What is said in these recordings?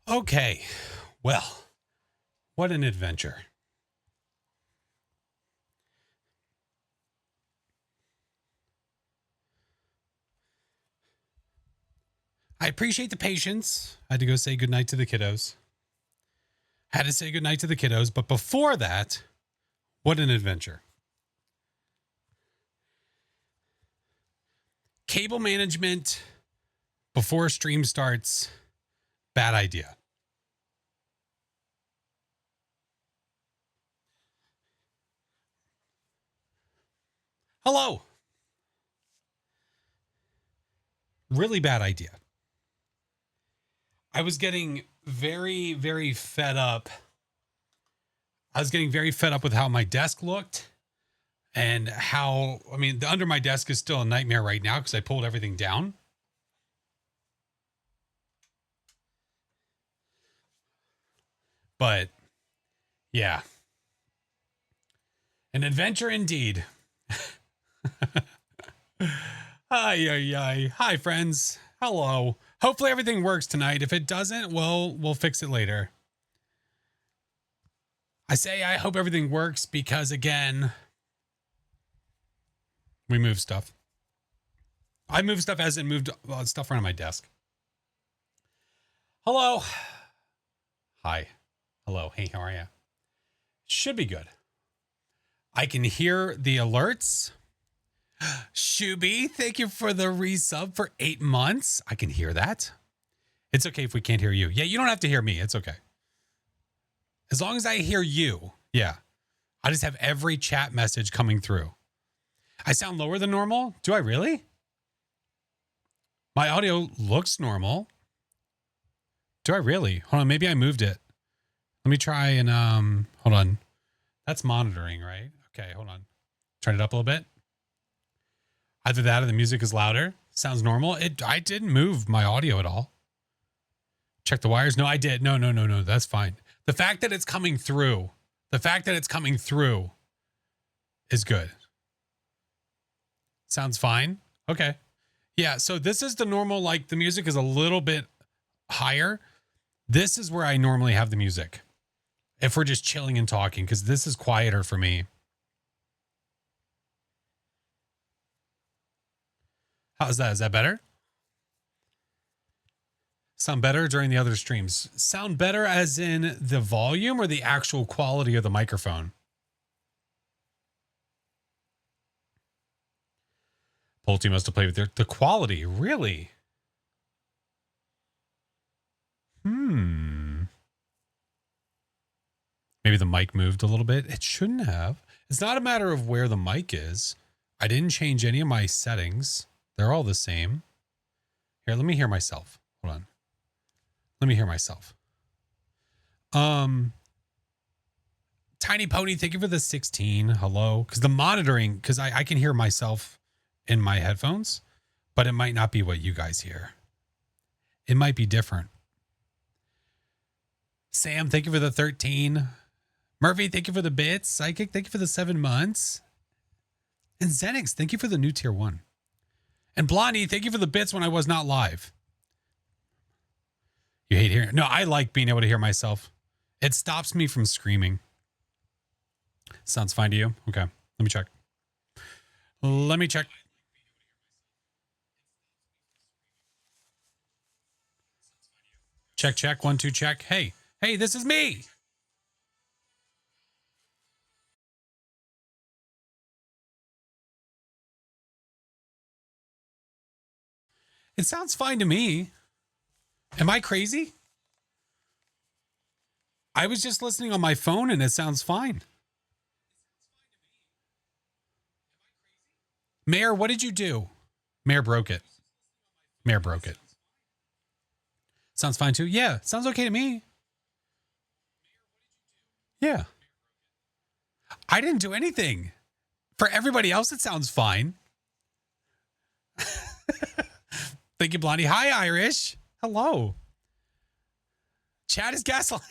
Okay, well, what an adventure. I appreciate the patience. I had to go say goodnight to the kiddos. Had to say goodnight to the kiddos, but before that, what an adventure. Cable management before stream starts, bad idea. Hello. Really bad idea. I was getting very, very fed up. I was getting very fed up with how my desk looked and how, the under my desk is still a nightmare right now because I pulled everything down. But yeah, an adventure indeed. Hi, friends. Hello. Hopefully everything works tonight. If it doesn't, we'll fix it later. I say I hope everything works because, again, we move stuff. I move stuff as it moved stuff around my desk. Hello. Hi. Hello. Hey, how are you? Should be good. I can hear the alerts. Shuby, thank you for the resub for 8 months. I can hear that. It's okay if we can't hear you. Yeah, you don't have to hear me. It's okay. As long as I hear you. Yeah. I just have every chat message coming through. I sound lower than normal. Do I really? My audio looks normal. Do I really? Hold on. Maybe I moved it. Let me try and, hold on. That's monitoring, right? Okay, hold on. Turn it up a little bit. Either that or the music is louder. Sounds normal. I didn't move my audio at all. Check the wires. No, I did. No. That's fine. The fact that it's coming through is good. Sounds fine. Okay. Yeah. So this is the normal, like the music is a little bit higher. This is where I normally have the music. If we're just chilling and talking, because this is quieter for me. How's that? Is that better? Sound better during the other streams? Sound better as in the volume or the actual quality of the microphone? Pulte must have played with the quality. Really? Maybe the mic moved a little bit. It shouldn't have. It's not a matter of where the mic is. I didn't change any of my settings. They're all the same. Here, let me hear myself. Hold on. Let me hear myself. Tiny Pony, thank you for the 16. Hello. Because the monitoring, because I can hear myself in my headphones, but it might not be what you guys hear. It might be different. Sam, thank you for the 13. Murphy, thank you for the bits. Psychic, thank you for the 7 months. And Zenix, thank you for the new tier 1. And Blondie, thank you for the bits when I was not live. You hate hearing? No, I like being able to hear myself. It stops me from screaming. Sounds fine to you? Okay, let me check. Check. 1, 2, check. Hey, this is me. It sounds fine to me. Am I crazy? I was just listening on my phone and it sounds fine. Mayor, what did you do? Mayor broke it. Sounds fine too? Yeah, sounds okay to me. Yeah. I didn't do anything. For everybody else, it sounds fine. Thank you, Blondie. Hi, Irish. Hello. Chat is gaslight.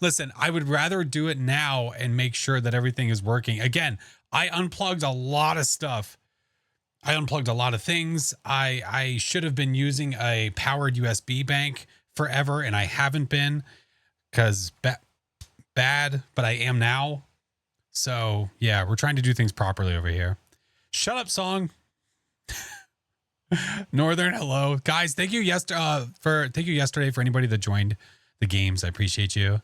Listen, I would rather do it now and make sure that everything is working. Again, I unplugged a lot of stuff. I unplugged a lot of things. I should have been using a powered USB bank forever, and I haven't been because bad, but I am now. So yeah, we're trying to do things properly over here. Shut up, song. Northern, hello, guys. Thank you yesterday for anybody that joined the games. I appreciate you.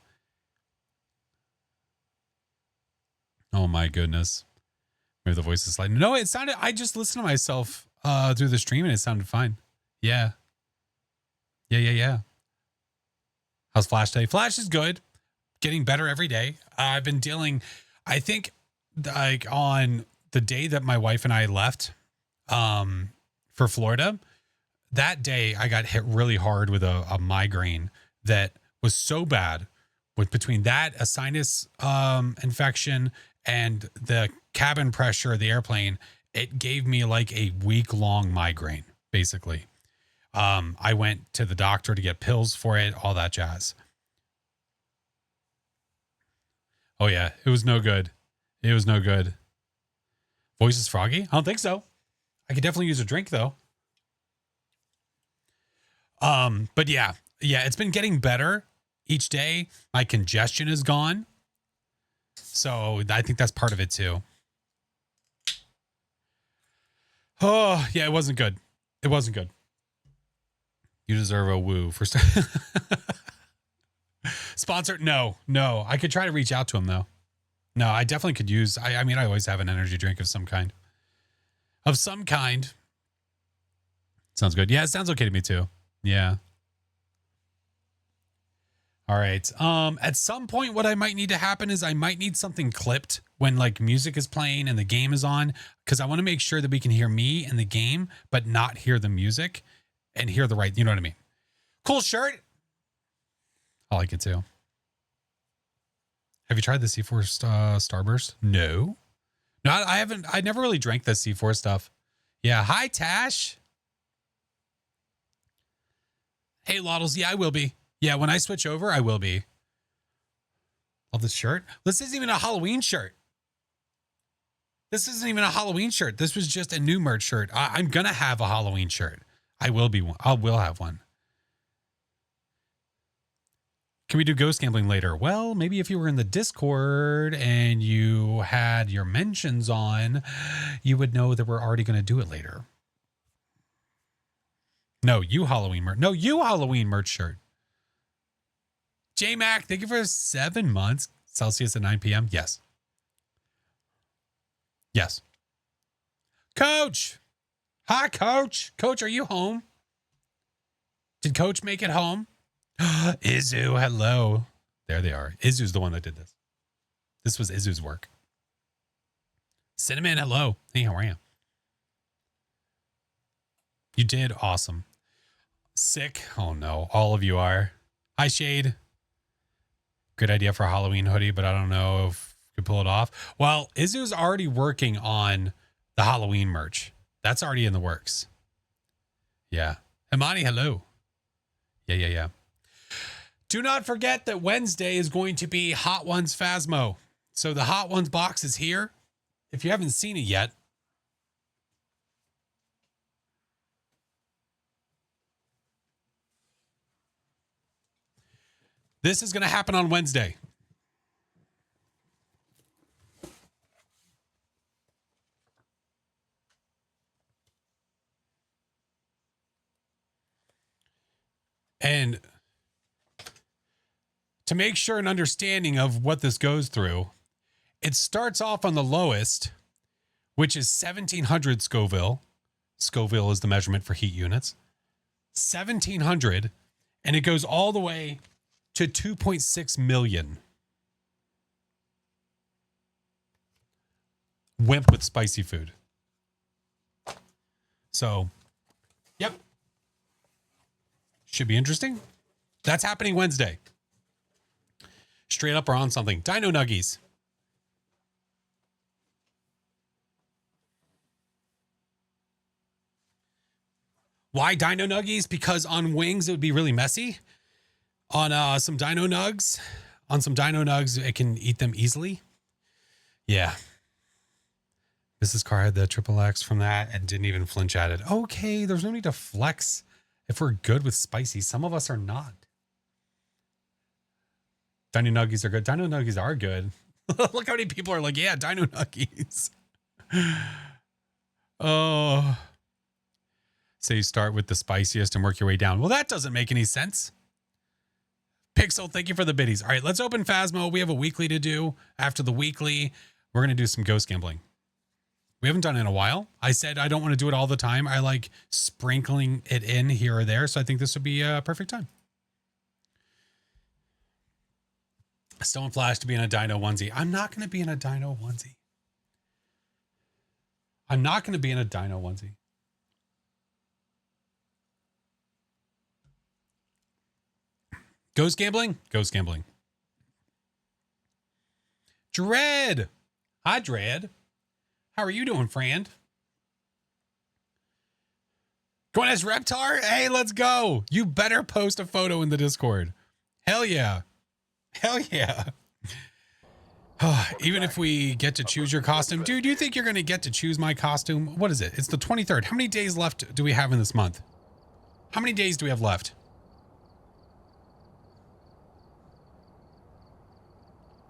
Oh my goodness. Maybe the voice is sliding. No, it sounded. I just listened to myself through the stream and it sounded fine. Yeah. Yeah. How's Flash today? Flash is good. Getting better every day. I've been dealing. I think like on the day that my wife and I left for Florida, that day I got hit really hard with a migraine that was so bad. With between that, a sinus infection, and the cabin pressure of the airplane, it gave me like a week-long migraine, basically. I went to the doctor to get pills for it, all that jazz. Oh yeah, it was no good. It was no good. Voice is froggy? I don't think so. I could definitely use a drink though. But yeah, it's been getting better each day. My congestion is gone. So I think that's part of it too. Oh, yeah, it wasn't good. It wasn't good. You deserve a woo for sponsor. No. I could try to reach out to him though. No, I definitely could use, I mean, I always have an energy drink of some kind. Sounds good. Yeah, it sounds okay to me too. Yeah. All right. At some point, what I might need to happen is I might need something clipped when like music is playing and the game is on, because I want to make sure that we can hear me and the game, but not hear the music and hear the right. You know what I mean? Cool shirt. I like it too. Have you tried the C4 Starburst? No, I haven't. I never really drank the C4 stuff. Yeah. Hi, Tash. Hey, Loddles. Yeah, I will be. Yeah, when I switch over, I will be. Love this shirt. This isn't even a Halloween shirt. This was just a new merch shirt. I'm going to have a Halloween shirt. I will be one. I will have one. Can we do ghost gambling later? Well, maybe if you were in the Discord and you had your mentions on, you would know that we're already going to do it later. No, you Halloween merch shirt. J-Mac, thank you for 7 months. Celsius at 9 p.m. Yes. Coach. Hi, Coach. Coach, are you home? Did Coach make it home? Izu, hello. There they are. Izu's the one that did this. This was Izu's work. Cinnamon, hello. Hey, how are you? You did awesome. Sick. Oh, no. All of you are. Hi, Shade. Good idea for a Halloween hoodie, but I don't know if you could pull it off. Well, Izu's already working on the Halloween merch. That's already in the works. Yeah. Imani, hello. Yeah. Do not forget that Wednesday is going to be Hot Ones Phasmo. So the Hot Ones box is here. If you haven't seen it yet, this is going to happen on Wednesday. And to make sure an understanding of what this goes through, it starts off on the lowest, which is 1700 Scoville. Scoville is the measurement for heat units. 1700, and it goes all the way to 2.6 million. Wimp with spicy food. So, yep. Should be interesting. That's happening Wednesday. Straight up or on something. Dino Nuggies. Why Dino Nuggies? Because on wings, it would be really messy. On some Dino Nugs, it can eat them easily. Yeah. Mrs. Carr had the triple X from that and didn't even flinch at it. Okay, there's no need to flex if we're good with spicy. Some of us are not. Dino Nuggies are good. Dino Nuggies are good. Look how many people are like, yeah, Dino Nuggies. Oh. So you start with the spiciest and work your way down. Well, that doesn't make any sense. Pixel, thank you for the biddies. All right, let's open Phasmo. We have a weekly to do. After the weekly, we're going to do some ghost gambling. We haven't done it in a while. I said I don't want to do it all the time. I like sprinkling it in here or there. So I think this would be a perfect time. Still want Flash to be in a dino onesie. I'm not going to be in a dino onesie. I'm not going to be in a dino onesie. Ghost gambling? Ghost gambling. Dread. Hi, Dread. How are you doing, friend? Going as Reptar? Hey, let's go. You better post a photo in the Discord. Hell yeah. Hell yeah. Even if we get to choose your costume. Dude, you think you're going to get to choose my costume? What is it? It's the 23rd. How many days left do we have in this month? How many days do we have left?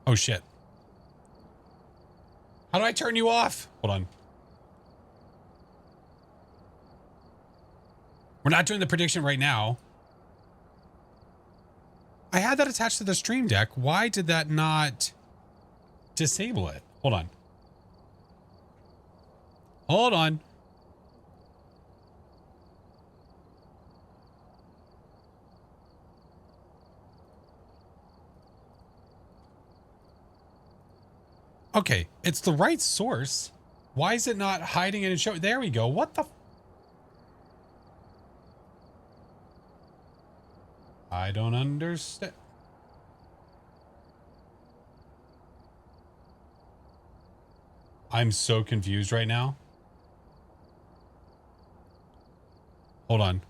Oh, shit. How do I turn you off? Hold on. We're not doing the prediction right now. I had that attached to the stream deck. Why did that not disable it? Hold on. Hold on. Okay, it's the right source. Why is it not hiding it and show? There we go. What the? I don't understand. I'm so confused right now. Hold on.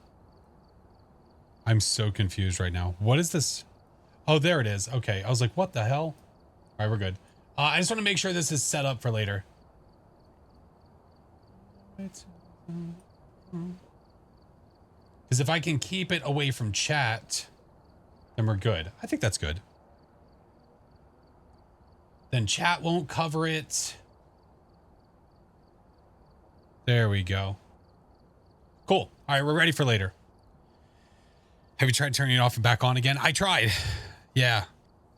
I'm so confused right now. What is this? Oh, there it is. Okay. I was like, what the hell? All right, we're good. I just want to make sure this is set up for later. Because if I can keep it away from chat, then we're good. I think that's good. Then chat won't cover it. There we go. Cool. All right, we're ready for later. Have you tried turning it off and back on again? I tried. Yeah.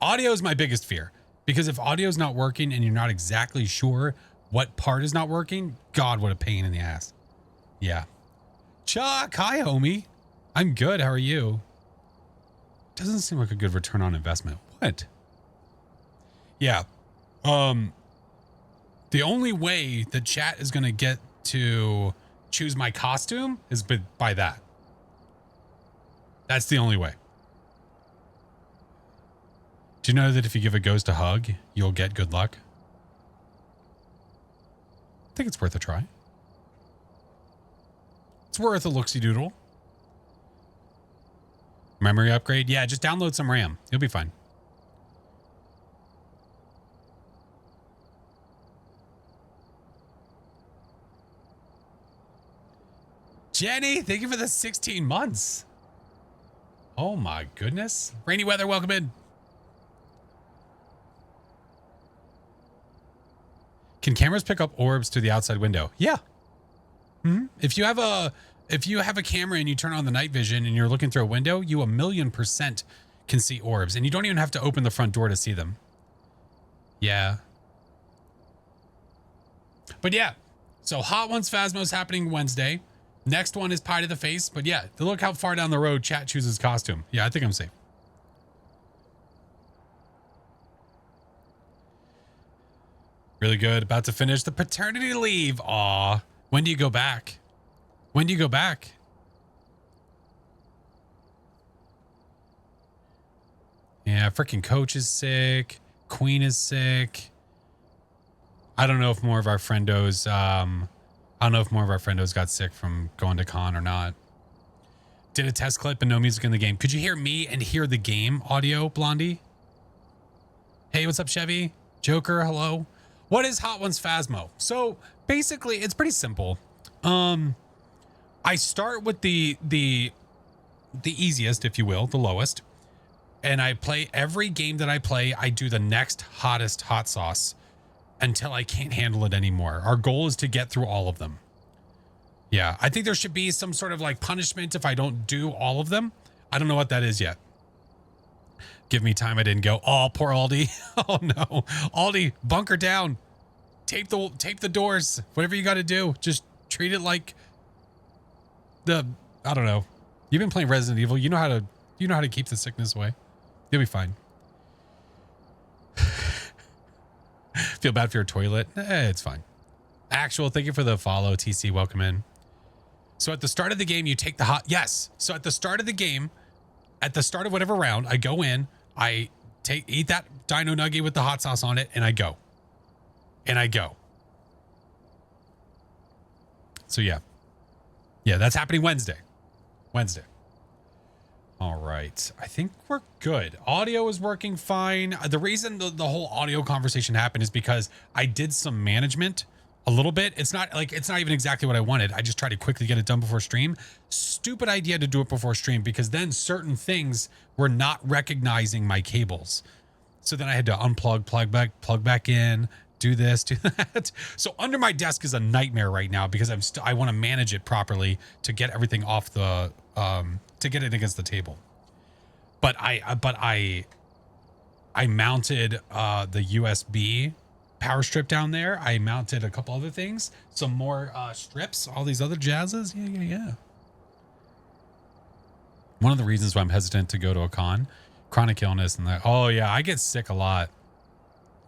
Audio is my biggest fear. Because if audio is not working and you're not exactly sure what part is not working, God, what a pain in the ass. Yeah. Chuck, hi, homie. I'm good. How are you? Doesn't seem like a good return on investment. What? Yeah. The only way that chat is going to get to choose my costume is by that. That's the only way. Do you know that if you give a ghost a hug, you'll get good luck? I think it's worth a try. It's worth a looksy doodle. Memory upgrade? Yeah, just download some RAM. You'll be fine. Jenny, thank you for the 16 months. Oh my goodness. Rainy weather, welcome in. Can cameras pick up orbs through the outside window? Yeah. Mm-hmm. If you have a camera and you turn on the night vision and you're looking through a window, you 1,000,000% can see orbs, and you don't even have to open the front door to see them. Yeah. But yeah. So Hot Ones Phasmo's happening Wednesday. Next one is Pie to the Face. But yeah, look how far down the road chat chooses costume. Yeah, I think I'm safe. Really good. About to finish the paternity leave. Aw. When do you go back? When do you go back? Yeah, freaking Coach is sick. Queen is sick. I don't know if more of our friendos, got sick from going to con or not. Did a test clip and no music in the game. Could you hear me and hear the game audio, Blondie? Hey, what's up, Chevy? Joker, hello. What is Hot Ones Phasmo? So basically, it's pretty simple. I start with the the easiest, if you will, the lowest. And I play every game that I play. I do the next hottest hot sauce until I can't handle it anymore. Our goal is to get through all of them. Yeah, I think there should be some sort of like punishment if I don't do all of them. I don't know what that is yet. Give me time. I didn't go. Oh, poor Aldi. Oh no, Aldi, bunker down. Tape the doors. Whatever you got to do. Just treat it like I don't know. You've been playing Resident Evil. You know how to keep the sickness away. You'll be fine. Feel bad for your toilet? It's fine. Actual, thank you for the follow. TC, welcome in. So at the start of the game, you take the hot. Yes. So at the start of the game, at the start of whatever round, I go in, I eat that dino nugget with the hot sauce on it, and I go. And I go. So yeah. Yeah, that's happening Wednesday. All right. I think we're good. Audio is working fine. The reason the whole audio conversation happened is because I did some management a little bit. It's not even exactly what I wanted. I just tried to quickly get it done before stream. Stupid idea to do it before stream because then certain things were not recognizing my cables. So then I had to unplug, plug back in, do this, do that. So under my desk is a nightmare right now because I want to manage it properly to get everything off the to get it against the table. But I mounted the USB power strip down there. I mounted a couple other things, some more strips, all these other jazzes. Yeah. One of the reasons why I'm hesitant to go to a con, chronic illness and that. Oh yeah, I get sick a lot.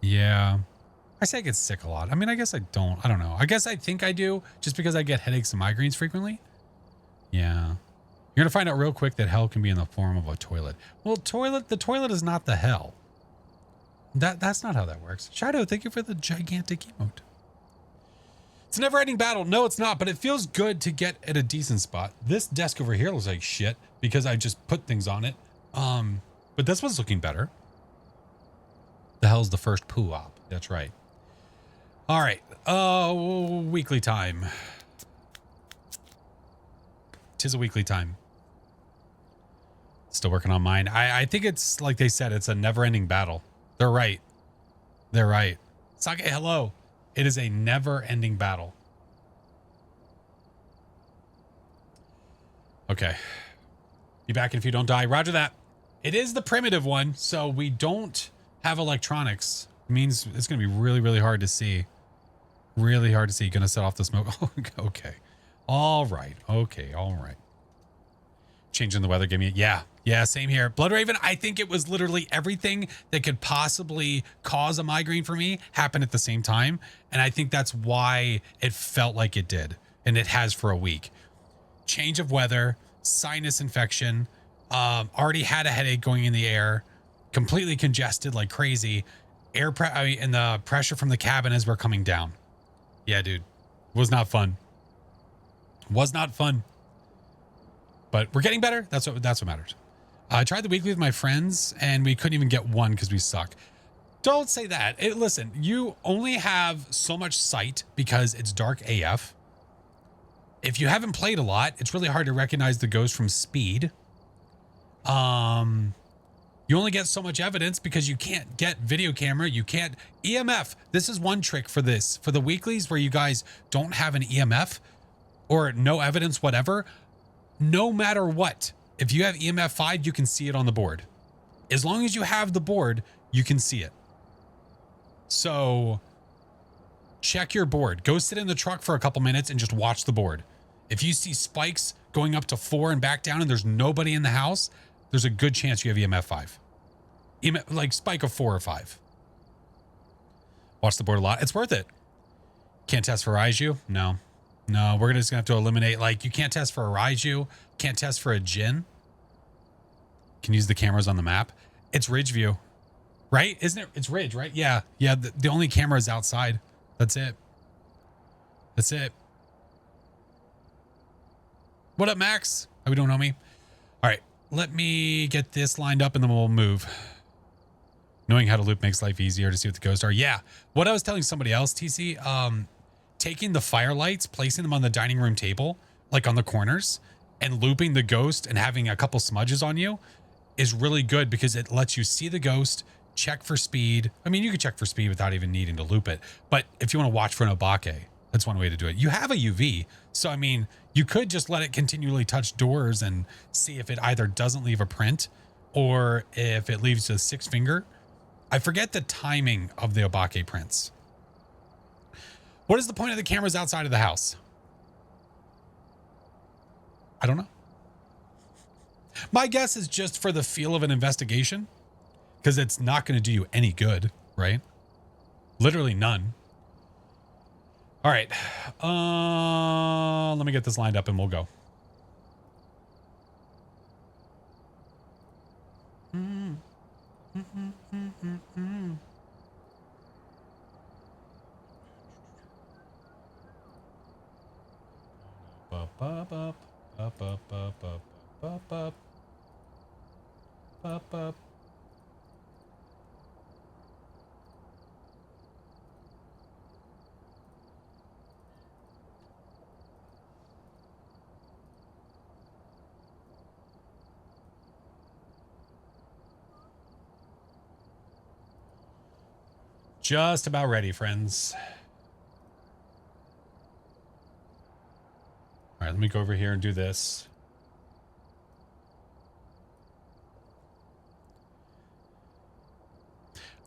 Yeah. I say I get sick a lot. I mean, I guess I don't. I don't know. I guess I think I do just because I get headaches and migraines frequently. Yeah. You're going to find out real quick that hell can be in the form of a toilet. Well, the toilet is not the hell. That's not how that works. Shadow, thank you for the gigantic emote. It's a never-ending battle. No, it's not, but it feels good to get at a decent spot. This desk over here looks like shit because I just put things on it. But this one's looking better. The hell's the first poo op? That's right. All right. Weekly time. Tis a weekly time. Still working on mine. I think it's like they said, it's a never-ending battle. They're right. Sake, hello. It is a never-ending battle. Okay. Be back if you don't die. Roger that. It is the primitive one, so we don't have electronics. It means it's going to be really, really hard to see. Really hard to see. Going to set off the smoke. Okay. All right. Changing the weather gave me... Yeah, same here. Blood Raven, I think it was literally everything that could possibly cause a migraine for me happened at the same time. And I think that's why it felt like it did. And it has for a week. Change of weather, sinus infection, already had a headache going in the air, completely congested like crazy. And the pressure from the cabin as we're coming down. Yeah, dude. Was not fun. But we're getting better. That's what matters. I tried the weekly with my friends and we couldn't even get one because we suck. Don't say that. Listen, you only have so much sight because it's dark AF. If you haven't played a lot, it's really hard to recognize the ghost from speed. You only get so much evidence because you can't get video camera. You can't EMF. This is one trick for this. For the weeklies where you guys don't have an EMF or no evidence, whatever, no matter what, if you have EMF 5, you can see it on the board. As long as you have the board, you can see it. So check your board. Go sit in the truck for a couple minutes and just watch the board. If you see spikes going up to 4 and back down and there's nobody in the house, there's a good chance you have EMF 5. Like spike of 4 or 5. Watch the board a lot. It's worth it. Can't test for Raiju? No, we're just gonna have to eliminate, like, you can't test for a Raiju, can't test for a Jin. Can use the cameras on the map. It's Ridge View, right? Isn't it? It's Ridge, right? Yeah. The only camera is outside. That's it. What up, Max? Oh, we don't know me. All right, let me get this lined up and then we'll move. Knowing how to loop makes life easier to see what the ghosts are. Yeah. What I was telling somebody else, TC, taking the firelights, placing them on the dining room table, like on the corners, and looping the ghost and having a couple smudges on you is really good because it lets you see the ghost, check for speed. I mean, you can check for speed without even needing to loop it. But if you want to watch for an obake, that's one way to do it. You have a UV. So, I mean, you could just let it continually touch doors and see if it either doesn't leave a print or if it leaves a 6 finger. I forget the timing of the obake prints. What is the point of the cameras outside of the house? I don't know. My guess is just for the feel of an investigation, because it's not going to do you any good, right? Literally none. All right. Let me get this lined up and we'll go. Just about ready, friends. All right, let me go over here and do this.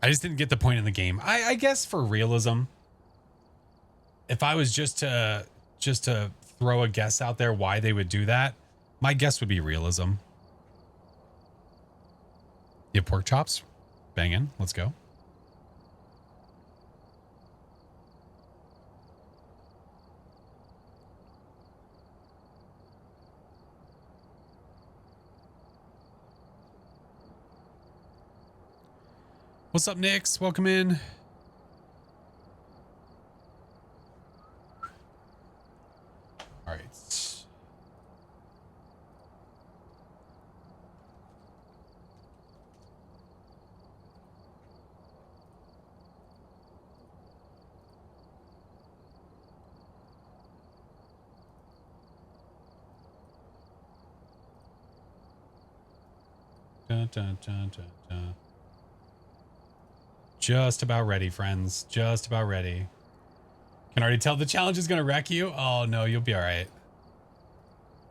I just didn't get the point in the game. I guess for realism, if I was just to throw a guess out there why they would do that, my guess would be realism. You have pork chops? Banging. Let's go. What's up, Nix? Welcome in. All right. Dun, dun, dun, dun, dun. Just about ready, friends. Just about ready. Can already tell the challenge is going to wreck you. Oh, no, you'll be all right.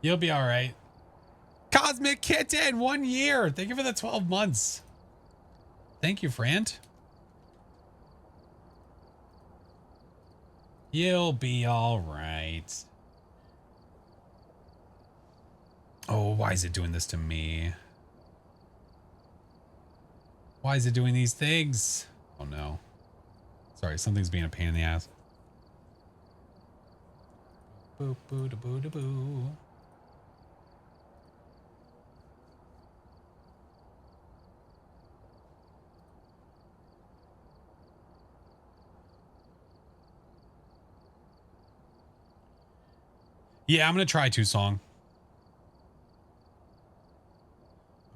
You'll be all right. Cosmic Kitten, 1 year. Thank you for the 12 months. Thank you, friend. You'll be all right. Oh, why is it doing this to me? Why is it doing these things? Oh, no. Sorry, something's being a pain in the ass. Boo, boo, da, boo, da, boo. Yeah, I'm going to try to, Song.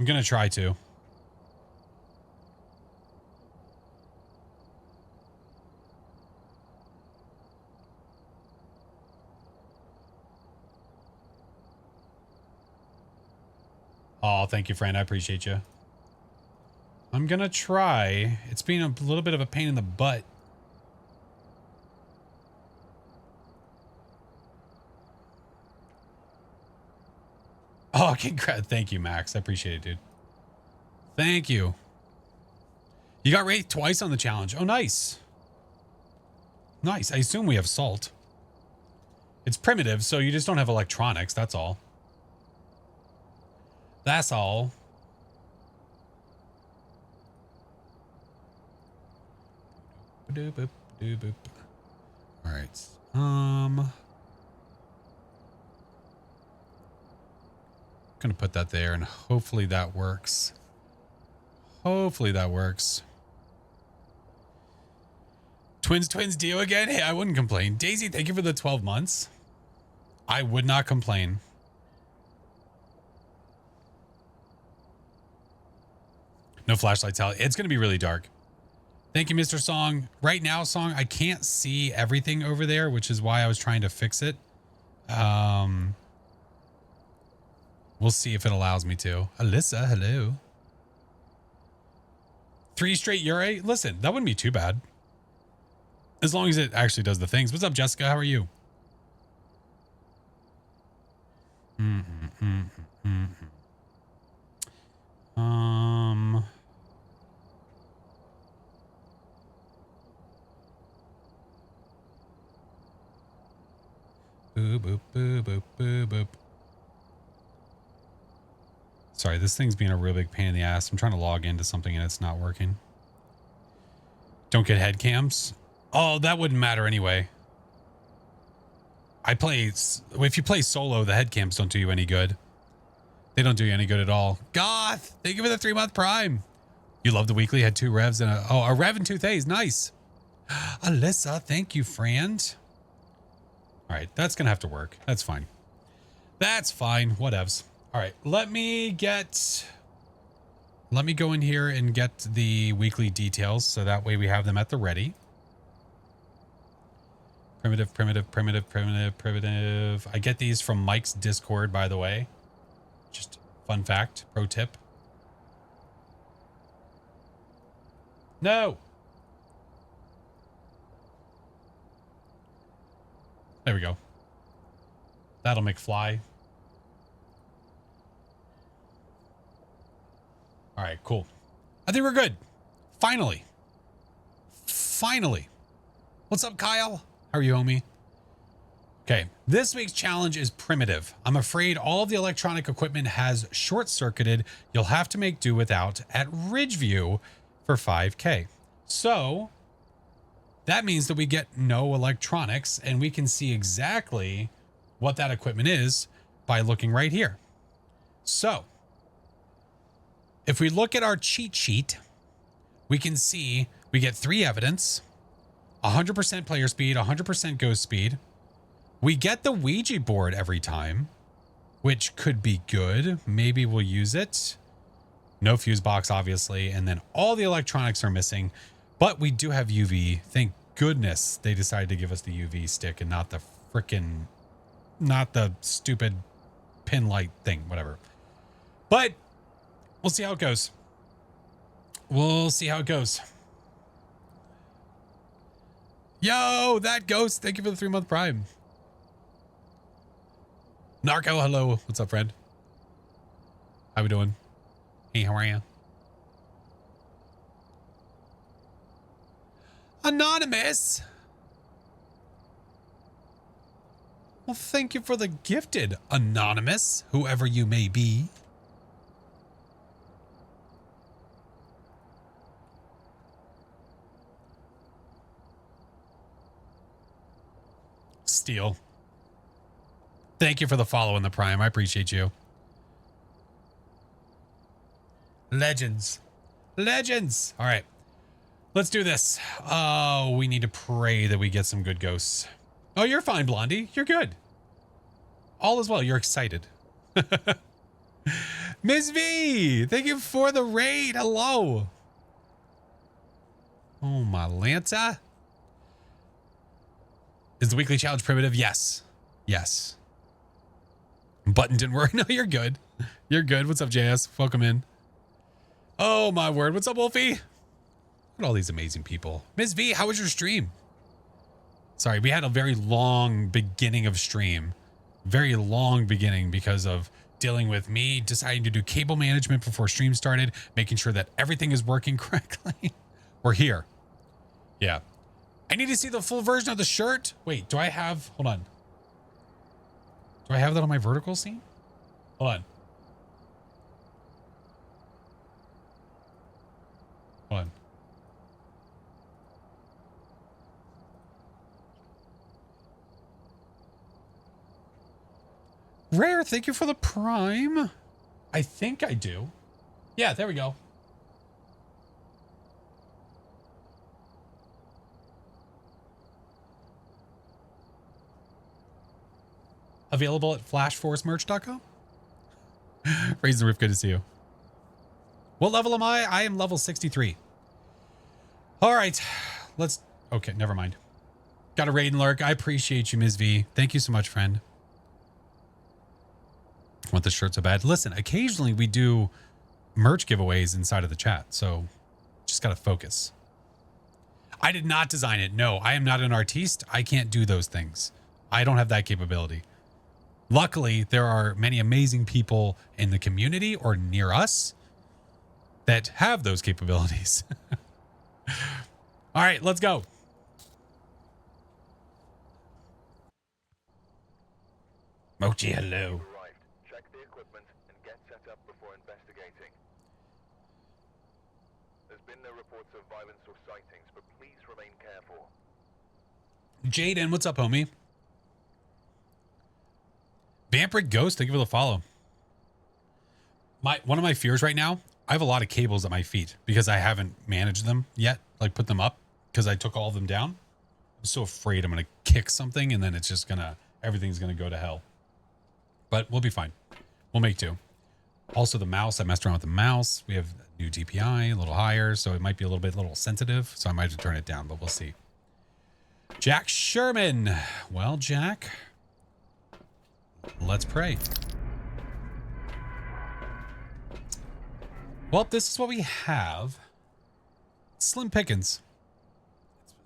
I'm going to try to. Oh, thank you, friend. I appreciate you. I'm going to try. It's been a little bit of a pain in the butt. Oh, congrats. Thank you, Max. I appreciate it, dude. Thank you. You got rated twice on the challenge. Oh, nice. Nice. I assume we have salt. It's primitive, so you just don't have electronics. That's all. That's all. All right. Gonna put that there and hopefully that works. Hopefully that works. Twins Dio again? Hey, I wouldn't complain. Daisy, thank you for the 12 months. I would not complain. No flashlights out. It's going to be really dark. Thank you, Mr. Song. Right now, Song, I can't see everything over there, which is why I was trying to fix it. We'll see if it allows me to. Alyssa, hello. 3 straight Ure? Listen, that wouldn't be too bad. As long as it actually does the things. What's up, Jessica? How are you? Boop, boop, boop, boop, boop, boop. Sorry, this thing's being a real big pain in the ass. I'm trying to log into something and it's not working. Don't get head cams. Oh, that wouldn't matter anyway. If you play solo, the head cams don't do you any good. They don't do you any good at all. Goth, thank you for the 3-month prime. You love the weekly, had 2 revs and a rev and 2 thays. Nice. Alyssa, thank you, friend. All right, that's going to have to work. That's fine. That's fine. Whatevs. All right, let me go in here and get the weekly details so that way we have them at the ready. Primitive, primitive, primitive, primitive, primitive. I get these from Mike's Discord, by the way. Just fun fact, pro tip. No. There we go. That'll make fly. All right, cool. I think we're good. Finally. Finally. What's up, Kyle? How are you, homie? Okay, this week's challenge is primitive. I'm afraid all of the electronic equipment has short-circuited. You'll have to make do without at Ridgeview for 5K. So that means that we get no electronics, and we can see exactly what that equipment is by looking right here. So if we look at our cheat sheet, we can see we get 3 evidence, 100% player speed, 100% ghost speed. We get the Ouija board every time, which could be good. Maybe we'll use it. No fuse box, obviously. And then all the electronics are missing, but we do have UV. Thank goodness they decided to give us the UV stick and not the stupid pin light thing, whatever. But we'll see how it goes. We'll see how it goes. Yo, that ghost. Thank you for the 3-month prime. Narco, hello. What's up, friend? How we doing? Hey, how are you? Anonymous. Well, thank you for the gifted, Anonymous, whoever you may be. Steel. Thank you for the follow in the prime. I appreciate you. Legends. Legends. All right. Let's do this. Oh, we need to pray that we get some good ghosts. Oh, you're fine, Blondie. You're good. All is well. You're excited. Ms. V, thank you for the raid. Hello. Oh, my Lanta. Is the weekly challenge primitive? Yes. Yes. Button didn't work. No, you're good. You're good. What's up, JS? Welcome in. Oh, my word. What's up, Wolfie? Look at all these amazing people. Ms. V, how was your stream? Sorry, we had a very long beginning of stream. Very long beginning because of dealing with me deciding to do cable management before stream started, making sure that everything is working correctly. We're here. Yeah. I need to see the full version of the shirt. Wait, do I have... Hold on. Do I have that on my vertical scene? Hold on. Hold on. Rare, thank you for the prime. I think I do. Yeah, there we go. Available at FlashForceMerch.com. Raise the roof, good to see you. What level am I? I am level 63. All right, let's... Okay, never mind. Got a raid and lurk. I appreciate you, Ms. V. Thank you so much, friend. Want the shirt so bad. Listen, occasionally we do merch giveaways inside of the chat, so just got to focus. I did not design it. No, I am not an artiste. I can't do those things. I don't have that capability. Luckily, there are many amazing people in the community or near us that have those capabilities. All right, let's go. Mochi, hello. Check the equipment and get set up before investigating. There's been no reports of violence or sightings, but please remain careful. Jaden, what's up, homie? Vampiric Ghost, thank you for the follow. One of my fears right now, I have a lot of cables at my feet because I haven't managed them yet, like put them up because I took all of them down. I'm so afraid I'm going to kick something and then it's just everything's going to go to hell. But we'll be fine. We'll make do. Also the mouse, I messed around with the mouse. We have new DPI, a little higher, so it might be a little sensitive. So I might have to turn it down, but we'll see. Jack Sherman. Well, Jack, let's pray. Well, this is what we have. Slim pickings.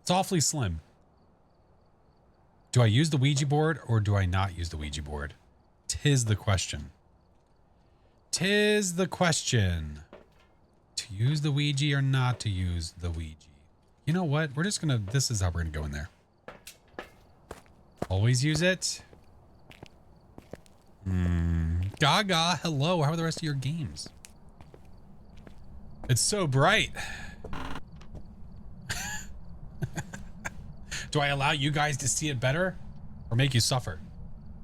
It's awfully slim. Do I use the Ouija board or do I not use the Ouija board? 'Tis the question. 'Tis the question. To use the Ouija or not to use the Ouija. You know what? We're just going to, this is how we're going to go in there. Always use it. Gaga, hello. How are the rest of your games? It's so bright. Do I allow you guys to see it better or make you suffer?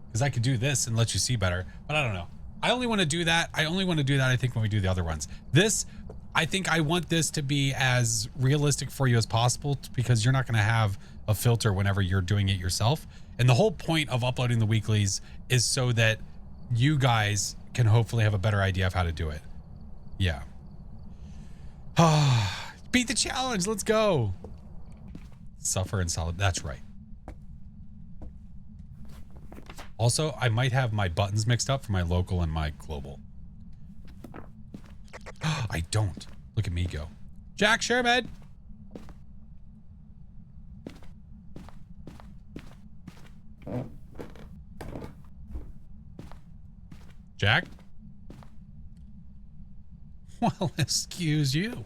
Because I could do this and let you see better, but I don't know. I only want to do that. I think, when we do the other ones. This, I think I want this to be as realistic for you as possible because you're not going to have a filter whenever you're doing it yourself. And the whole point of uploading the weeklies is so that you guys can hopefully have a better idea of how to do it. Yeah. Beat the challenge. Let's go. Suffer in solid. That's right. Also, I might have my buttons mixed up for my local and my global. I don't. Look at me go. Jack Sherman. Jack? Well, excuse you.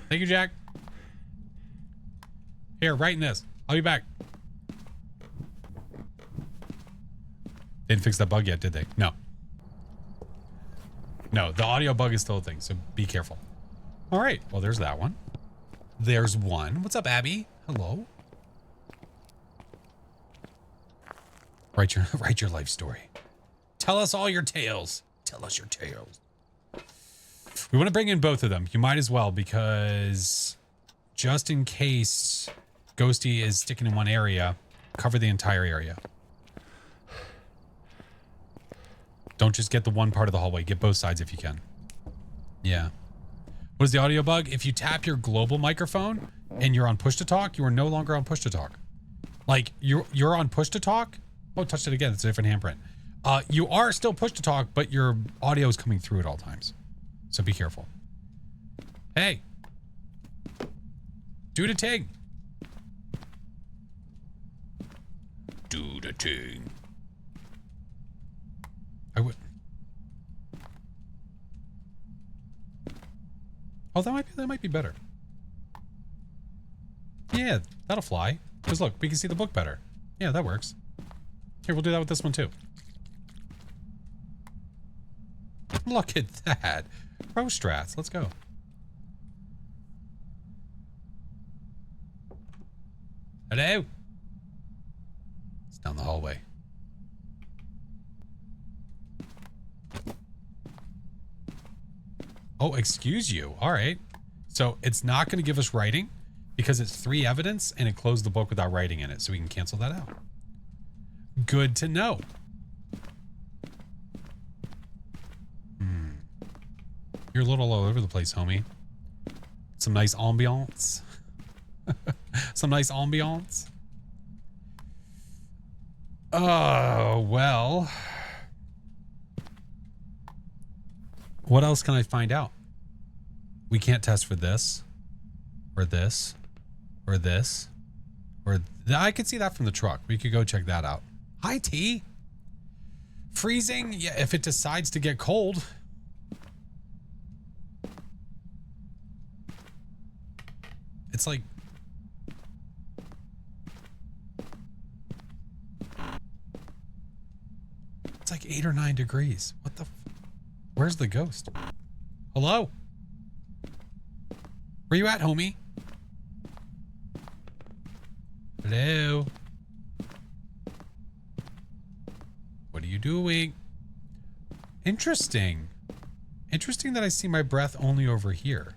Thank you, Jack. Here, write in this. I'll be back. Didn't fix that bug yet, did they? No. No, the audio bug is still a thing, so be careful. All right. Well, there's that one. There's one. What's up, Abby? Hello. Write your life story. Tell us all your tales. Tell us your tales. We want to bring in both of them. You might as well, because just in case Ghosty is sticking in one area, cover the entire area. Don't just get the one part of the hallway. Get both sides if you can. Yeah. What is the audio bug? If you tap your global microphone and you're on push to talk, you are no longer on push to talk. Like you're on push to talk. Oh, touched it again. It's a different handprint. You are still push to talk, but your audio is coming through at all times. So be careful. Hey. Do the ting. Do the ting. I would. Oh, that might be better. Yeah, that'll fly. Because look, we can see the book better. Yeah, that works. Here, we'll do that with this one too. Look at that. Pro strats. Let's go. Hello. It's down the hallway. Oh, excuse you. All right. So it's not going to give us writing because it's 3 evidence and it closed the book without writing in it. So we can cancel that out. Good to know. You're a little all over the place, homie. Some nice ambiance. Some nice ambiance. Oh, well. What else can I find out? We can't test for this. Or this. Or this. Or I could see that from the truck. We could go check that out. Hi, T. Freezing? Yeah, if it decides to get cold. It's like... It's like 8 or 9 degrees. What the... Where's the ghost? Hello? Where you at, homie? Hello? What are you doing? Interesting. Interesting that I see my breath only over here.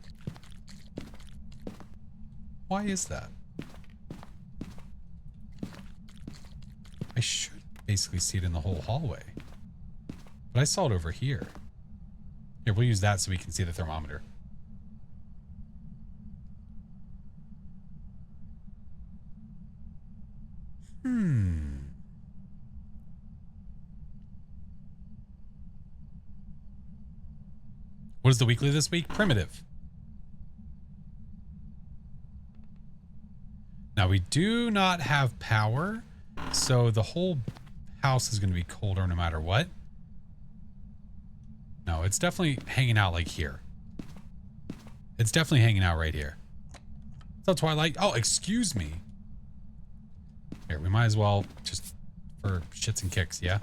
Why is that? I should basically see it in the whole hallway. But I saw it over here. Here, we'll use that so we can see the thermometer. What is the weekly this week? Primitive. Now we do not have power, so the whole house is going to be colder no matter what. No, it's definitely hanging out like here. It's definitely hanging out right here. So Twilight. Oh, excuse me. Here, we might as well just for shits and kicks, yeah?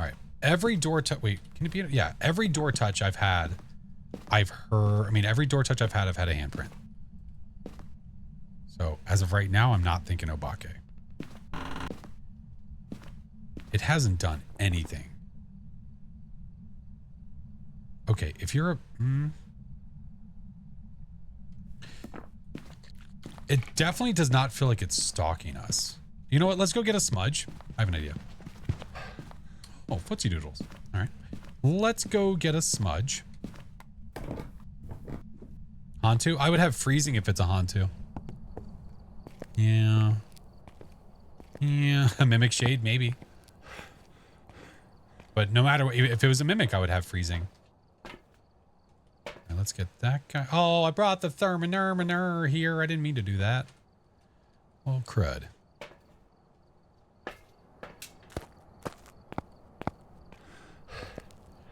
All right. Every door touch. Wait, can it be? Yeah, every door touch I've had, I've heard. I mean, every door touch I've had a handprint. So as of right now, I'm not thinking Obake. It hasn't done anything. Okay, if you're a... It definitely does not feel like it's stalking us. You know what? Let's go get a smudge. I have an idea. Oh, footsie doodles. All right. Let's go get a smudge. Hantu? I would have freezing if it's a Hantu. Yeah. Yeah. A mimic shade, maybe. But no matter what, if it was a mimic, I would have freezing. Right, let's get that guy. Oh, I brought the thermometer here. I didn't mean to do that. Oh, crud.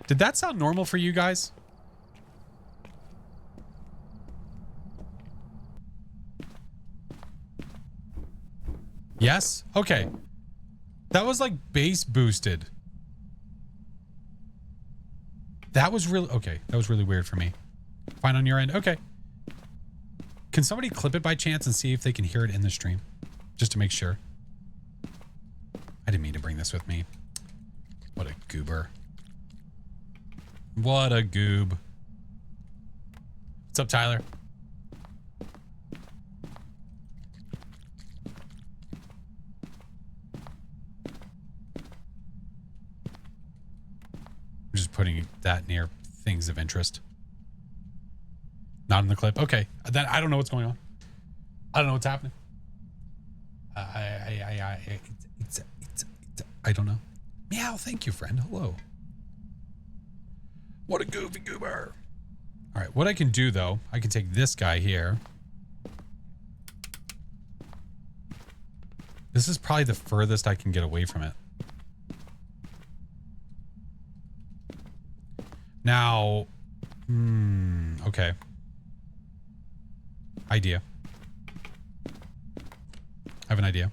Did that sound normal for you guys? Yes? Okay. That was like bass boosted. That was really... Okay, that was really weird for me. Fine on your end? Okay. Can somebody clip it by chance and see if they can hear it in the stream? Just to make sure. I didn't mean to bring this with me. What a goober. What a goob. What's up, Tyler? I'm just putting that near things of interest. Not in the clip. Okay. Then I don't know what's going on. I don't know what's happening. I don't know. Meow. Thank you, friend. Hello. What a goofy goober. All right. What I can do, though, I can take this guy here. This is probably the furthest I can get away from it. Now, okay. Idea. I have an idea.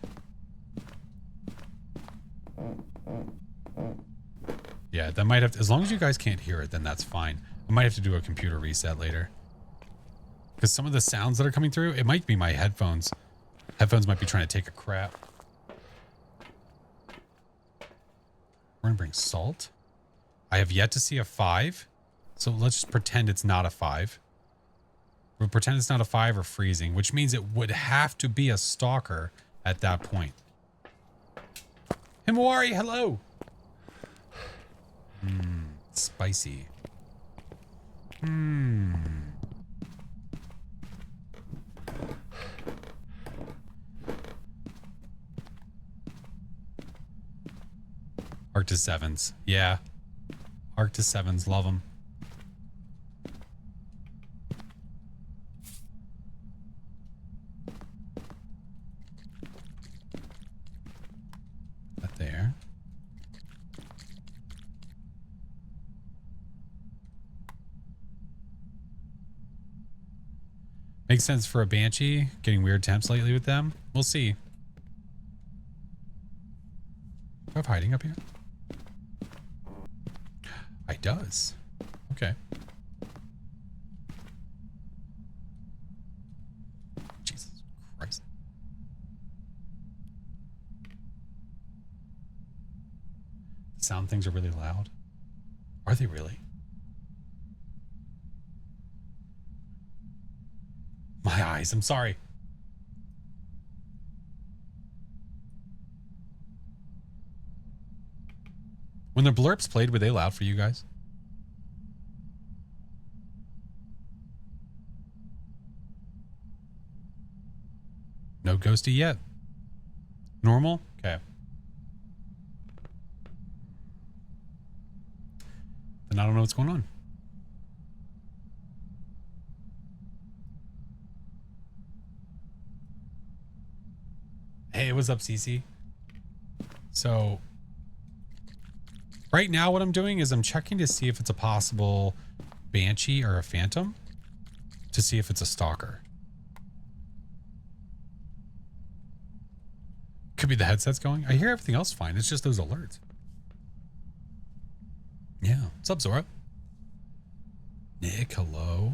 Yeah, that might have to, as long as you guys can't hear it, then that's fine. I might have to do a computer reset later. Because some of the sounds that are coming through, it might be my headphones. Headphones might be trying to take a crap. We're gonna bring salt. I have yet to see a 5. So let's just pretend it's not a 5. We'll pretend it's not a 5 or freezing, which means it would have to be a stalker at that point. Himawari, hello. Spicy. Arctis 7s. Yeah. Arctis 7s. Love them. That there. Makes sense for a Banshee. Getting weird temps lately with them. We'll see. Do I have hiding up here? It does. Okay. Jesus Christ. Sound things are really loud. Are they really? My eyes, I'm sorry. When the blurps played, were they loud for you guys? No ghosty yet. Normal? Okay. Then I don't know what's going on. Hey, what's up, Cece? So, right now what I'm doing is I'm checking to see if it's a possible Banshee or a Phantom to see if it's a Stalker. Could be the headset's going. I hear everything else fine. It's just those alerts. Yeah. What's up, Zora? Nick, hello.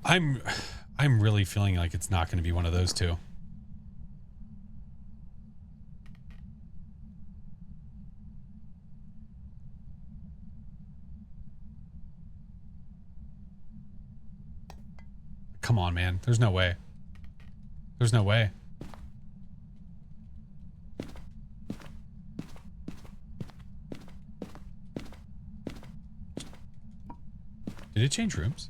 I'm really feeling like it's not going to be one of those two. Come on, man. There's no way. There's no way. Did it change rooms?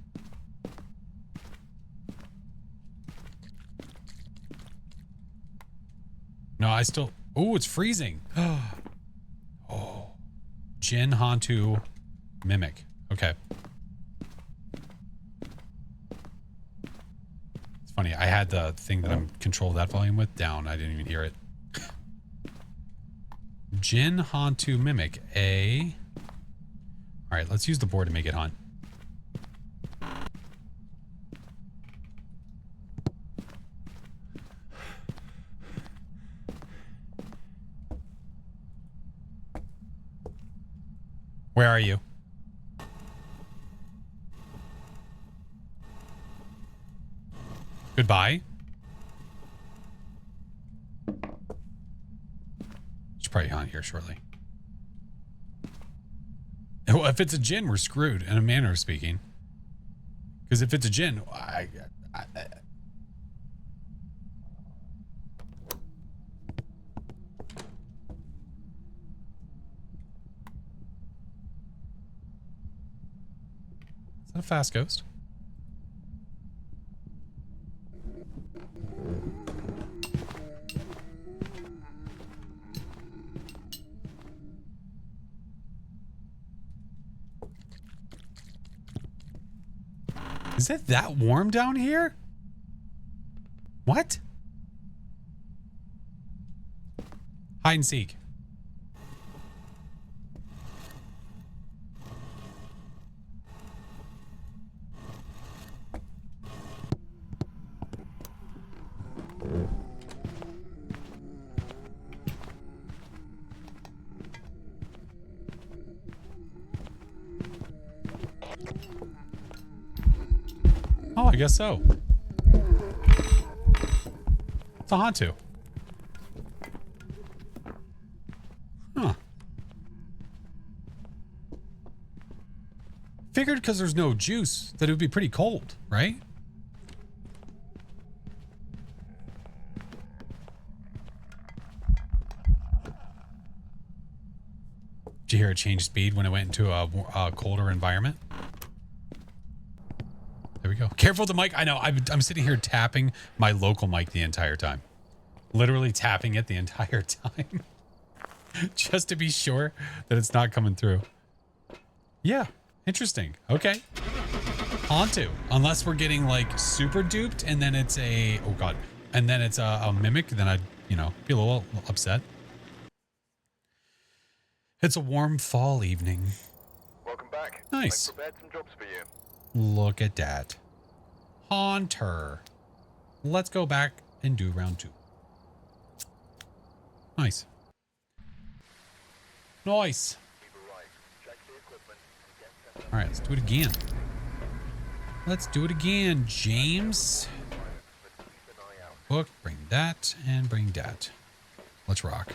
No, I still... Oh, it's freezing. Oh. Jin Hantu Mimic. Okay. It's funny. I had the thing that I'm control that volume with down. I didn't even hear it. Jin Hantu Mimic. A... All right, let's use the board to make it hunt. Where are you? Goodbye. Should probably hunt here shortly. Well, if it's a Jinn, we're screwed in a manner of speaking. Because if it's a Jinn, Is that a fast ghost? Is it that warm down here? What? Hide and seek. Oh, I guess so. It's a Hantu. Huh. Figured because there's no juice that it would be pretty cold, right? Did you hear it change speed when it went into a colder environment? There we go. Careful with the mic. I know. I'm sitting here tapping my local mic the entire time. Literally tapping it the entire time. Just to be sure that it's not coming through. Yeah. Interesting. Okay. On to. Unless we're getting like super duped and then it's a... Oh God. And then it's a mimic. Then I'd, you know, be a little upset. It's a warm fall evening. Welcome back. Nice. I've prepared some jobs for you. Look at that. Haunter. Let's go back and do round 2. Nice. Nice. We've arrived. Check the equipment and get set up. All right, let's do it again. Let's do it again, James. But keep an eye out. Book, bring that, and bring that. Let's rock.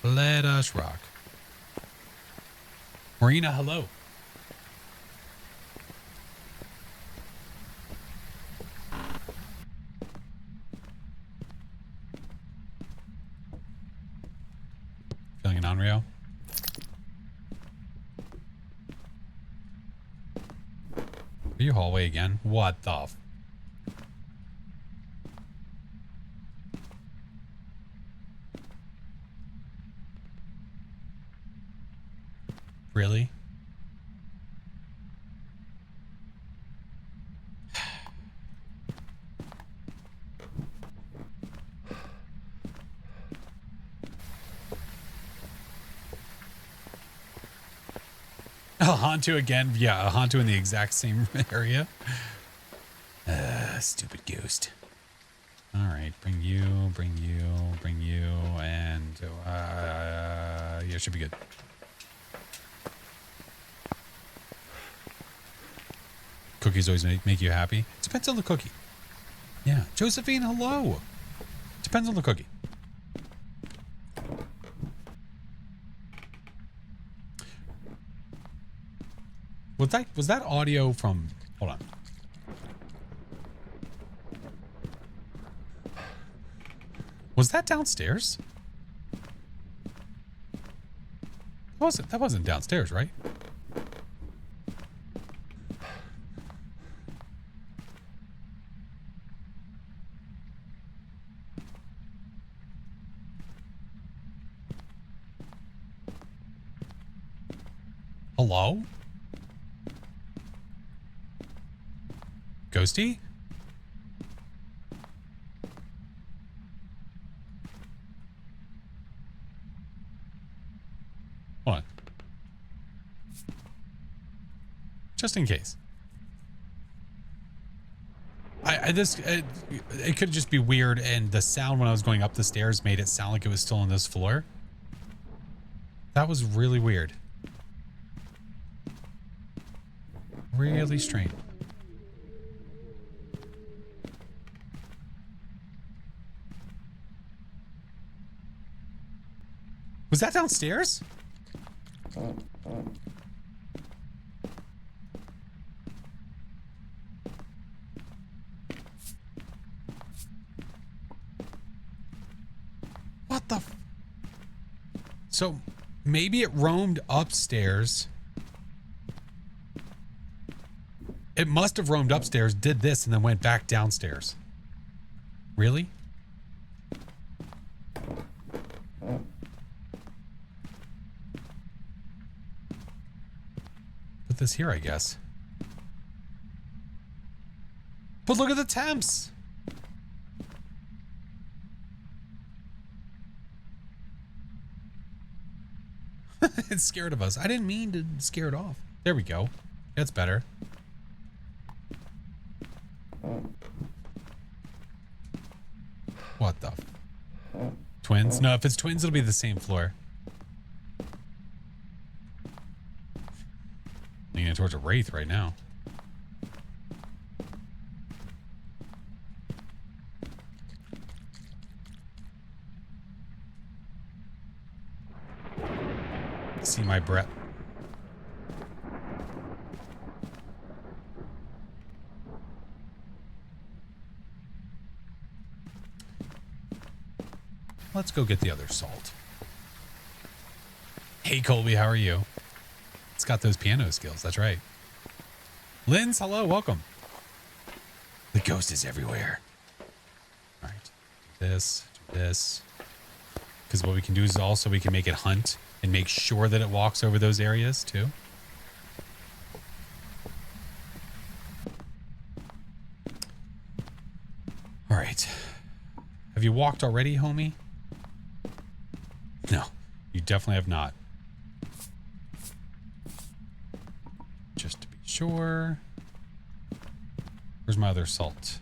Let us rock. Marina, hello. Feeling an Onryo? Are you hallway again? What the f... Really? Hantu again. Yeah, Hantu in the exact same area. Stupid ghost. All right, bring you, and yeah, should be good. Cookies always make you happy. Depends on the cookie. Yeah, Josephine, hello. Depends on the cookie. Was that audio from... Hold on. Was that downstairs? That wasn't downstairs, right? Hello? Ghosty? Hold on. Just in case. It could just be weird, and the sound when I was going up the stairs made it sound like it was still on this floor. That was really weird. Really strange. Was that downstairs? What the f... So, maybe it roamed upstairs. It must have roamed upstairs, did this, and then went back downstairs. Really? Put this here, I guess. But look at the temps! It's scared of us. I didn't mean to scare it off. There we go. That's better. What the f... Twins? No, if it's twins, it'll be the same floor. Leaning towards a wraith right now. See my breath. Let's go get the other salt. Hey, Colby, how are you? It's got those piano skills. That's right. Linz, hello, welcome. The ghost is everywhere. All right. Do this. Do this. Because what we can do is also we can make it hunt and make sure that it walks over those areas too. All right. Have you walked already, homie? No, you definitely have not. Just to be sure. Where's my other salt? Is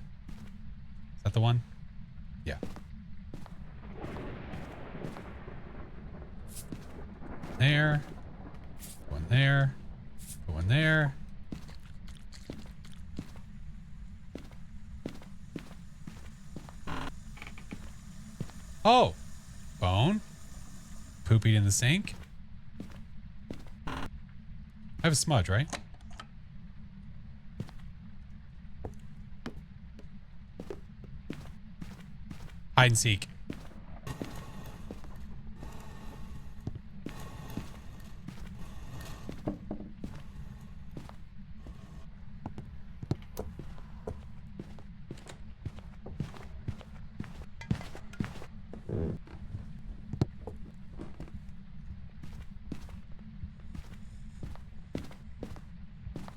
that the one? Yeah. There. Go in there. Go in there. Oh. Bone. Poopy in the sink. I have a smudge, right? Hide and seek.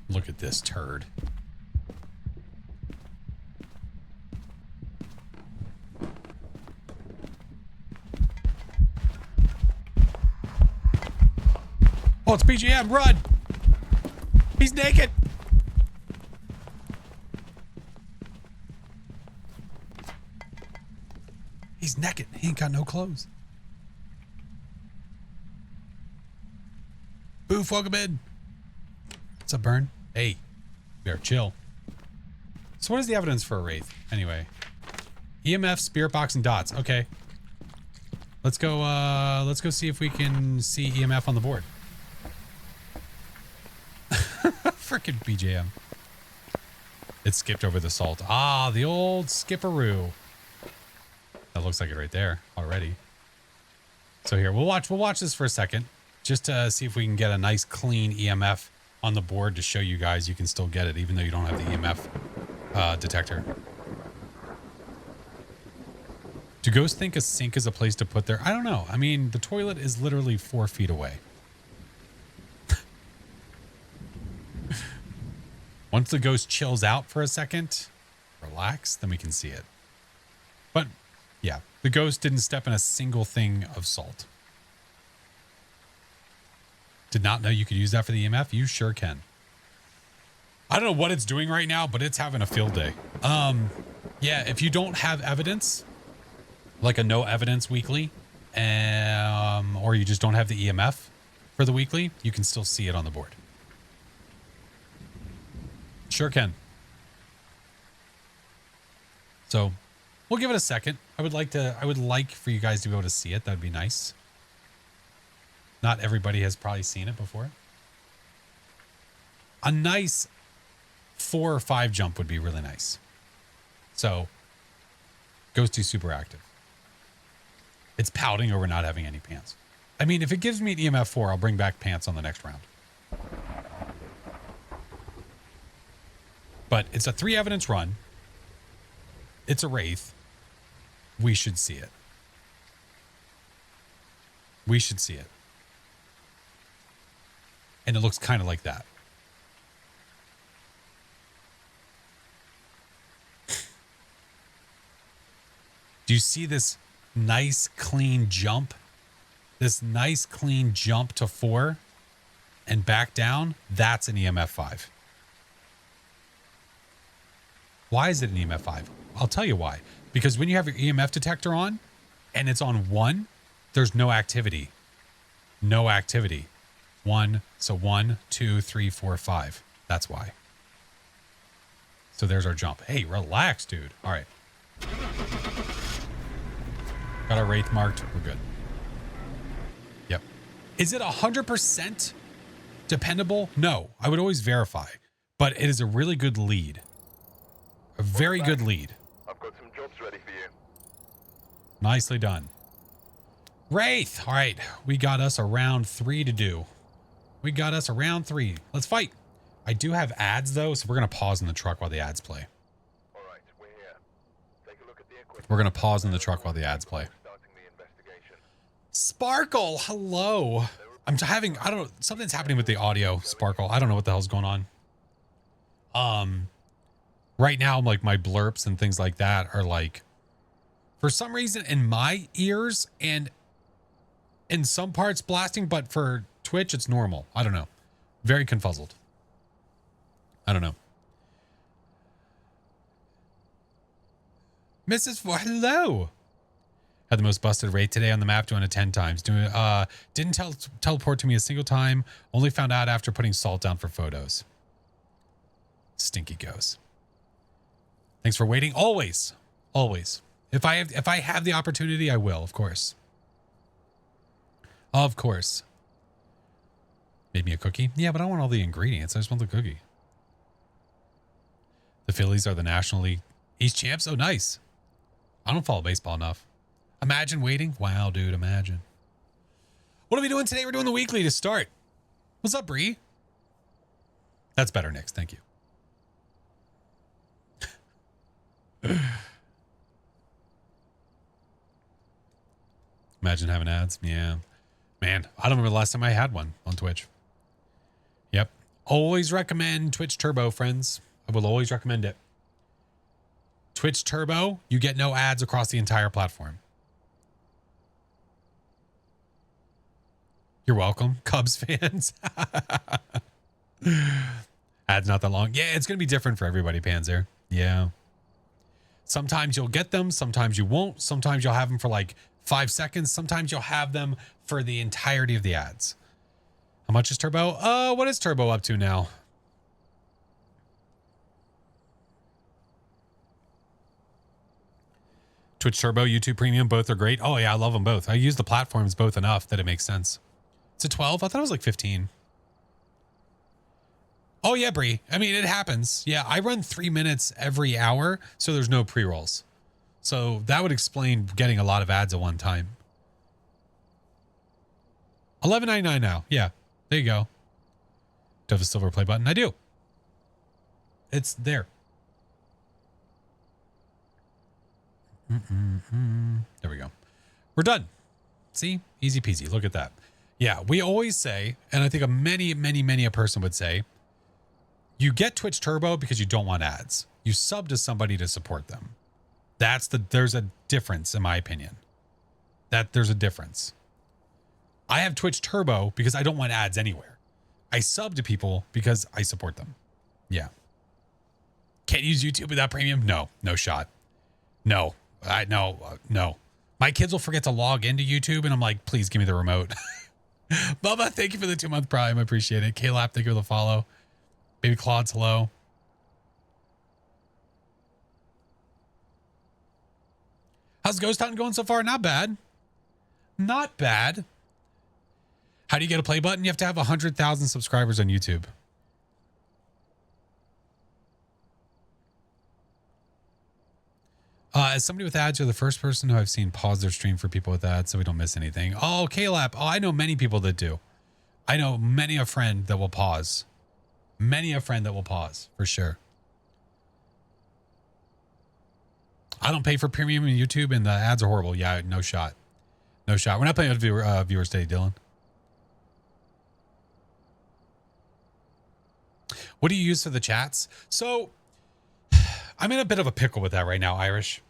Look at this turd. Oh, it's BGM. Run. He's naked. He's naked. He ain't got no clothes. Boof, welcome in. What's up, Burn? Hey, we are chill. So what is the evidence for a wraith? Anyway, EMF, spirit box, and dots. Okay. Let's go see if we can see EMF on the board. Frickin' BJM. It skipped over the salt. Ah, the old skipperoo. That looks like it right there already. So here, we'll watch this for a second. Just to see if we can get a nice clean EMF on the board to show you guys you can still get it even though you don't have the EMF detector. Do ghosts think a sink is a place to put their... I don't know. I mean, the toilet is literally 4 feet away. Once the ghost chills out for a second, relax, then we can see it. But, yeah, the ghost didn't step in a single thing of salt. Did not know you could use that for the EMF? You sure can. I don't know what it's doing right now, but it's having a field day. Yeah, if you don't have evidence, like a no evidence weekly, or you just don't have the EMF for the weekly, you can still see it on the board. Sure can. So we'll give it a second. I would like for you guys to be able to see it. That'd be nice. Not everybody has probably seen it before. A nice 4 or 5 jump would be really nice. So Ghosty super active. It's pouting over not having any pants. I mean, if it gives me an EMF 4, I'll bring back pants on the next round. But it's a 3 evidence run. It's a wraith. We should see it. We should see it. And it looks kind of like that. Do you see this nice clean jump? This nice clean jump to 4 and back down? That's an EMF 5. Why is it an EMF 5? I'll tell you why. Because when you have your EMF detector on and it's on 1, there's no activity. No activity. 1. So 1, 2, 3, 4, 5. That's why. So there's our jump. Hey, relax, dude. All right. Got our wraith marked. We're good. Yep. Is it 100% dependable? No. I would always verify. But it is a really good lead. A very good lead. I've got some jobs ready for you. Nicely done. Wraith. All right. We got us a round 3 to do. We got us a round 3. Let's fight. I do have ads, though, so we're going to pause in the truck while the ads play. All We're going to pause in the truck while the ads play. Starting the investigation. Sparkle, hello. I don't know, something's happening with the audio, Sparkle. I don't know what the hell's going on. Right now, like my blurps and things like that are like, for some reason in my ears and in some parts blasting, but for Twitch, it's normal. I don't know. Very confuzzled. I don't know. Mrs. For hello. Had the most busted rate today on the map, doing it 10 times. Didn't teleport to me a single time. Only found out after putting salt down for photos. Stinky goes. Thanks for waiting. Always. Always. If I have the opportunity, I will, of course. Of course. Made me a cookie? Yeah, but I don't want all the ingredients. I just want the cookie. The Phillies are the National League East champs. Oh, nice. I don't follow baseball enough. Imagine waiting. Wow, dude, imagine. What are we doing today? We're doing the weekly to start. What's up, Bree? That's better, Nix. Thank you. Imagine having ads. Yeah. Man, I don't remember the last time I had one on Twitch. Yep. Always recommend Twitch Turbo, friends. I will always recommend it. Twitch Turbo, you get no ads across the entire platform. You're welcome, Cubs fans. Ads not that long. Yeah, it's going to be different for everybody, Panzer. Yeah. Sometimes you'll get them. Sometimes you won't. Sometimes you'll have them for like 5 seconds. Sometimes you'll have them for the entirety of the ads. How much is Turbo? What is Turbo up to now? Twitch Turbo, YouTube Premium, both are great. Oh yeah, I love them both. I use the platforms both enough that it makes sense. It's a 12? I thought it was like 15. Oh yeah, Bree. I mean, it happens. Yeah, I run 3 minutes every hour, so there's no pre-rolls. So that would explain getting a lot of ads at one time. $11.99 now. Yeah, there you go. Do you have a silver play button? I do. It's there. There we go. We're done. See? Easy peasy. Look at that. Yeah, we always say, and I think many a person would say, you get Twitch Turbo because you don't want ads. You sub to somebody to support them. There's a difference in my opinion. There's a difference. I have Twitch Turbo because I don't want ads anywhere. I sub to people because I support them. Yeah. Can't use YouTube without premium? No shot. No. No. My kids will forget to log into YouTube and I'm like, please give me the remote. Bubba, thank you for the 2-month Prime. I appreciate it. K-Lap, thank you for the follow. Baby Claude's hello. How's Ghost Hunting going so far? Not bad. Not bad. How do you get a play button? You have to have 100,000 subscribers on YouTube. As somebody with ads, you're the first person who I've seen pause their stream for people with ads so we don't miss anything. Oh, K-Lap. Oh, I know many people that do. I know many a friend that will pause. Many a friend that will pause, for sure. I don't pay for premium on YouTube and the ads are horrible. Yeah, no shot. No shot. We're not playing with viewers today, Dylan. What do you use for the chats? So I'm in a bit of a pickle with that right now, Irish,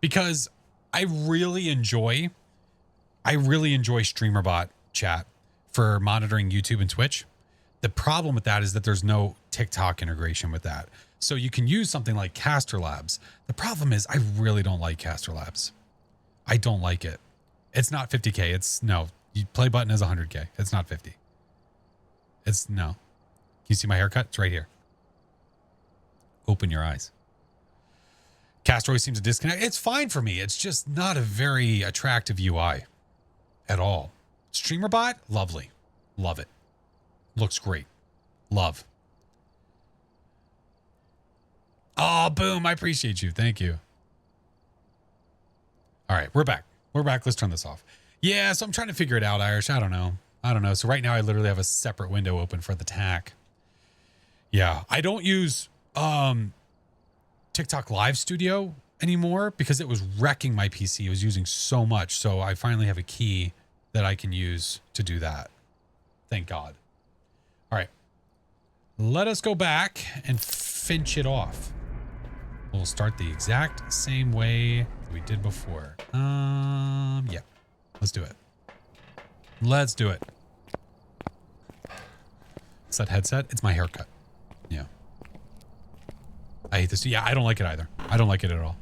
because I really enjoy StreamerBot chat for monitoring YouTube and Twitch. The problem with that is that there's no TikTok integration with that. So you can use something like Caster Labs. The problem is I really don't like Caster Labs. I don't like it. It's not 50K. Play button is 100K. It's not 50. No. Can you see my haircut? It's right here. Open your eyes. Caster always seems to disconnect. It's fine for me. It's just not a very attractive UI at all. StreamerBot, lovely. Love it. Looks great. Love. Oh, boom. I appreciate you. Thank you. All right, we're back. Let's turn this off. Yeah, so I'm trying to figure it out, Irish. I don't know. So right now I literally have a separate window open for the TAC. Yeah, I don't use TikTok Live Studio anymore because it was wrecking my PC. It was using so much. So I finally have a key that I can use to do that. Thank God. All right. Let us go back and finch it off. We'll start the exact same way that we did before. Yeah. Let's do it. Let's do it. It's that headset. It's my haircut. Yeah. I hate this. Yeah, I don't like it either. I don't like it at all.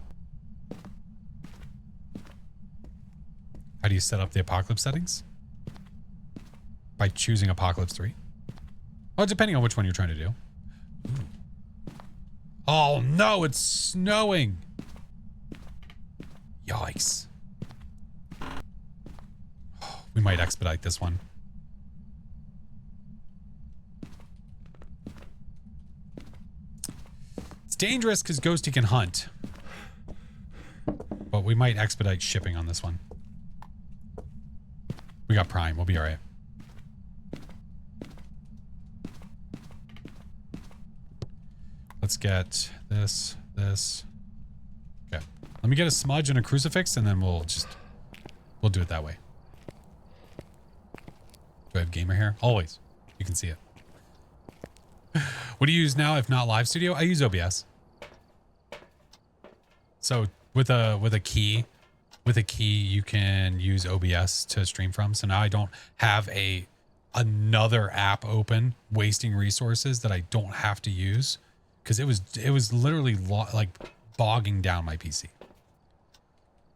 How do you set up the apocalypse settings? By choosing Apocalypse 3. Oh, depending on which one you're trying to do. Oh no, it's snowing. Yikes. Oh, we might expedite this one. It's dangerous because Ghosty can hunt. But we might expedite shipping on this one. We got Prime. We'll be all right. Let's get this. Okay. Let me get a smudge and a crucifix, and then we'll do it that way. Do I have gamer hair? Always. You can see it. What do you use now if not Live Studio? I use OBS. So with a key you can use OBS to stream from. So now I don't have another app open wasting resources that I don't have to use. Because it was literally like bogging down my PC.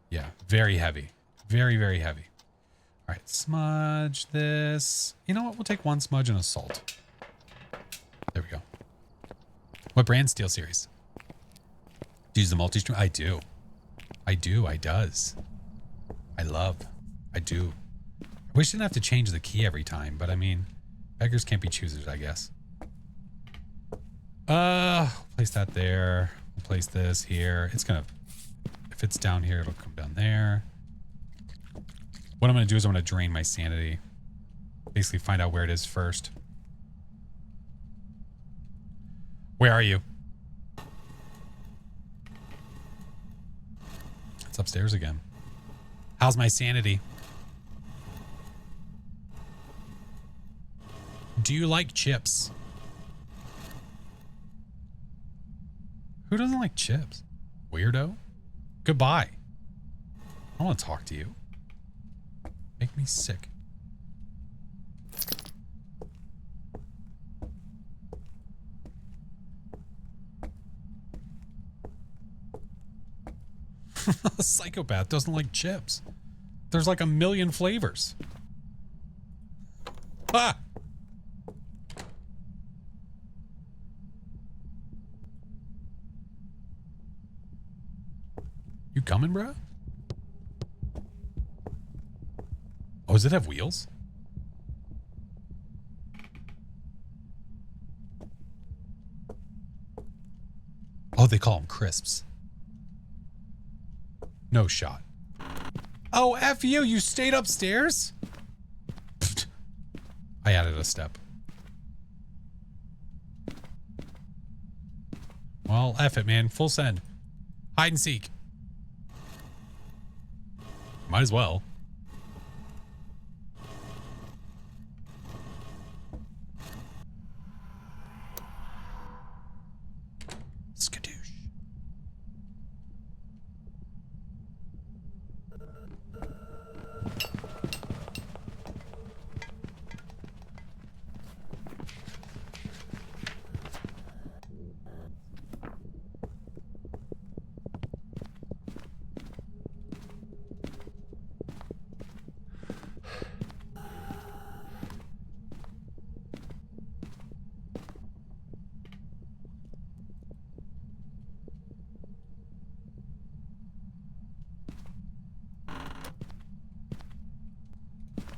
Yeah, very heavy. Very, very heavy. All right, smudge this. You know what? We'll take one smudge and a salt. There we go. What brand SteelSeries? Do you use the multi-stream? I do. I does. I do. I wish I didn't have to change the key every time, but I mean, beggars can't be choosers, I guess. Place that there. We'll place this here. It's gonna, if it's down here, it'll come down there. What I'm gonna do is I'm gonna drain my sanity. Basically find out where it is first. Where are you? It's upstairs again. How's my sanity? Do you like chips? Who doesn't like chips? Weirdo? Goodbye. I don't want to talk to you. Make me sick. A psychopath doesn't like chips. There's like a million flavors. Ah! You coming, bro? Oh, does it have wheels? Oh, they call them crisps. No shot. Oh, F you, you stayed upstairs? Pfft. I added a step. Well, F it, man. Full send. Hide and seek. Might as well. Skadoosh.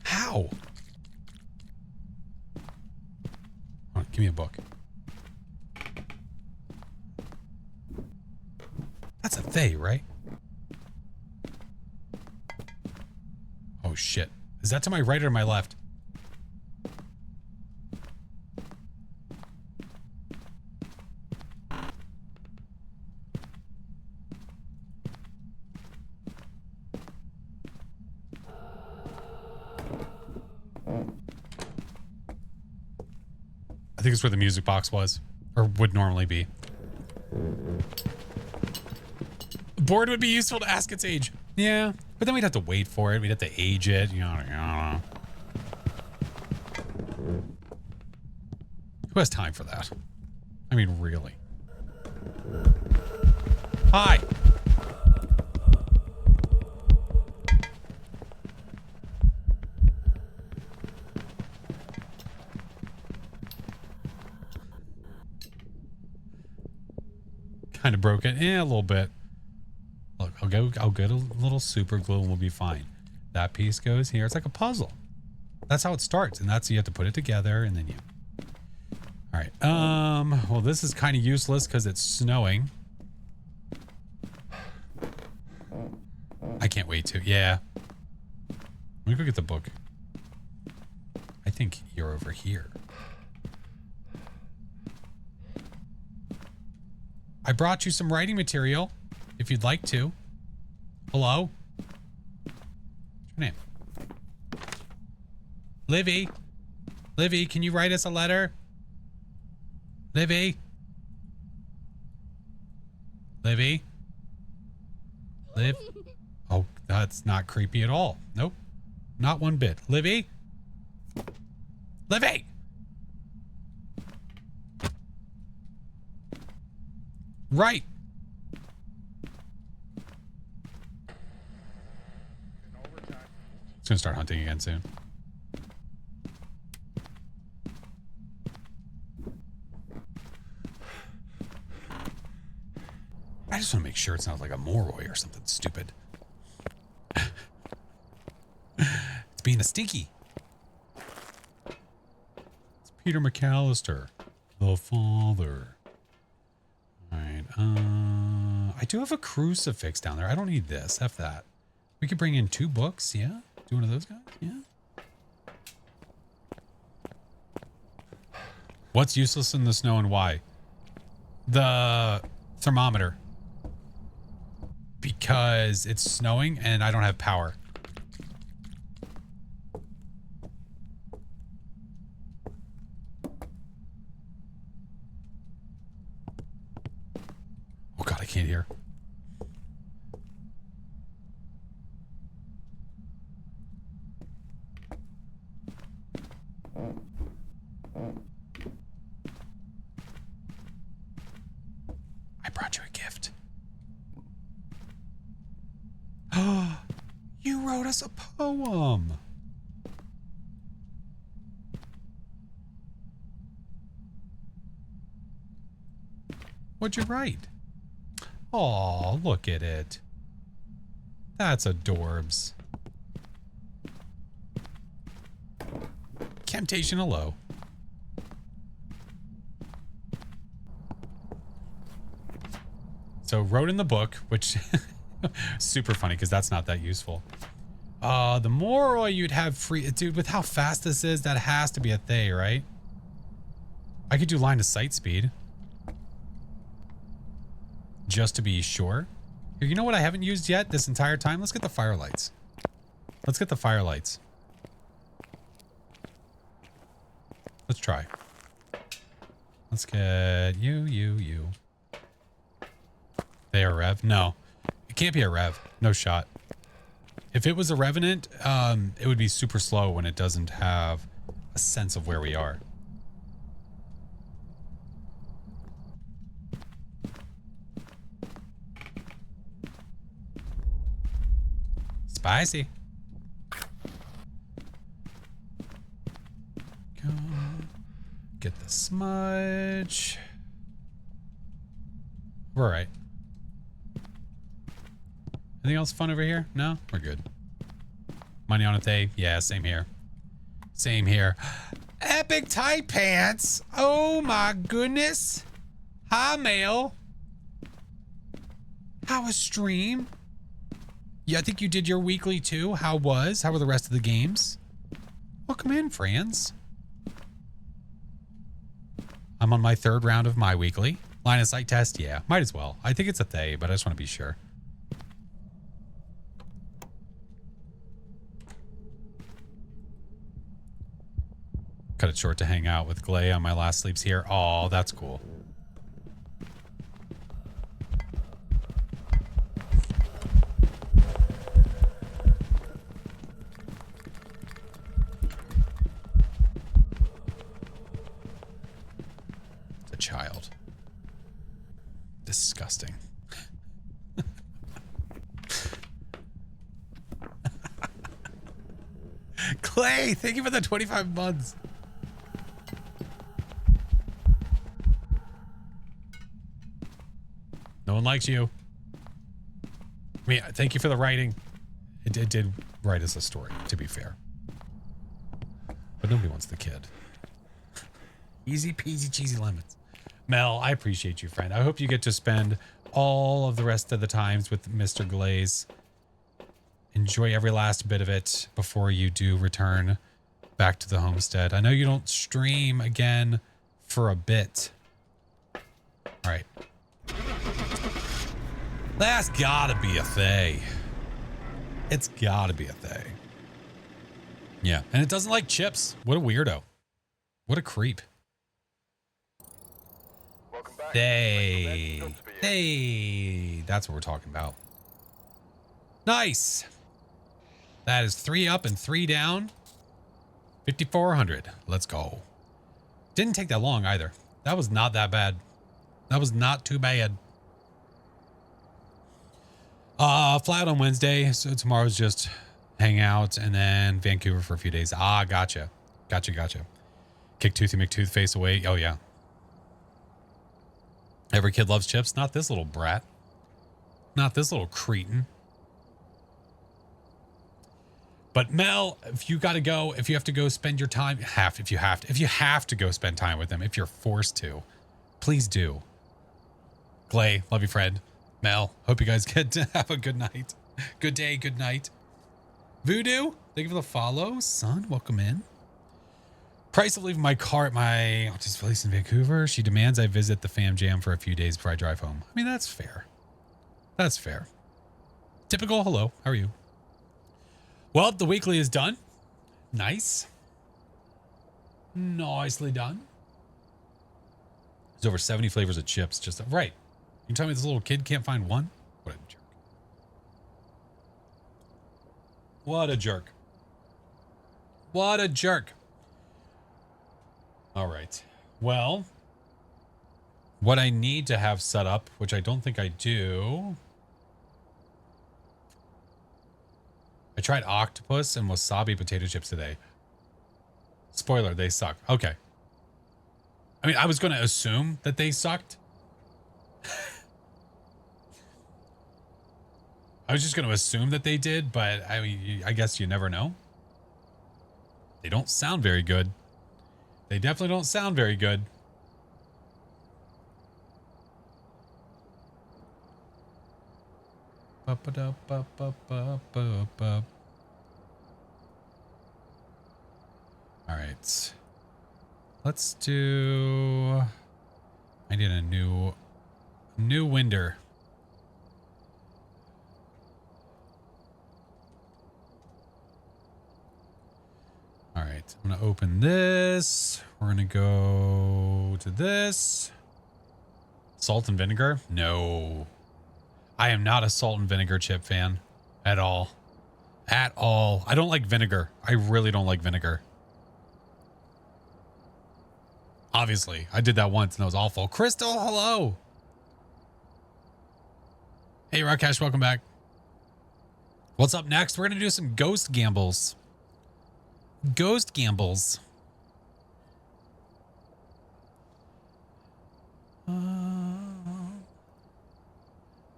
How? Hold on, give me a book. That's a they, right? Oh shit. Is that to my right or my left? I think it's where the music box was, or would normally be. Board would be useful to ask its age. Yeah, but then we'd have to wait for it. We'd have to age it. You know. Who has time for that? I mean, really. Hi. Kind of broke it. Yeah, a little bit. Look, I'll get a little super glue and we'll be fine. That piece goes here. It's like a puzzle. That's how it starts. And that's, you have to put it together and then you. All right. Well, this is kind of useless because it's snowing. I can't wait to. Yeah. Let me go get the book. I think you're over here. I brought you some writing material, if you'd like to. Hello? What's your name? Livy? Livy, can you write us a letter? Livy? Livy? Liv? Oh, that's not creepy at all. Nope. Not one bit. Livy? Livy! Right. It's gonna start hunting again soon. I just want to make sure it's not like a Moroi or something stupid. It's being a stinky. It's Peter McAllister, the father. Alright, I do have a crucifix down there. I don't need this. F that. We could bring in 2 books, yeah? Do one of those guys, yeah? What's useless in the snow and why? The thermometer. Because it's snowing and I don't have power. Oh God, I can't hear. I brought you a gift. You wrote us a poem. What'd you write? Oh, look at it. That's adorbs. Temptation hello. So wrote in the book, which super funny because that's not that useful. The more you'd have free, dude, with how fast this is, that has to be a Thay, right? I could do line of sight speed. Just to be sure. Here, you know what I haven't used yet this entire time? Let's get the firelights. Let's get the firelights. Let's try. Let's get you. They are rev? No. It can't be a rev. No shot. If it was a revenant, it would be super slow when it doesn't have a sense of where we are. Spicy. Go. Get the smudge. We're all right. Anything else fun over here? No? We're good. Money on a Thay? Yeah, same here. Same here. Epic tight pants! Oh my goodness! Hi, Mail. How was stream? Yeah, I think you did your weekly too. How were the rest of the games? Welcome in, friends. I'm on my 3rd round of my weekly. Line of sight test? Yeah, might as well. I think it's a Thay, but I just want to be sure. Could it short to hang out with Glay on my last sleeps here. Oh, that's cool. It's a child. Disgusting. Clay, thank you for the 25 months. No one likes you. I mean, thank you for the writing. It did write us a story, to be fair. But nobody wants the kid. Easy peasy cheesy lemons. Mel, I appreciate you, friend. I hope you get to spend all of the rest of the times with Mr. Glaze. Enjoy every last bit of it before you do return back to the homestead. I know you don't stream again for a bit. All right. That's gotta be a thing. It's gotta be a thing. Yeah, and it doesn't like chips. What a weirdo. What a creep. Welcome back. Hey. Hey. That's what we're talking about. Nice. That is 3 up and 3 down. 5,400. Let's go. Didn't take that long either. That was not that bad. That was not too bad. Flat on Wednesday. So tomorrow's just hang out and then Vancouver for a few days. Ah, gotcha. Gotcha. Kick Toothy McTooth face away. Oh, yeah. Every kid loves chips. Not this little brat. Not this little cretin. But Mel, if you got to go, if you have to go spend your time, if you have to go spend time with them, if you're forced to, please do. Glay, love you, friend. Mel, hope you guys get to have a good night. Good day, good night. Voodoo, thank you for the follow. Son, welcome in. Price of leaving my car at my auntie's place in Vancouver. She demands I visit the fam jam for a few days before I drive home. I mean, that's fair. That's fair. Typical hello. How are you? Well, the weekly is done. Nice. Nicely done. There's over 70 flavors of chips. Just right. You tell me this little kid can't find one? What a jerk. What a jerk. What a jerk. All right. Well, what I need to have set up, which I don't think I do. I tried octopus and wasabi potato chips today. Spoiler, they suck. Okay. I mean, I was going to assume that they sucked. I was just going to assume that they did, but I mean, I guess you never know. They don't sound very good. They definitely don't sound very good. All right. Let's do... I need a new winder. All right. I'm going to open this. We're going to go to this. Salt and vinegar? No. I am not a salt and vinegar chip fan at all. At all. I don't like vinegar. I really don't like vinegar. Obviously, I did that once and that was awful. Crystal, hello. Hey, Rakesh, welcome back. What's up next? We're going to do some ghost gambles. Ghost gambles.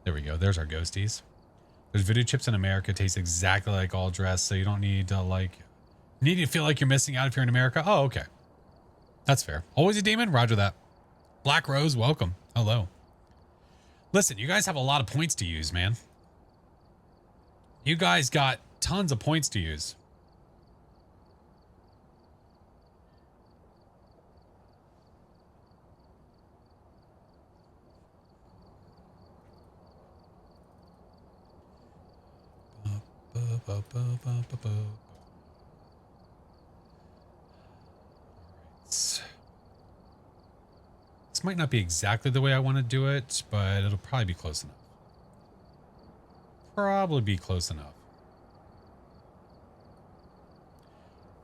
There we go. There's our ghosties. There's voodoo chips in America. Taste exactly like all dress, so you don't need to need to feel like you're missing out if you're in America. Oh, okay. That's fair. Always a demon? Roger that. Black Rose, welcome. Hello. Listen, you guys have a lot of points to use, man. You guys got tons of points to use. might not be exactly the way I want to do it, but it'll probably be close enough. Probably be close enough.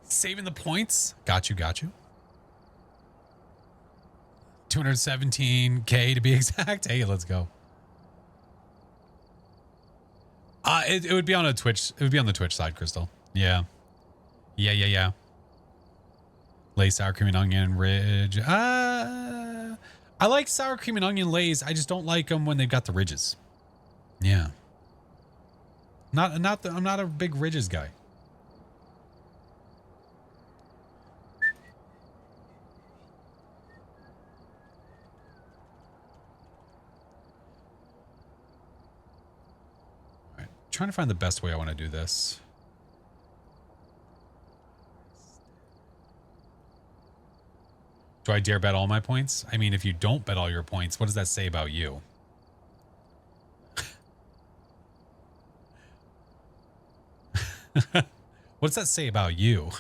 Saving the points. Got you, got you. 217K to be exact. Hey, let's go. It would be on a Twitch. It would be on the Twitch side, Crystal. Yeah. Yeah. Lays, sour cream and onion, ridge. I like sour cream and onion lays. I just don't like them when they've got the ridges. Yeah. I'm not a big ridges guy. All right. Trying to find the best way I want to do this. Do I dare bet all my points? I mean, if you don't bet all your points, what does that say about you? What does that say about you?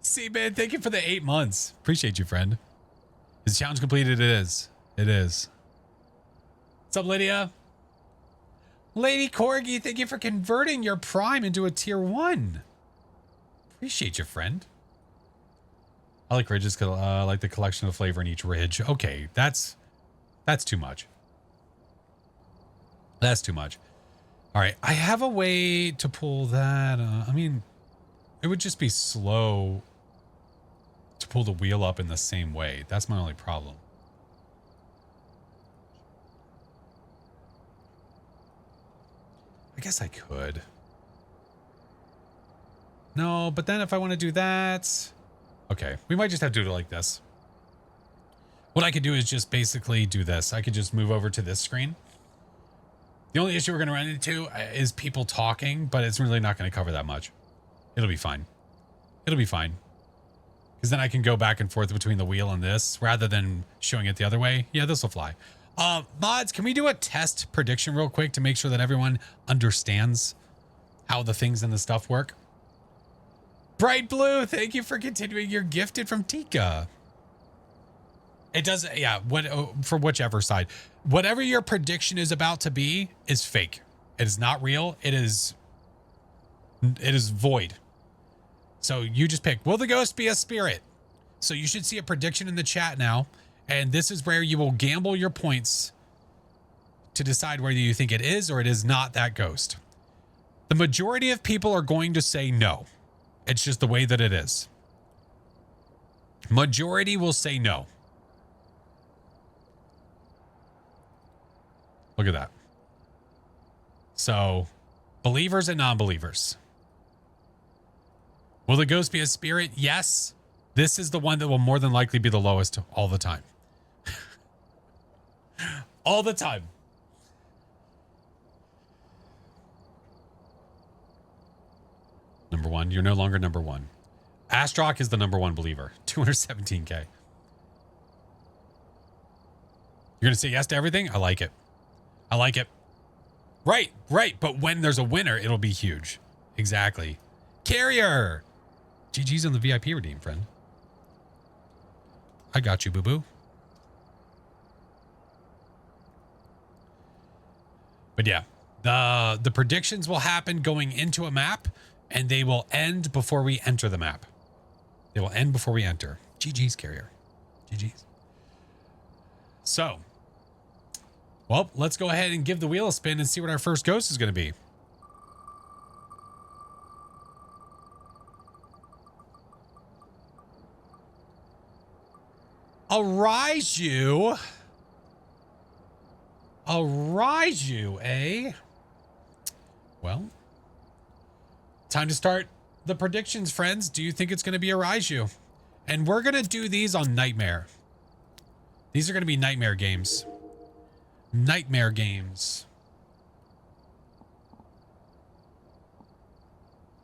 See, man, thank you for the 8 months. Appreciate you, friend. Is the challenge completed? It is. It is. What's up, Lydia? Lady Corgi, thank you for converting your Prime into a tier 1. Appreciate you, friend. I like ridges because I like the collection of flavor in each ridge. Okay, that's too much. That's too much. All right, I have a way to pull that. I mean, it would just be slow to pull the wheel up in the same way. That's my only problem. I guess I could. No, but then if I want to do that... Okay, we might just have to do it like this. What I could do is just basically do this. I could just move over to this screen. The only issue we're going to run into is people talking, but it's really not going to cover that much. It'll be fine. It'll be fine. Because then I can go back and forth between the wheel and this rather than showing it the other way. Yeah, this will fly. Mods, can we do a test prediction real quick to make sure that everyone understands how the things and the stuff work? Bright Blue, thank you for continuing your gifted from Tika. It does, yeah, for whichever side. Whatever your prediction is about to be is fake. It is not real. It is void. So you just pick, will the ghost be a spirit? So you should see a prediction in the chat now. And this is where you will gamble your points to decide whether you think it is or it is not that ghost. The majority of people are going to say no. It's just the way that it is. Majority will say no. Look at that. So, believers and non-believers. Will the ghost be a spirit? Yes. This is the one that will more than likely be the lowest all the time. All the time. Number one. You're no longer number one. Astrock is the number one believer. 217K. You're going to say yes to everything? I like it. I like it. Right. But when there's a winner, it'll be huge. Exactly. Carrier. GG's on the VIP redeem, friend. I got you, boo-boo. But yeah, the predictions will happen going into a map, and they will end before we enter the map. They will end before we enter. GG's, Carrier. GG's. So, well, let's go ahead and give the wheel a spin and see what our first ghost is going to be. Arise you, eh? Well, time to start the predictions, friends. Do you think it's going to be Arise you? And we're going to do these on Nightmare. These are going to be Nightmare games. Nightmare games.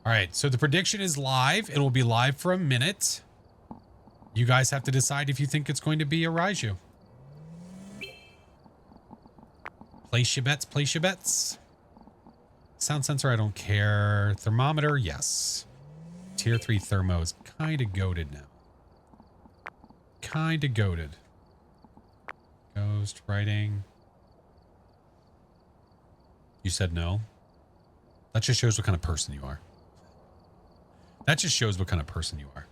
All right, so the prediction is live. It will be live for a minute. You guys have to decide if you think it's going to be Arise you. Place your bets, place your bets. Sound sensor, I don't care. Thermometer, yes. Tier 3 thermo is kind of goated now. Kind of goated. Ghost writing. You said no. That just shows what kind of person you are. That just shows what kind of person you are.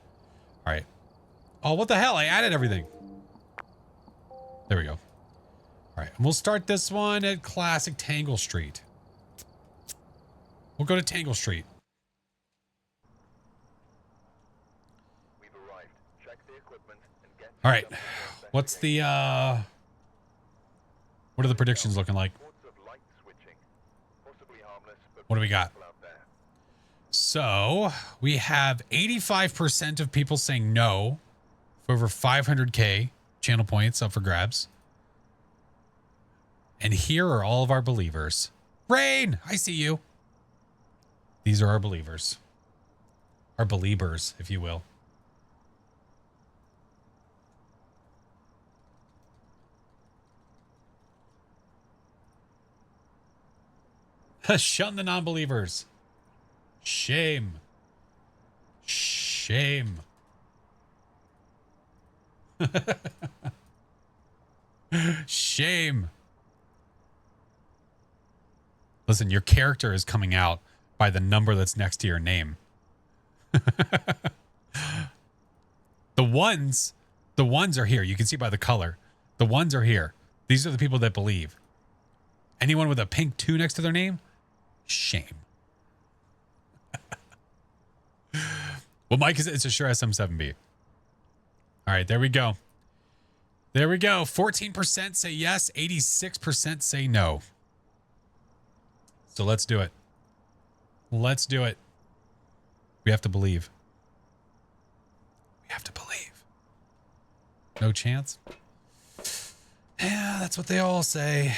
All right. Oh, what the hell? I added everything. There we go. All right. And we'll start this one at classic Tangle Street. We'll go to Tangle Street. We've arrived. Check the equipment and get All right. What's the, what are the predictions looking like? reports of light switching. Possibly harmless, but What do we got? people out there. So we have 85% of people saying no for over 500K channel points up for grabs. And here are all of our believers. Rain, I see you. These are our believers. Our believers, if you will. Shun the non-believers. Shame. Shame. Shame. Listen, your character is coming out by the number that's next to your name. The ones are here. You can see by the color. The ones are here. These are the people that believe. Anyone with a pink 2 next to their name? Shame. Well, Mike, it's a sure SM7B. All right, there we go. There we go. 14% say yes. 86% say no. So let's do it. Let's do it. We have to believe. We have to believe. No chance? Yeah, that's what they all say.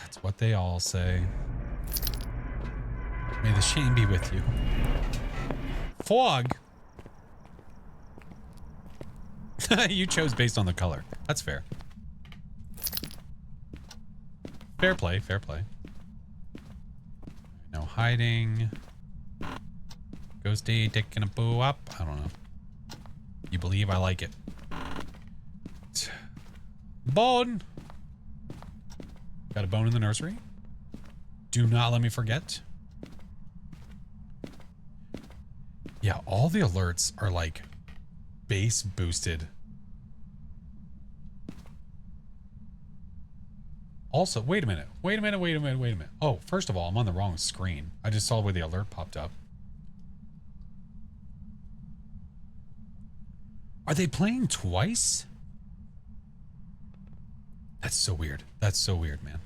That's what they all say. May the shame be with you. Fog? You chose based on the color. That's fair. Fair play, fair play. No hiding. Ghosty taking a boo up. I don't know. You believe I like it. Bone. Got a bone in the nursery. Do not let me forget. Yeah, all the alerts are like base boosted. Also, wait a minute. Wait a minute, wait a minute, wait a minute. Oh, first of all, I'm on the wrong screen. I just saw where the alert popped up. Are they playing twice? That's so weird. That's so weird, man.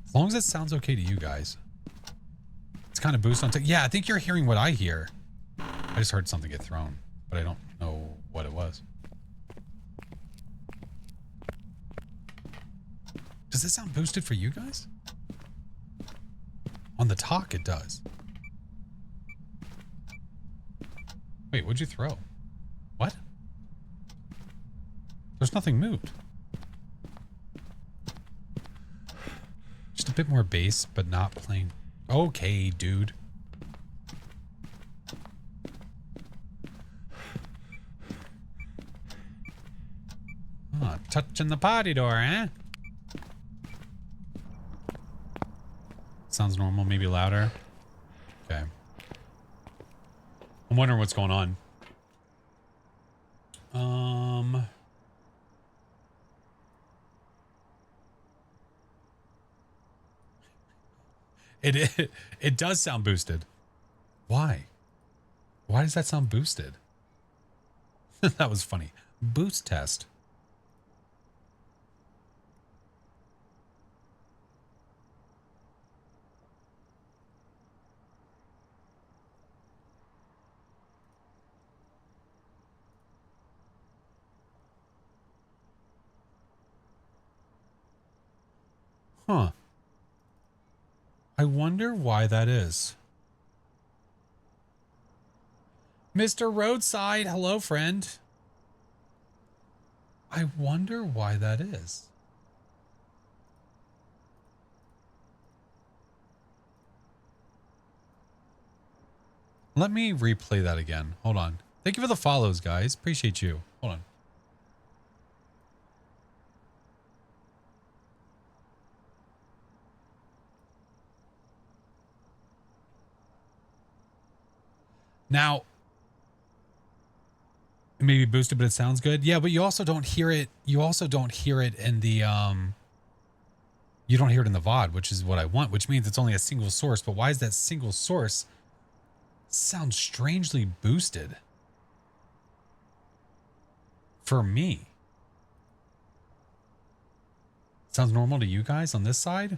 As long as it sounds okay to you guys. It's kind of boost on... Yeah, I think you're hearing what I hear. I just heard something get thrown, but I don't know what it was. Does this sound boosted for you guys? On the talk, it does. Wait, what'd you throw? What? There's nothing moved. Just a bit more bass, but not plain. Okay, dude. Oh, touching the potty door, eh? Sounds normal, maybe louder. Okay. I'm wondering what's going on. It does sound boosted. Why? Why does that sound boosted? That was funny. Boost test. Huh. I wonder why that is. Mr. Roadside, hello, friend. I wonder why that is. Let me replay that again. Hold on. Thank you for the follows, guys. Appreciate you. Hold on. Now, it may be boosted, but it sounds good. Yeah, but you also don't hear it. You also don't hear it in the you don't hear it in the VOD, which is what I want, which means it's only a single source. But why is that single source sound strangely boosted for me? Sounds normal to you guys on this side?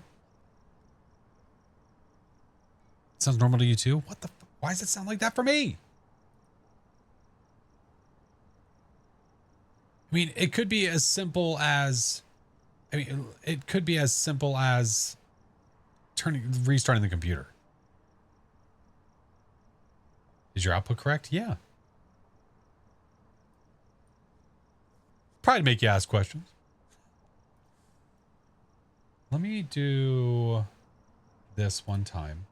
Sounds normal to you too? What the why does it sound like that for me? I mean, it could be as simple as it could be as simple as restarting the computer. Is your output correct? Yeah. Probably make you ask questions. Let me do this one time.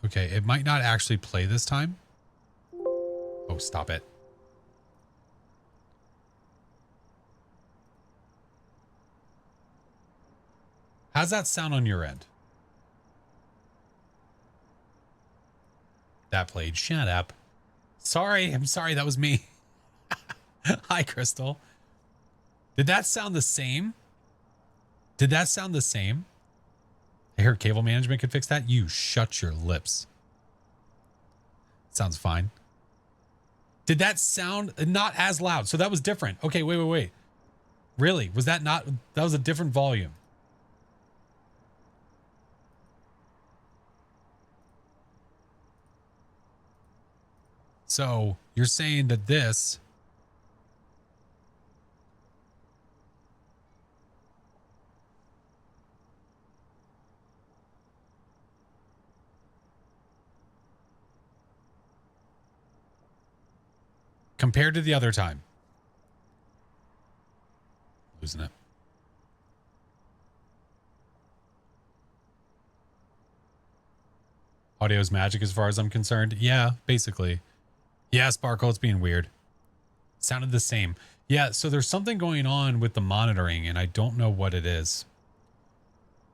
Okay, it might not actually play this time. Oh, stop it. How's that sound on your end? That played. Shut up. Sorry, I'm sorry, that was me. Hi, Crystal. Did that sound the same? Did that sound the same? I heard cable management could fix that. You shut your lips. Sounds fine. Did that sound not as loud? So that was different. Okay, wait. Really? Was that not? That was a different volume. So you're saying that this compared to the other time. Losing it. Audio's magic as far as I'm concerned. Yeah, basically. Yeah, Sparkle, it's being weird. Sounded the same. Yeah, so there's something going on with the monitoring, and I don't know what it is.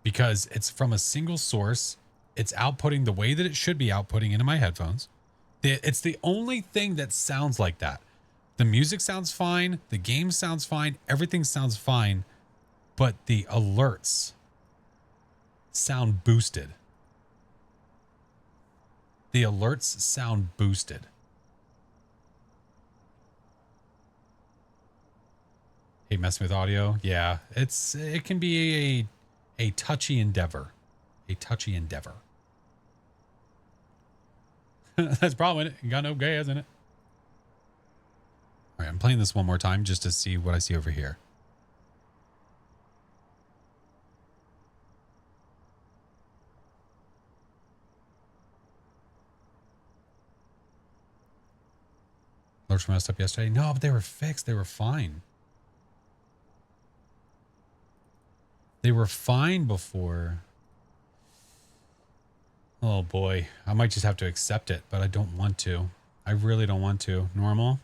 Because it's from a single source. It's outputting the way that it should be outputting into my headphones. It's the only thing that sounds like that. The music sounds fine. The game sounds fine. Everything sounds fine. But the alerts sound boosted. The alerts sound boosted. Hey, messing with audio? Yeah, it can be a touchy endeavor. A touchy endeavor. That's the problem with it. You got no gas in it. All right, I'm playing this one more time just to see what I see over here. Alerts were messed up yesterday. No, but they were fixed. They were fine. They were fine before. Oh boy, I might just have to accept it, but I don't want to. I really don't want to. Normal?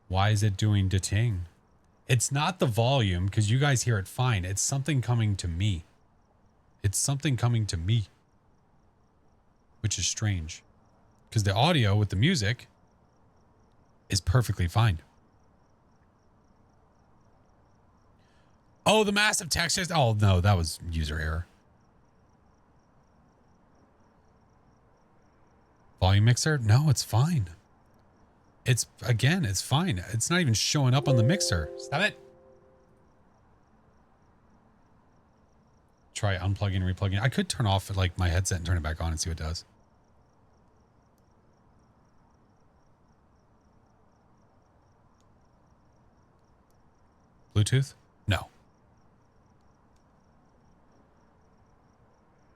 Why is it doing da-ting? It's not the volume, because you guys hear it fine. It's something coming to me. It's something coming to me. Which is strange. Because the audio with the music is perfectly fine. Oh, the massive text. Oh, no, that was user error. Volume mixer? No, it's fine. It's, again, it's fine. It's not even showing up on the mixer. Stop it. Try unplugging and replugging. I could turn off like my headset and turn it back on and see what it does. Bluetooth? No.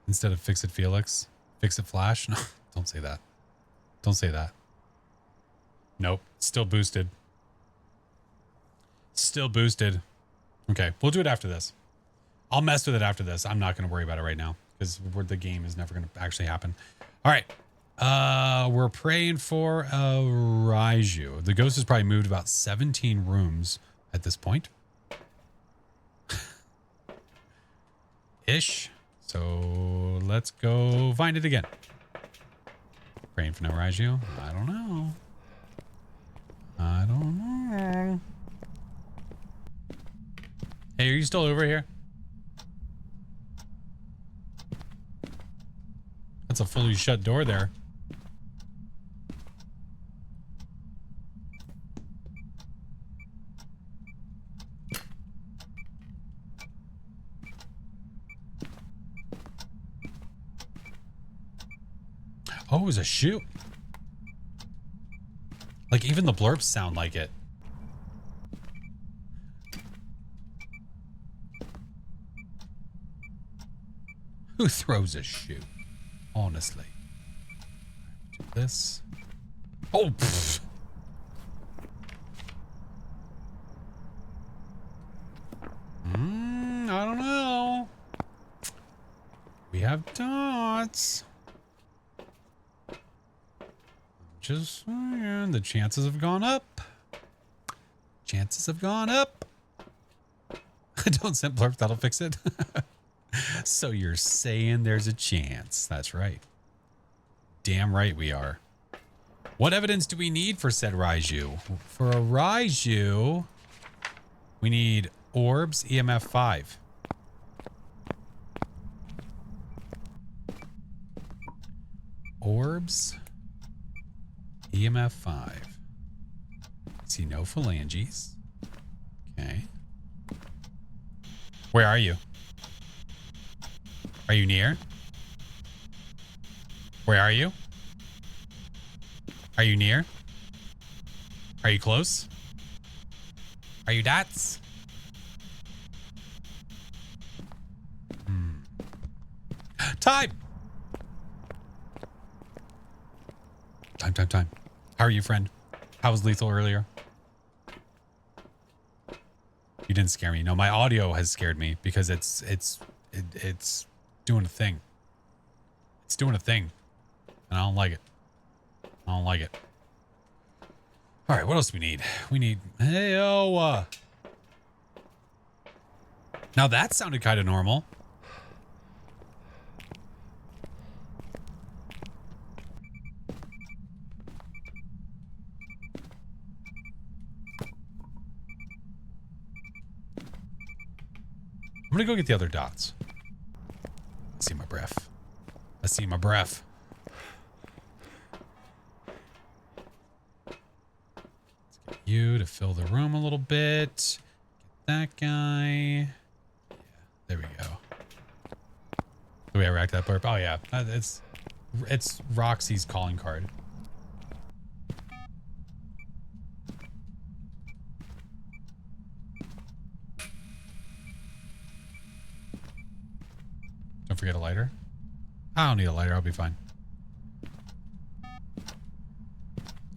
Instead of Fix It Felix, Fix It Flash? No, don't say that. Don't say that. Nope. Still boosted. Still boosted. Okay, we'll do it after this. I'll mess with it after this. I'm not going to worry about it right now because the game is never going to actually happen. All right. We're praying for a Raiju. The ghost has probably moved about 17 rooms at this point. Ish. So let's go find it again. Praying for no Raiju. I don't know. I don't know. Hey, are you still over here? That's a fully shut door there. Oh, it was a shoe. Like, even the blurps sound like it. Who throws a shoe? Honestly. Do this. Oh, pfft. I don't know. We have dots. Just saying, the chances have gone up. Chances have gone up. Don't send blurps, that'll fix it. So you're saying there's a chance. That's right. Damn right we are. What evidence do we need for said Raiju? For a Raiju, we need orbs, EMF 5. Orbs, EMF 5. See no phalanges. Okay. Where are you? Are you near? Where are you? Are you near? Are you close? Are you dots? Time! Time. How are you, friend? How was lethal earlier? You didn't scare me. No, my audio has scared me because it's doing a thing. It's doing a thing. And I don't like it. I don't like it. All right, what else do we need? We need... Hey-oh! Now that sounded kind of normal. I'm gonna go get the other dots. I see my breath. I see my breath. Let's get you to fill the room a little bit. Get that guy. Yeah, there we go. Do we ever act that burp? Oh yeah, it's Roxy's calling card. Don't forget a lighter. I don't need a lighter. I'll be fine.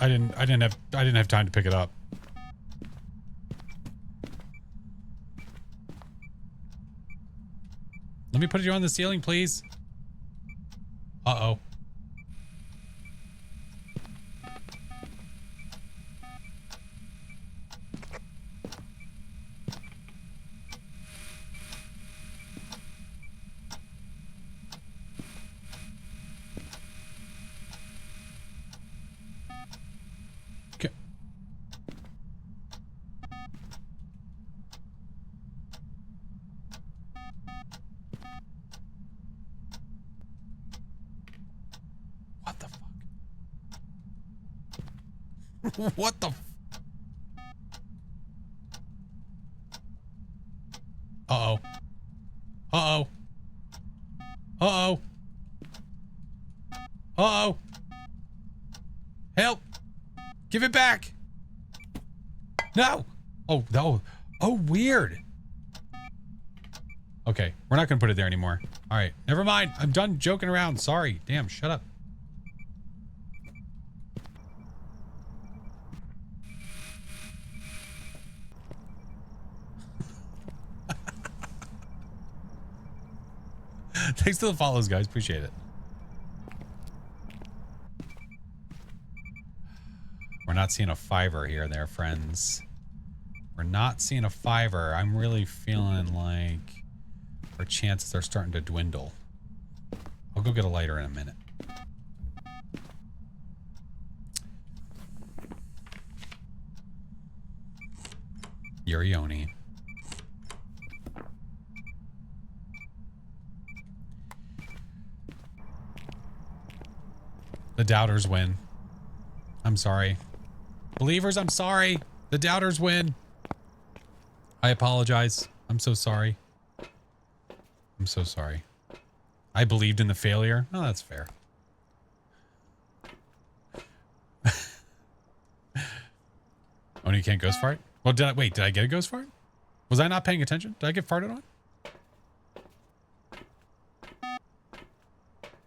I didn't have time to pick it up. Let me put you on the ceiling, please. Uh-oh. Okay. What the fuck? What the Uh-oh. Uh-oh. Uh-oh. Uh-oh. Help. Give it back. No. Oh, no. Oh, weird. Okay, we're not going to put it there anymore. All right, never mind. I'm done joking around. Sorry. Damn, shut up. Thanks to the follows, guys. Appreciate it. We're not seeing a fiver here there, friends. We're not seeing a fiver. I'm really feeling like our chances are starting to dwindle. I'll go get a lighter in a minute. Yurioni. The doubters win. I'm sorry. Believers, I'm sorry. The doubters win. I apologize. I'm so sorry. I'm so sorry. I believed in the failure. Oh, that's fair. Oh, you can't ghost fart? Well, did I get a ghost fart? Was I not paying attention? Did I get farted on?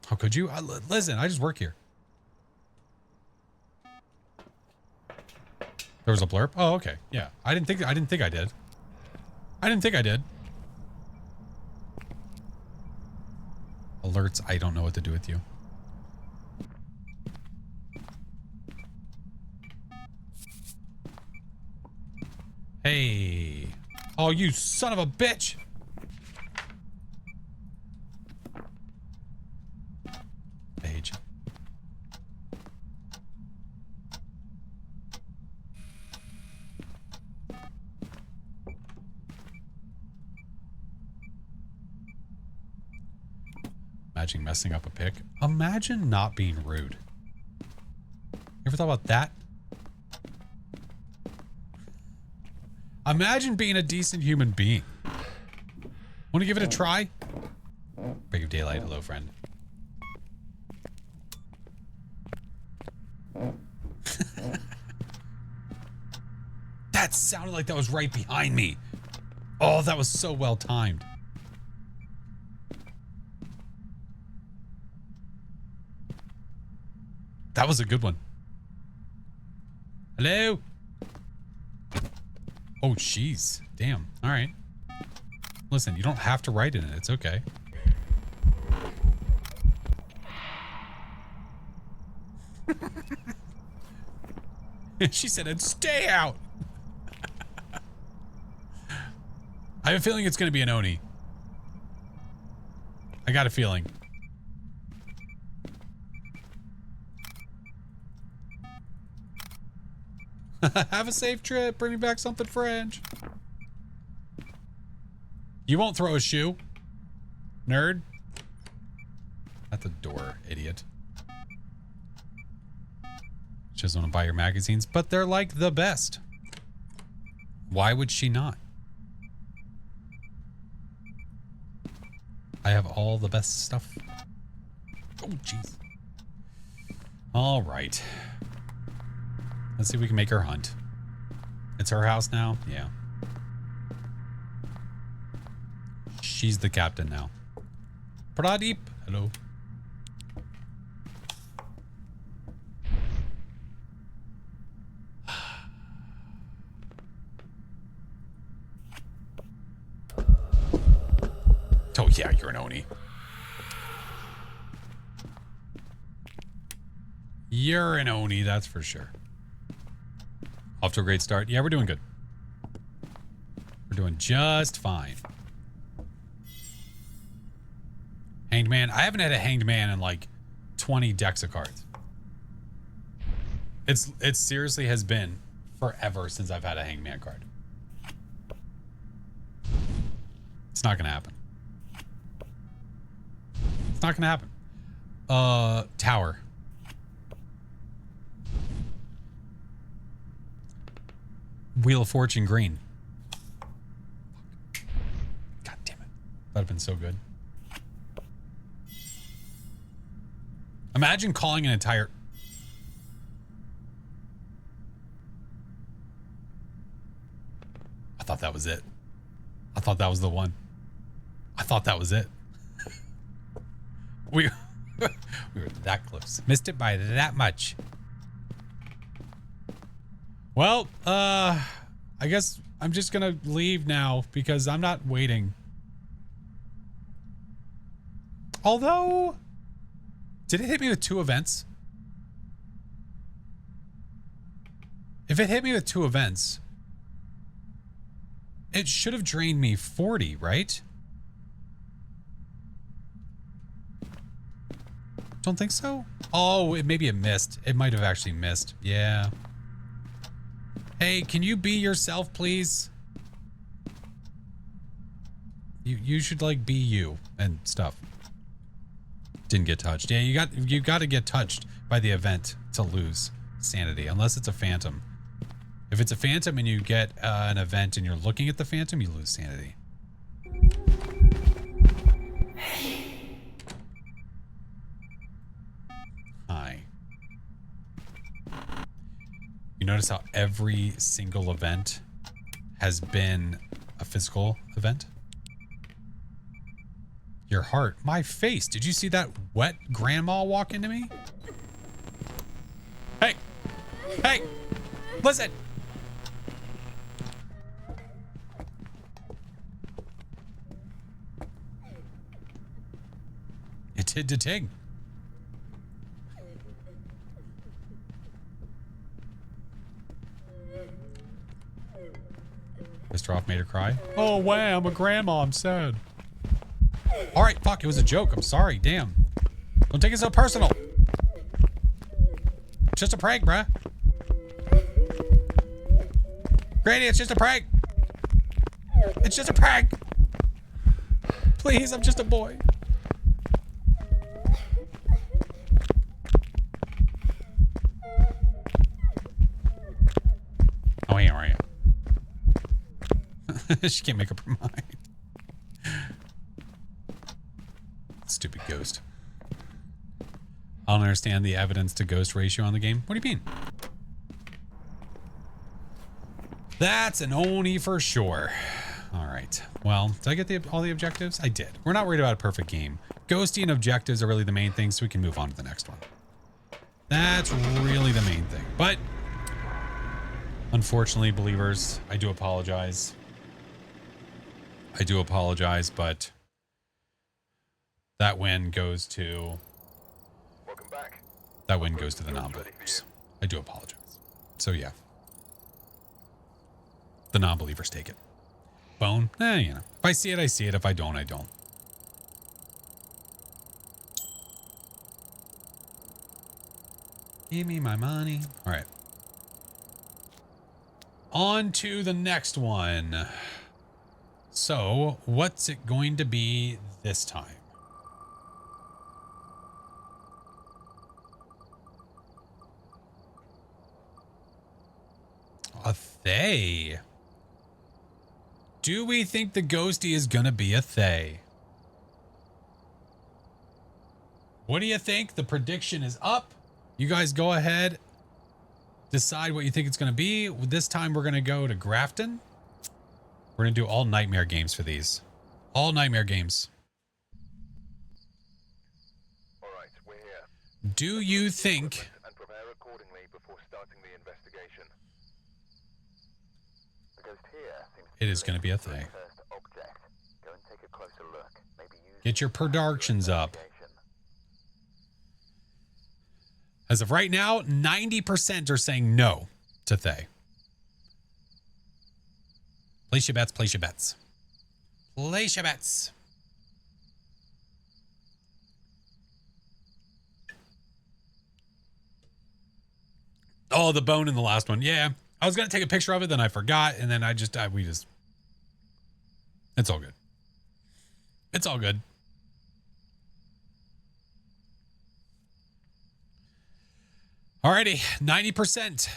How could you? Listen, I just work here. There was a blurb? Oh, okay. Yeah. I didn't think I did. I didn't think I did. Alerts, I don't know what to do with you. Hey. Oh, you son of a bitch. Page. Imagine messing up a pic. Imagine not being rude. You ever thought about that? Imagine being a decent human being. Want to give it a try? Break of daylight. Hello, friend. That sounded like that was right behind me. Oh, that was so well timed. That was a good one. Hello? Oh, jeez. Damn. All right. Listen, you don't have to write in it. It's okay. She said, and stay out. I have a feeling it's going to be an Oni. I got a feeling. Have a safe trip. Bring me back something French. You won't throw a shoe, nerd. At the door, idiot. She doesn't want to buy your magazines, but they're like the best. Why would she not? I have all the best stuff. Oh, jeez. All right. Let's see if we can make her hunt. It's her house now? Yeah. She's the captain now. Pradeep. Hello. Oh, yeah, you're an Oni. You're an Oni, that's for sure. Off to a great start. Yeah, we're doing good. We're doing just fine. Hanged Man. I haven't had a Hanged Man in like 20 decks of cards. It seriously has been forever since I've had a Hanged Man card. It's not gonna happen. It's not gonna happen. Tower. Wheel of Fortune green. God damn it. That'd have been so good. Imagine calling an entire... I thought that was it. I thought that was the one. I thought that was it. We were that close. Missed it by that much. Well, I guess I'm just gonna leave now because I'm not waiting. Although, did it hit me with 2 events? If it hit me with 2 events, it should have drained me 40, right? Don't think so? Oh, maybe it missed. It might have actually missed. Yeah. Hey, can you be yourself, please? You should like be you and stuff. Didn't get touched. Yeah, you got to get touched by the event to lose sanity, unless it's a phantom. If it's a phantom and you get an event and you're looking at the phantom, you lose sanity. Hi. You notice how every single event has been a physical event? Your heart. My face. Did you see that wet grandma walk into me? Hey. Hey. Listen. It did the ting. Mr. Off made her cry. Oh, wow. I'm a grandma. I'm sad. All right, fuck, it was a joke. I'm sorry, damn. Don't take it so personal. It's just a prank, bruh. Granny, it's just a prank. It's just a prank. Please, I'm just a boy. Oh, hey, how are you? She can't make up her mind. Stupid ghost. I don't understand the evidence to ghost ratio on the game. What do you mean? That's an Oni for sure. All right. Well, did I get all the objectives? I did. We're not worried about a perfect game. Ghosting objectives are really the main thing, so we can move on to the next one. That's really the main thing. But unfortunately, believers, I do apologize. I do apologize, but that win goes to... Welcome back. That win goes to the non-believers. I do apologize. So yeah. The non-believers take it. Bone? You know. If I see it, I see it. If I don't, I don't. Give me my money. All right. On to the next one. So, what's it going to be this time? A Thay. Do we think the ghosty is gonna be a Thay? What do you think? The prediction is up. You guys go ahead. Decide what you think it's gonna be. This time we're gonna go to Grafton. We're gonna do all nightmare games for these. All nightmare games. All right, we're here. Do you think... And prepare accordingly before starting the investigation. The ghost here seems It is going to be a Thay. first object. Go and take a closer look. Maybe use Get your productions up. As of right now, 90% are saying no to Thay. Place your bets, place your bets. Place your bets. Oh, the bone in the last one. Yeah. I was going to take a picture of it, then I forgot, and then it's all good. It's all good. Alrighty, 90%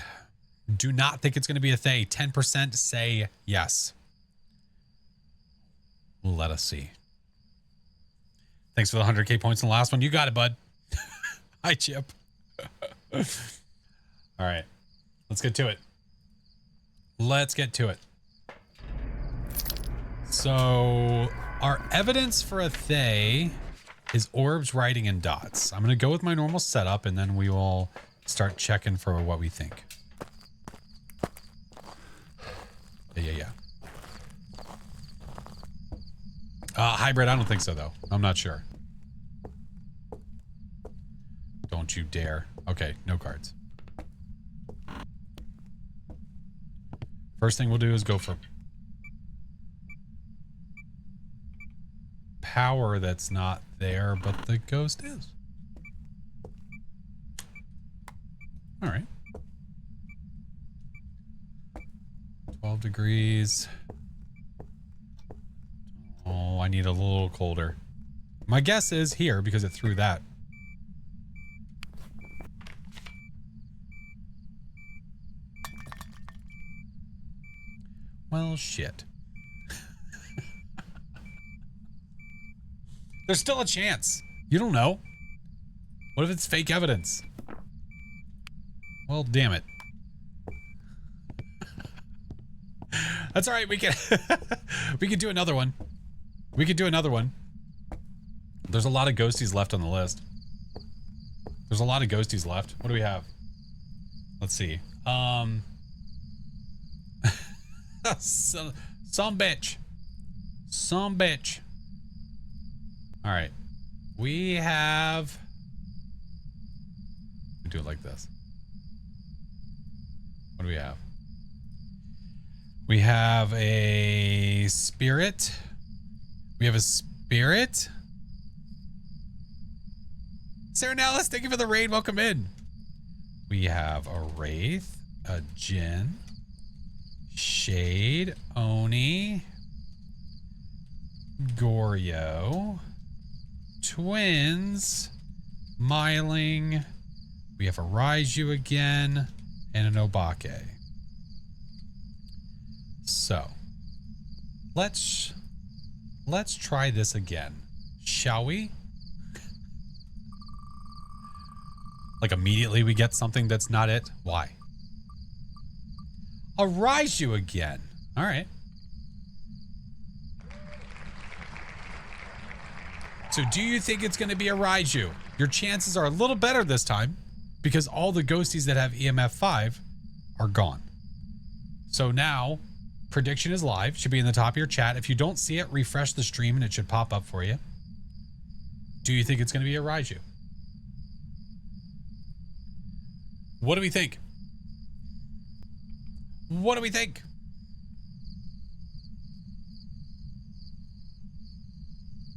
do not think it's going to be a Thay. 10% say yes. Let us see. Thanks for the 100K points in the last one. You got it, bud. Hi, Chip. All right, let's get to it. Let's get to it. So our evidence for a Thay is orbs, writing, and dots. I'm going to go with my normal setup, and then we will start checking for what we think. Yeah. Hybrid, I don't think so, though. I'm not sure. Don't you dare. Okay, no cards. First thing we'll do is go for power that's not there, but the ghost is. All right. 12 degrees. Oh, I need a little colder. My guess is here because it threw that. Well, shit. There's still a chance. You don't know. What if it's fake evidence? Well, damn it. That's all right. We can we can do another one. We could do another one. There's a lot of ghosties left on the list. There's a lot of ghosties left. What do we have? Let's see. Some bitch. Some bitch. All right. We have... We do it like this. What do we have? We have a spirit. We have a spirit. Sarah Nellis, thank you for the raid. Welcome in. We have a wraith, a djinn, shade, oni, Goryo, twins, Myling. We have a Raiju again, and an Obake. So, let's try this again, shall we? Like immediately we get something that's not it. Why? A Raiju again. All right. So do you think it's going to be a Raiju? Your chances are a little better this time because all the ghosties that have EMF 5 are gone. So now prediction is live. Should be in the top of your chat. If you don't see it, refresh the stream and it should pop up for you. Do you think it's going to be a Raiju? What do we think? What do we think?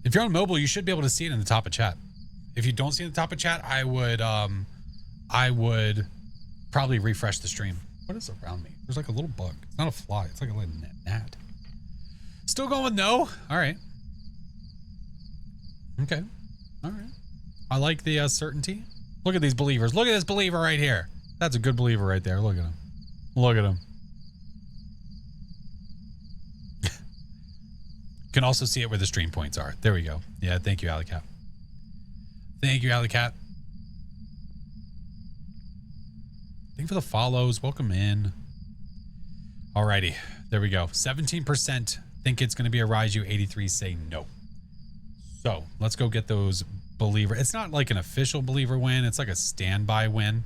If you're on mobile, you should be able to see it in the top of chat. If you don't see it in the top of chat, I would probably refresh the stream. What is around me? There's like a little bug. It's not a fly. It's like a little gnat. Still going with no? All right. Okay. All right. I like the certainty. Look at these believers. Look at this believer right here. That's a good believer right there. Look at him. Look at him. Can also see it where the stream points are. There we go. Yeah, thank you, Alleycat. Thank you, Alleycat. Thank you for the follows. Welcome in. Alrighty. There we go. 17% think it's going to be a Raiju. 83 say no. So let's go get those believer. It's not like an official believer win. It's like a standby win.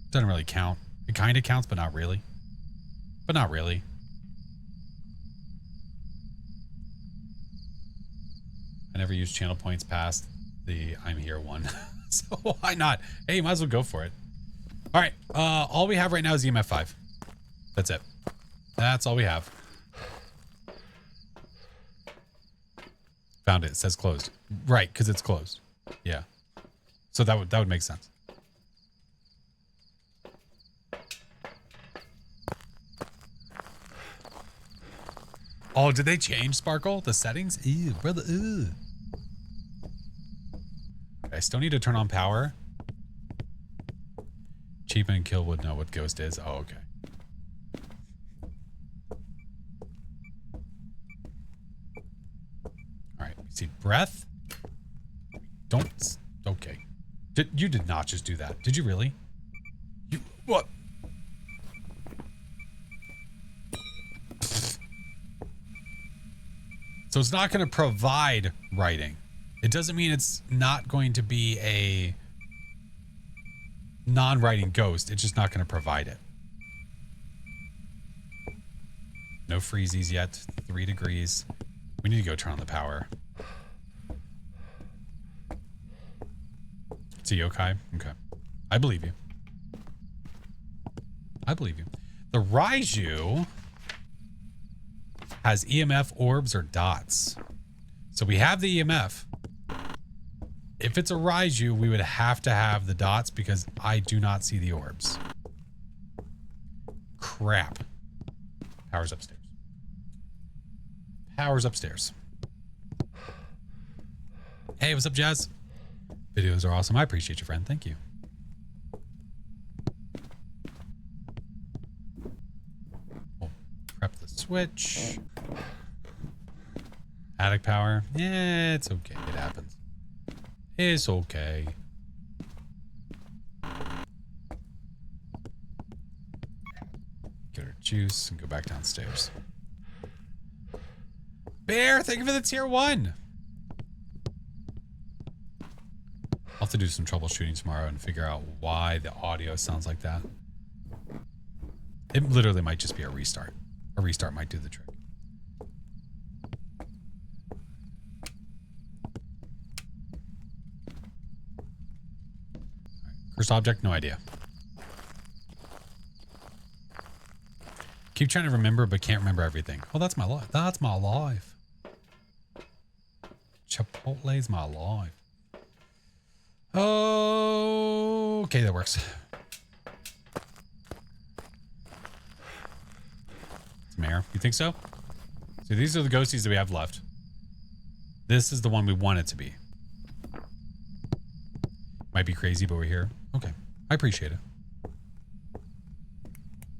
Doesn't really count. It kind of counts, but not really. But not really. I never use channel points past the I'm here one. So why not? Hey, you might as well go for it. All right. All we have right now is EMF 5. That's it. That's all we have. Found it. It says closed. Right, because it's closed. Yeah. So that would make sense. Oh, did they change Sparkle? The settings? Ew, brother. Ew. I still need to turn on power. Cheap and Kill would know what Ghost is. Oh, okay. All right. See, breath. Don't. Okay. You did not just do that. Did you really? You what? So it's not going to provide writing. It doesn't mean it's not going to be a non-writing ghost. It's just not going to provide it. No freezies yet. 3 degrees. We need to go turn on the power. It's a yokai? Okay. I believe you. I believe you. The Raiju has EMF orbs or dots. So we have the EMF. If it's a Raiju, we would have to have the dots because I do not see the orbs. crap. Power's upstairs. Power's upstairs. Hey, what's up, Jazz? Videos are awesome. I appreciate you, friend. Thank you. We'll prep the switch. Attic power. Yeah, it's okay. It happens. It's okay. Get our juice and go back downstairs. Bear, thank you for the tier 1. I'll have to do some troubleshooting tomorrow and figure out why the audio sounds like that. It literally might just be a restart. A restart might do the trick. First object, no idea. Keep trying to remember, but can't remember everything. Oh, that's my life. That's my life. Chipotle's my life. Oh, okay, that works. It's Mayor. You think so? So these are the ghosties that we have left. This is the one we want it to be. Might be crazy, but we're here. Okay. I appreciate it.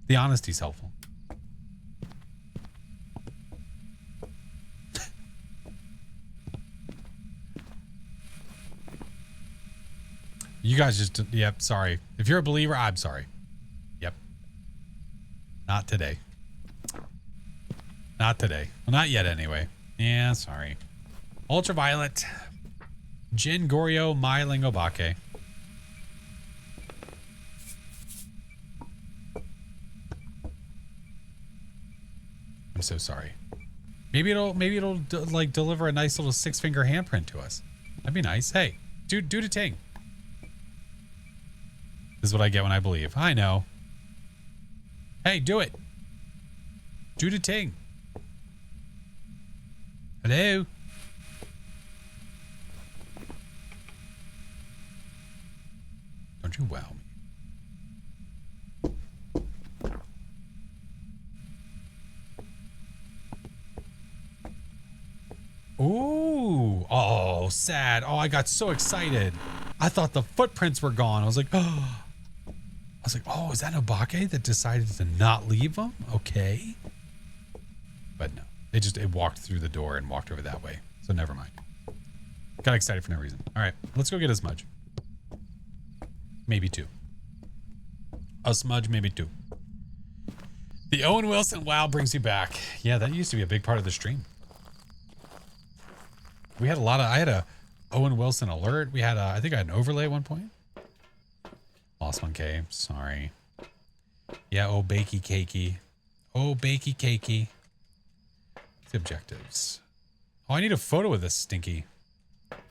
The honesty's helpful. You guys just, yep, sorry. If you're a believer, I'm sorry. Yep. Not today. Not today. Well, not yet anyway. Yeah, sorry. Ultraviolet. Jin Goryeo Myling Obake. I'm so sorry. Maybe it'll like deliver a nice little 6-finger handprint to us. That'd be nice. Hey, do the ting. This is what I get when I believe. I know. Hey, do it. Do the ting. Hello. Don't you wow me. Ooh. Oh, sad. Oh, I got so excited. I thought the footprints were gone. I was like, oh. Oh, is that Obake that decided to not leave them? Okay. But no. It walked through the door and walked over that way. So never mind. Got excited for no reason. All right. Let's go get a smudge. Maybe 2. A smudge, maybe 2. The Owen Wilson wow brings you back. Yeah, that used to be a big part of the stream. We had a lot of, I had a Owen Wilson alert. We had a, I think I had an overlay at one point. Lost 1K. Sorry. Yeah, oh, bakey cakey. Oh, bakey cakey. What's the objectives? Oh, I need a photo of this stinky.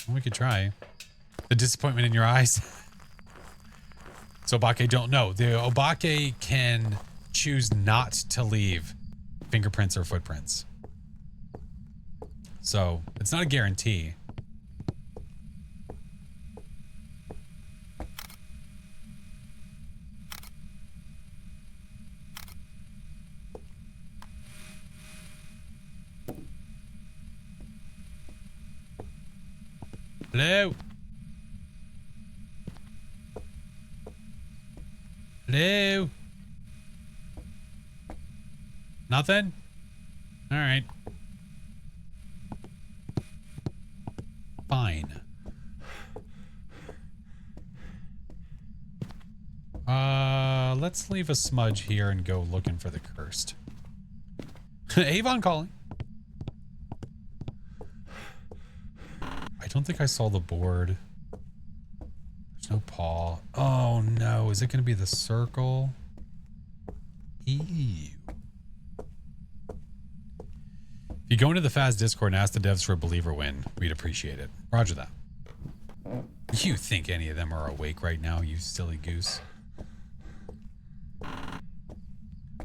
Well, we could try. The disappointment in your eyes. So Obake don't know. The Obake can choose not to leave fingerprints or footprints. So it's not a guarantee. Hello? Hello? Nothing? All right. Fine. Let's leave a smudge here and go looking for the cursed. Avon calling. I don't think I saw the board. There's no paw. Oh no, is it going to be the circle? Ew. If you go into the Phas Discord and ask the devs for a believer win, we'd appreciate it. Roger that. You think any of them are awake right now, you silly goose?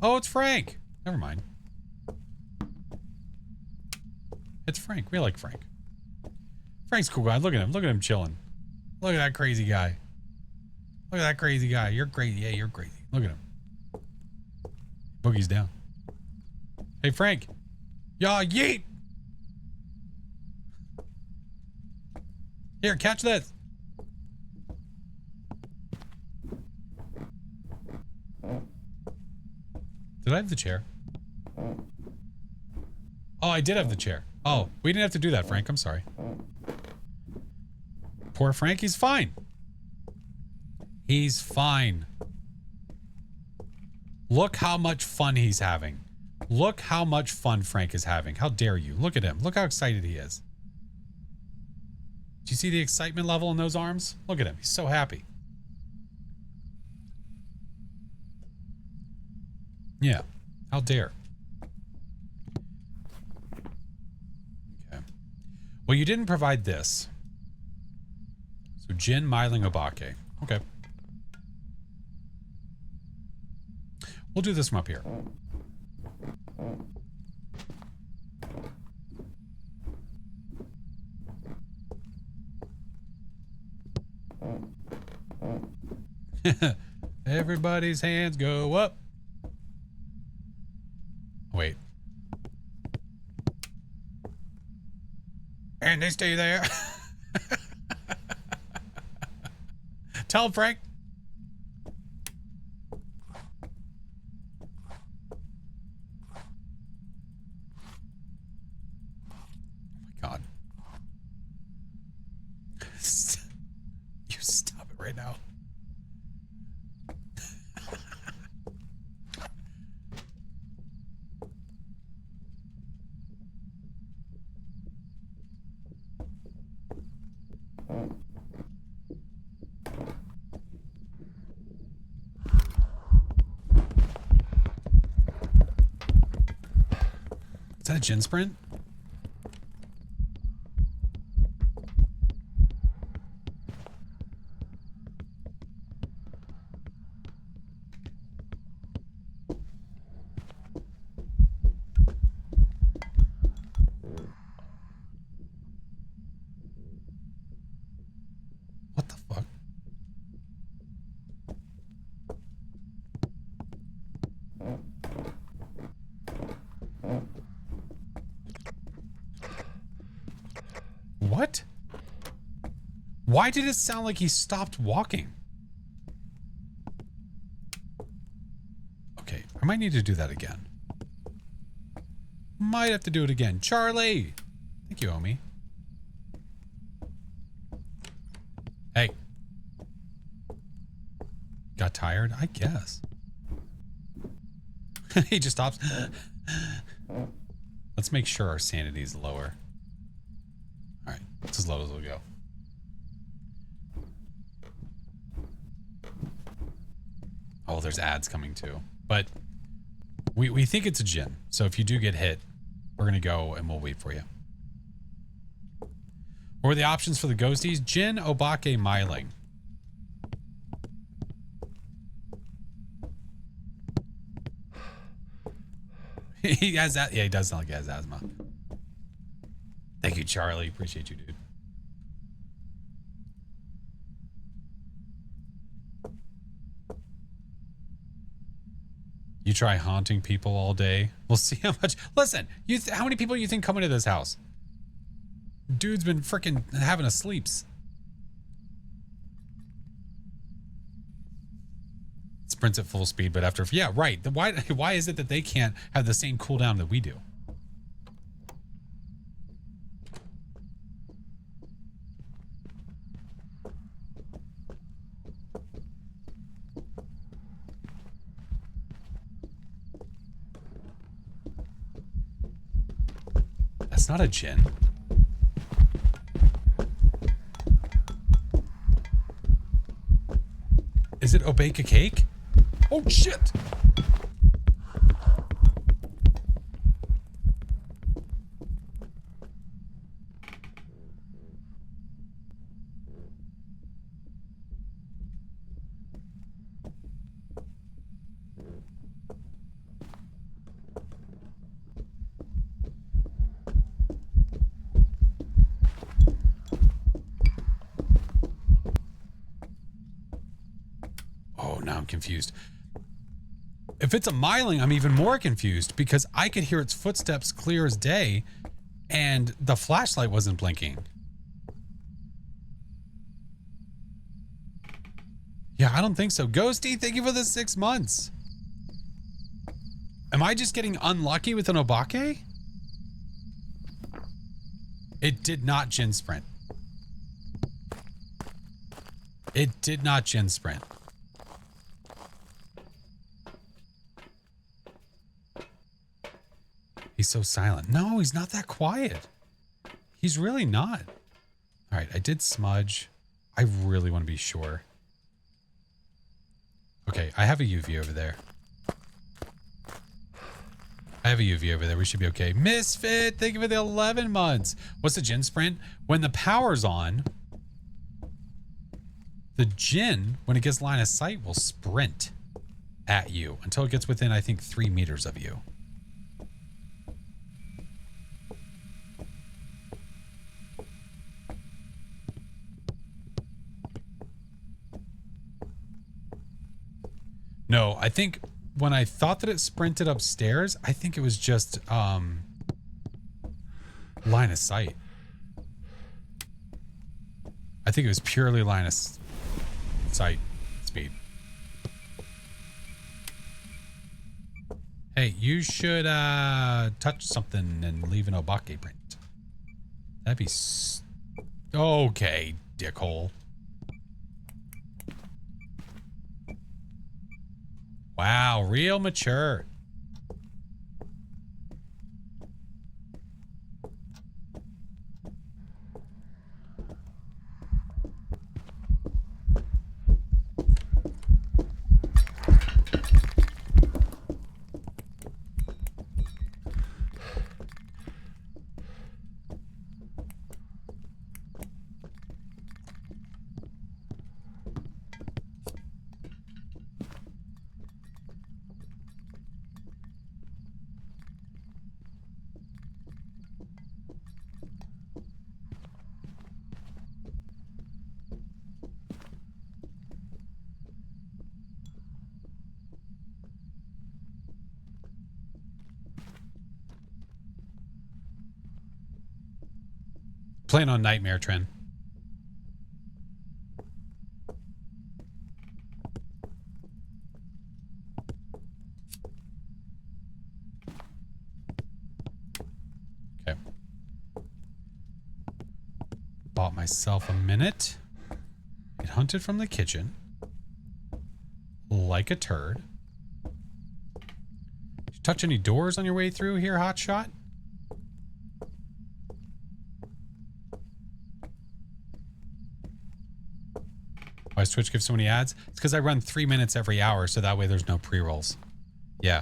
Oh, it's Frank. Never mind. It's Frank. We like Frank. Frank's a cool guy. Look at him. Look at him chilling. Look at that crazy guy. Look at that crazy guy. You're crazy. Yeah, you're crazy. Look at him. Boogie's down. Hey, Frank. Y'all, yeet. Here, catch this. Did I have the chair? Oh, I did have the chair. Oh, we didn't have to do that, Frank. I'm sorry. Poor Frank. He's fine. He's fine. Look how much fun he's having. Look how much fun Frank is having. How dare you? Look at him. Look how excited he is. Do you see the excitement level in those arms? Look at him. He's so happy. Yeah. How dare. Okay. Well, you didn't provide this. So, Jin, Myling, Obake. Okay. We'll do this from up here. Everybody's hands go up. Wait. And they stay there. Tell him, Frank. Oh my God. You stop it right now. Is that a Jin sprint? What the fuck? What? Why did it sound like he stopped walking? Okay, I might need to do that again. Might have to do it again. Charlie! Thank you, Omi. Hey. Got tired? I guess. He just stops. Let's make sure our sanity is lower. Alright, it's as low as we'll go. Oh, there's ads coming too. But we think it's a Jin. So if you do get hit, we're going to go and we'll wait for you. What were the options for the ghosties? Jin, Obake, Myling. He has that. Yeah, he does sound like he has asthma. Thank you, Charlie. Appreciate you, dude. You try haunting people all day. We'll see how much. Listen, how many people you think come into this house? Dude's been freaking having a sleeps. Sprints at full speed, but after, yeah, right. Why is it that they can't have the same cooldown that we do? That's not a Jin. Is it Obake a cake? Oh shit! Oh, now I'm confused. If it's a myling, I'm even more confused because I could hear its footsteps clear as day and the flashlight wasn't blinking. Yeah, I don't think so. Ghosty, thank you for the 6 months. Am I just getting unlucky with an Obake? It did not Jin Sprint. It did not Jin Sprint. He's so silent. No, he's not that quiet. He's really not. All right, I did smudge. I really want to be sure. Okay, I have a UV over there. I have a UV over there. We should be okay. Misfit, thank you for the 11 months. What's the Jin Sprint? When the power's on, the Jin, when it gets line of sight, will sprint at you until it gets within, I think, 3 meters of you. No, I think when I thought that it sprinted upstairs, I think it was just line of sight. I think it was purely line of sight speed. Hey, you should touch something and leave an Obake print. That'd be okay, dickhole. Wow, real mature. Playing on Nightmare Trend. Okay. Bought myself a minute. It hunted from the kitchen. Like a turd. Did you touch any doors on your way through here, hotshot? Why does Twitch give so many ads? It's because I run 3 minutes every hour, so that way there's no pre-rolls. Yeah.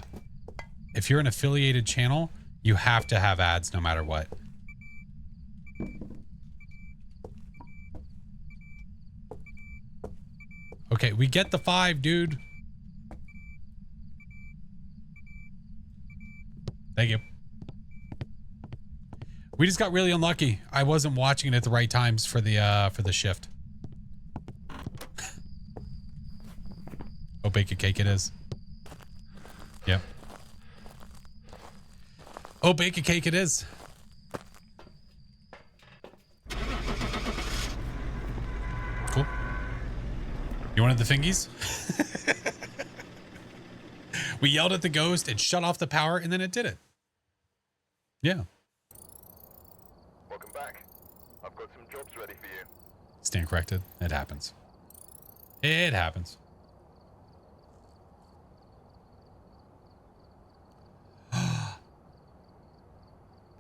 If you're an affiliated channel, you have to have ads no matter what. Okay, we get the 5, dude. Thank you. We just got really unlucky. I wasn't watching it at the right times for the shift. Oh, bake a cake it is. Yep. Oh, bake a cake it is. Cool. You wanted the fingies? We yelled at the ghost and shut off the power, and then it did it. Yeah. Welcome back. I've got some jobs ready for you. Stand corrected. It happens. It happens.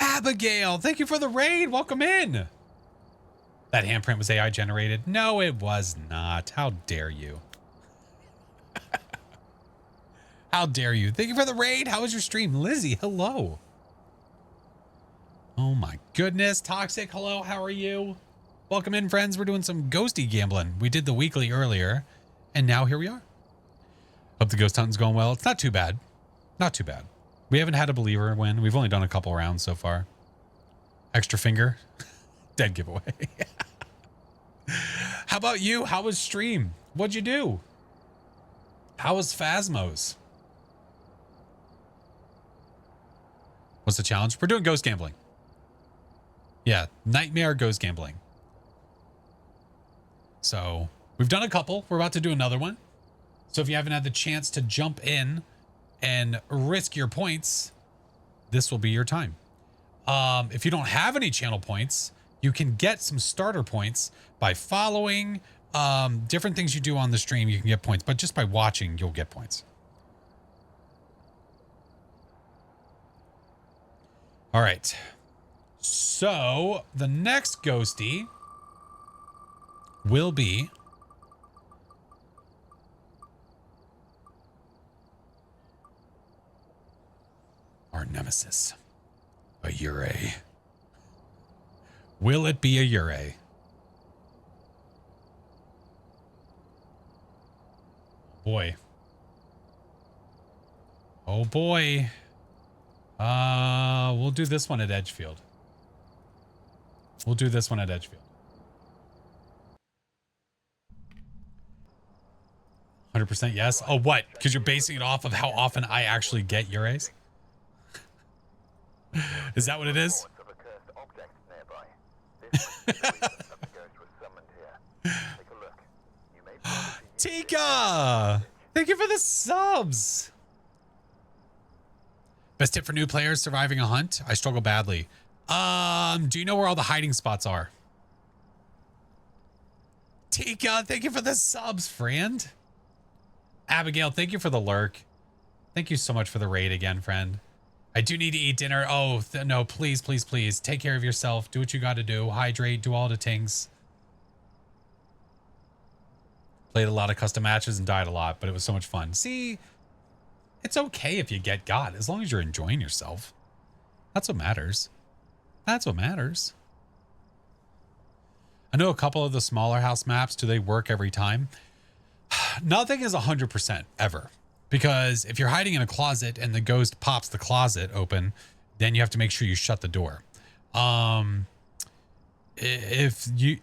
Abigail, thank you for the raid. Welcome in. That handprint was AI generated. No, it was not. How dare you? How dare you? Thank you for the raid. How was your stream? Lizzie, hello. Oh my goodness. Toxic, hello. How are you? Welcome in, friends. We're doing some ghosty gambling. We did the weekly earlier, and now here we are. Hope the ghost hunting's going well. It's not too bad. Not too bad. We haven't had a believer win. We've only done a couple rounds so far. Extra finger. Dead giveaway. How about you? How was stream? What'd you do? How was Phasmos? What's the challenge? We're doing ghost gambling. Yeah, nightmare ghost gambling. So we've done a couple. We're about to do another one. So if you haven't had the chance to jump in and risk your points, this will be your time. If you don't have any channel points, you can get some starter points by following different things you do on the stream. You can get points, but just by watching, you'll get points. All right. So the next ghosty will be our nemesis, a Ure. Will it be a Ure? Boy. Oh boy. We'll do this one at Edgefield. We'll do this one at Edgefield. 100% yes. Oh, what? Because you're basing it off of how often I actually get Ures? Is that what it is? Tika! Thank you for the subs. Best tip for new players surviving a hunt? I struggle badly. Do you know where all the hiding spots are? Tika, thank you for the subs, friend. Abigail, thank you for the lurk. Thank you so much for the raid again, friend. I do need to eat dinner. Oh, no, please, please, please. Take care of yourself. Do what you got to do. Hydrate. Do all the things. Played a lot of custom matches and died a lot, but it was so much fun. See, it's okay if you get got, as long as you're enjoying yourself. That's what matters. That's what matters. I know a couple of the smaller house maps. Do they work every time? Nothing is 100% ever. Because if you're hiding in a closet and the ghost pops the closet open, then you have to make sure you shut the door. If you...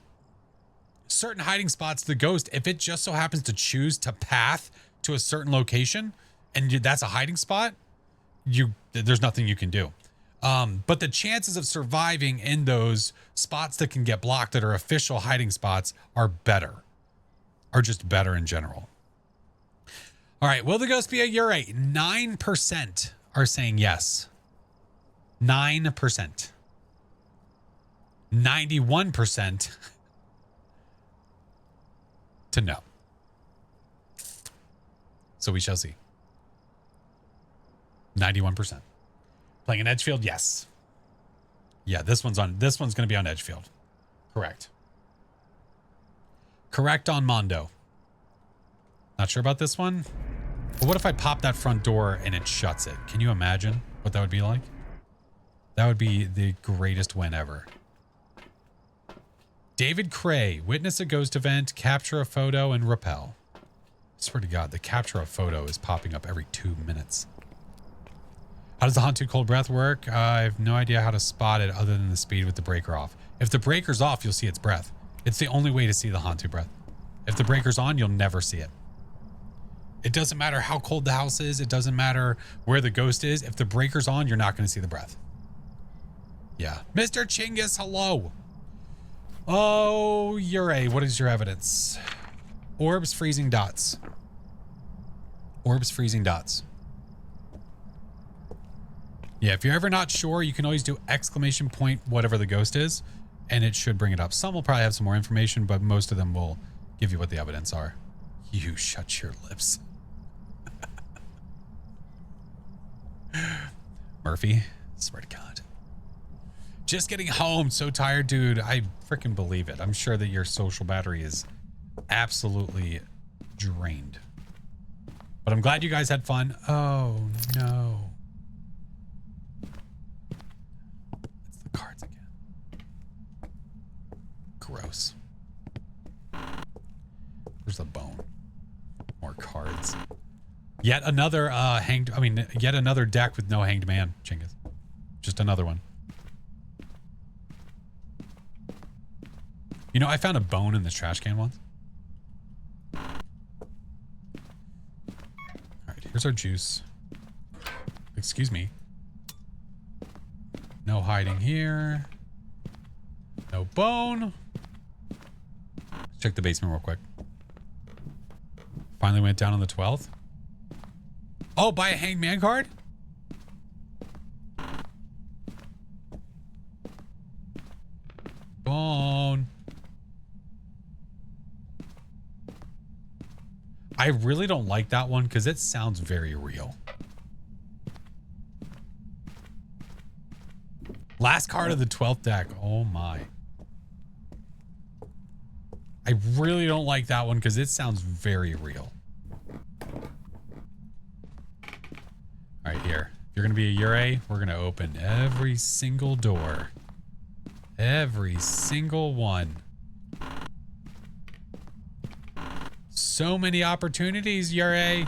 Certain hiding spots, the ghost, if it just so happens to choose to path to a certain location, and that's a hiding spot, there's nothing you can do. But the chances of surviving in those spots that can get blocked that are official hiding spots are better. Are just better in general. All right, will the ghost be a Ure? 9% are saying yes. 9%. 91% to no. So we shall see. 91%. Playing in Edgefield? Yes. Yeah, this one's going to be on Edgefield. Correct. Correct on Mondo. Not sure about this one. But what if I pop that front door and it shuts it? Can you imagine what that would be like? That would be the greatest win ever. David Cray, witness a ghost event, capture a photo, and repel. I swear to God, the capture a photo is popping up every 2 minutes. How does the Haunt 2 cold breath work? I have no idea how to spot it other than the speed with the breaker off. If the breaker's off, you'll see its breath. It's the only way to see the Haunt 2 breath. If the breaker's on, you'll never see it. It doesn't matter how cold the house is. It doesn't matter where the ghost is. If the breaker's on, you're not going to see the breath. Yeah. Mr. Chinggis, hello. Oh, Ure, what is your evidence? Orbs, freezing dots. Orbs, freezing dots. Yeah, if you're ever not sure, you can always do exclamation point whatever the ghost is, and it should bring it up. Some will probably have some more information, but most of them will give you what the evidence are. You shut your lips. Murphy, swear to God. Just getting home, so tired, dude. I freaking believe it. I'm sure that your social battery is absolutely drained. But I'm glad you guys had fun. Oh, no. It's the cards again. Gross. Where's the bone? More cards. Yet another yet another deck with no hanged man, Chinggis. Just another one. You know, I found a bone in this trash can once. All right, here's our juice. Excuse me. No hiding here. No bone. Let's check the basement real quick. Finally went down on the 12th. Oh, buy a hanged man card? Bone. I really don't like that one because it sounds very real. Last card of the 12th deck. Oh my. I really don't like that one because it sounds very real. All right, here. If you're going to be a Ure, we're going to open every single door. Every single one. So many opportunities, Ure. I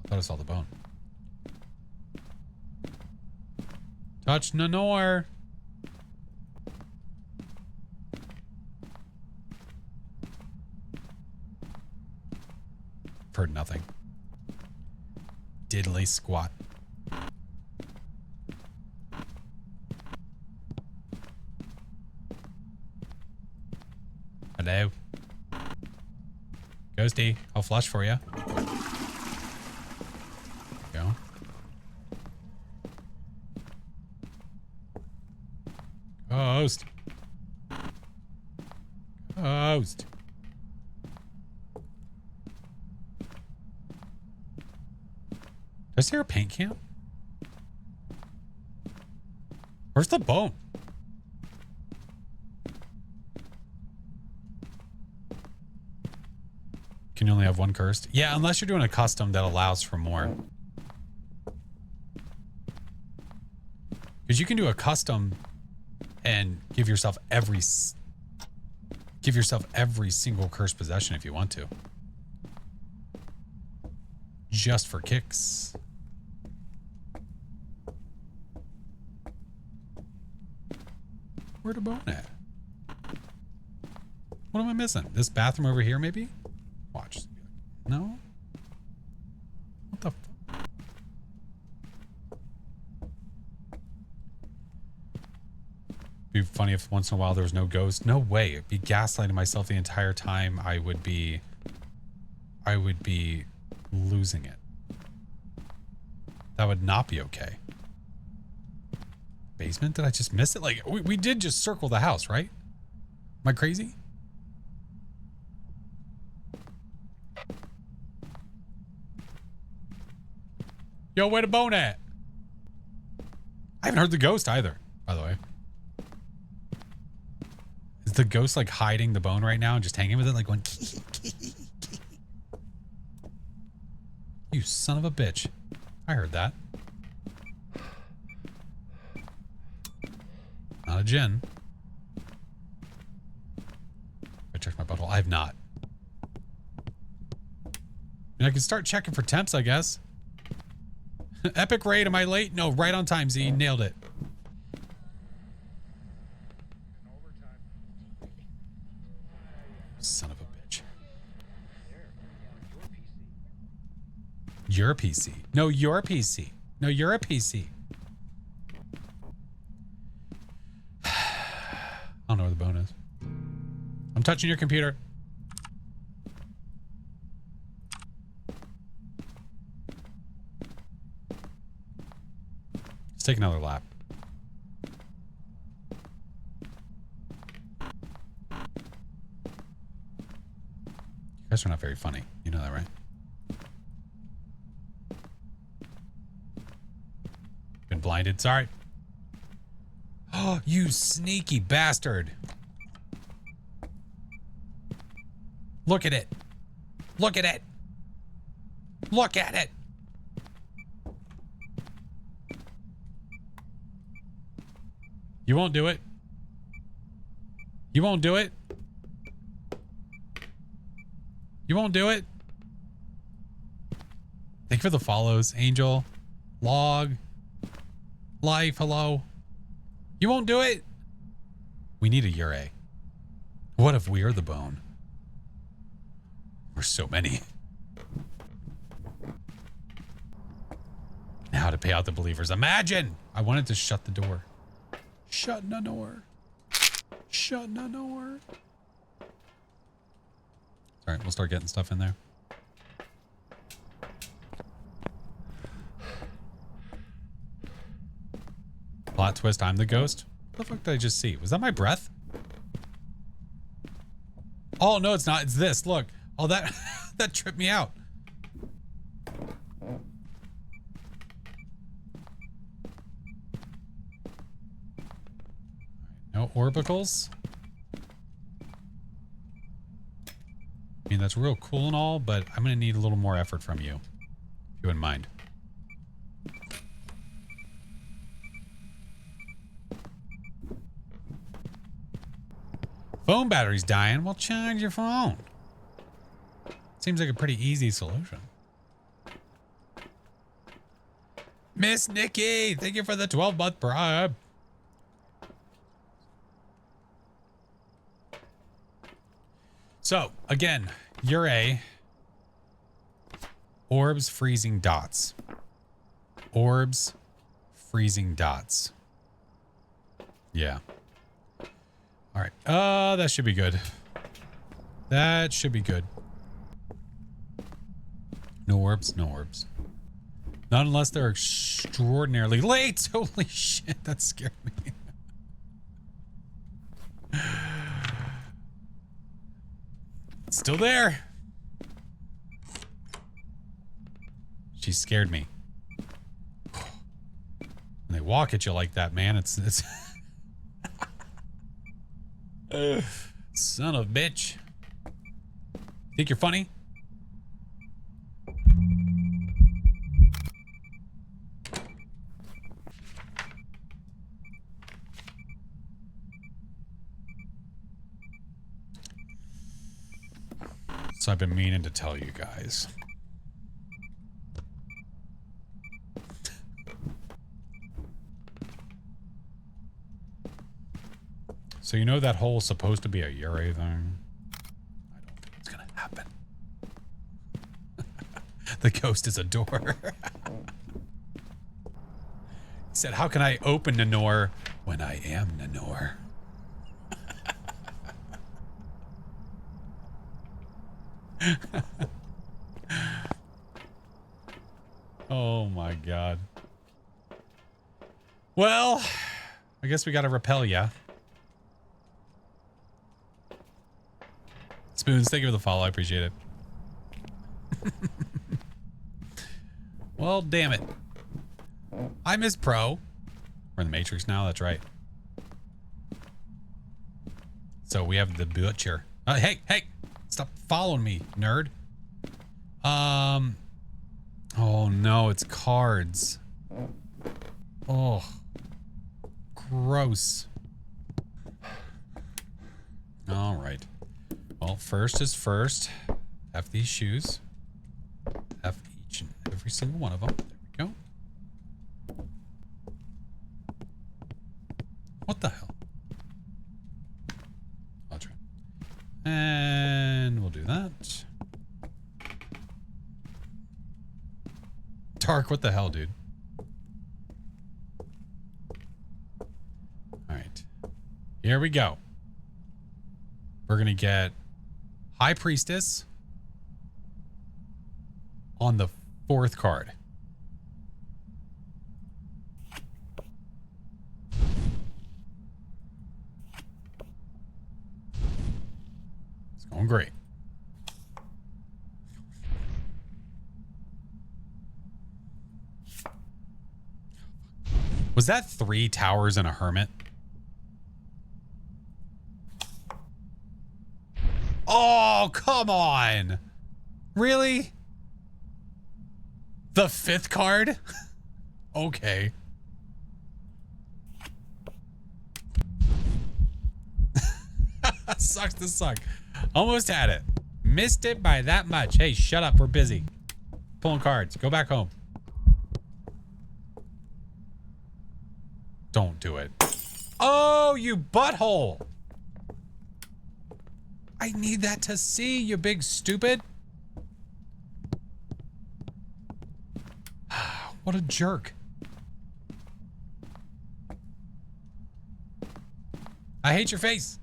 thought I saw the bone. Touch Nanor. Heard nothing. Diddly squat. Hello. Ghosty, I'll flush for you. Go. Ghost. Ghost. Is there a paint can? Where's the bone? Can you only have one cursed? Yeah, unless you're doing a custom that allows for more. Because you can do a custom and give yourself every single cursed possession if you want to. Just for kicks. Where'd the bone at? What am I missing? This bathroom over here, maybe? Watch. No? What the fuck? Be funny if once in a while there was no ghost. No way. It'd be gaslighting myself the entire time. I would be losing it. That would not be okay. Basement? Did I just miss it? Like, we did just circle the house, right? Am I crazy? Yo, where the bone at? I haven't heard the ghost either, by the way. Is the ghost like hiding the bone right now and just hanging with it like going You son of a bitch. I heard that. Not a gin. I checked my butthole. I have not. I mean, I can start checking for temps, I guess. Epic raid, am I late? No, right on time, Z. Nailed it. Son of a bitch. You're a PC. No, you're a PC. No, you're a PC. I don't know where the bone is. I'm touching your computer. Let's take another lap. You guys are not very funny. You know that, right? Been blinded. Sorry. Oh, you sneaky bastard. Look at it. Look at it. Look at it. You won't do it. You won't do it. You won't do it. Thank you for the follows, Angel. Log. Life, hello. You won't do it. We need a Ure. What if we are the bone? We're so many. Nah, Now to pay out the believers. Imagine! I wanted to shut the door. Shut the door. Shut the door. All right, we'll start getting stuff in there. Plot twist, I'm the ghost? What the fuck did I just see? Was that my breath? Oh, no, it's not. It's this. Look. Oh, that that tripped me out. No orbicals. I mean, that's real cool and all, but I'm going to need a little more effort from you. If you wouldn't mind. Phone battery's dying. Well, charge your phone. Seems like a pretty easy solution. Miss Nikki, thank you for the 12-month bribe. So, again, you're a orbs freezing dots. Orbs freezing dots. Yeah. All right. That should be good. That should be good. No orbs, no orbs. Not unless they're extraordinarily late. Holy shit, that scared me. It's still there. She scared me. When they walk at you like that, man, it's son of a bitch. Think you're funny? So I've been meaning to tell you guys. So you know that whole supposed to be a Yuri thing? I don't think it's gonna happen. The ghost is a door. He said, how can I open Nanor when I am Nanor? Oh my god. Well, I guess we gotta repel ya. Spoons, thank you for the follow. I appreciate it. Well, damn it. I miss Pro. We're in the Matrix now, that's right. So we have the butcher. Hey, stop following me, nerd. Oh no, it's cards. Oh, gross. All right. Well, first is first. Have these shoes. Have each and every single one of them. There we go. What the hell? I'll try. And we'll do that. Dark, what the hell, dude? All right. Here we go. We're going to get High Priestess on the 4th card. It's going great. Was that 3 towers and a hermit? Oh, come on. Really? The 5th card? Okay. Sucks to suck. Almost had it. Missed it by that much. Hey, shut up. We're busy. Pulling cards. Go back home. Don't do it. Oh, you butthole. I need that to see, you big stupid. Oh What a jerk. I hate your face.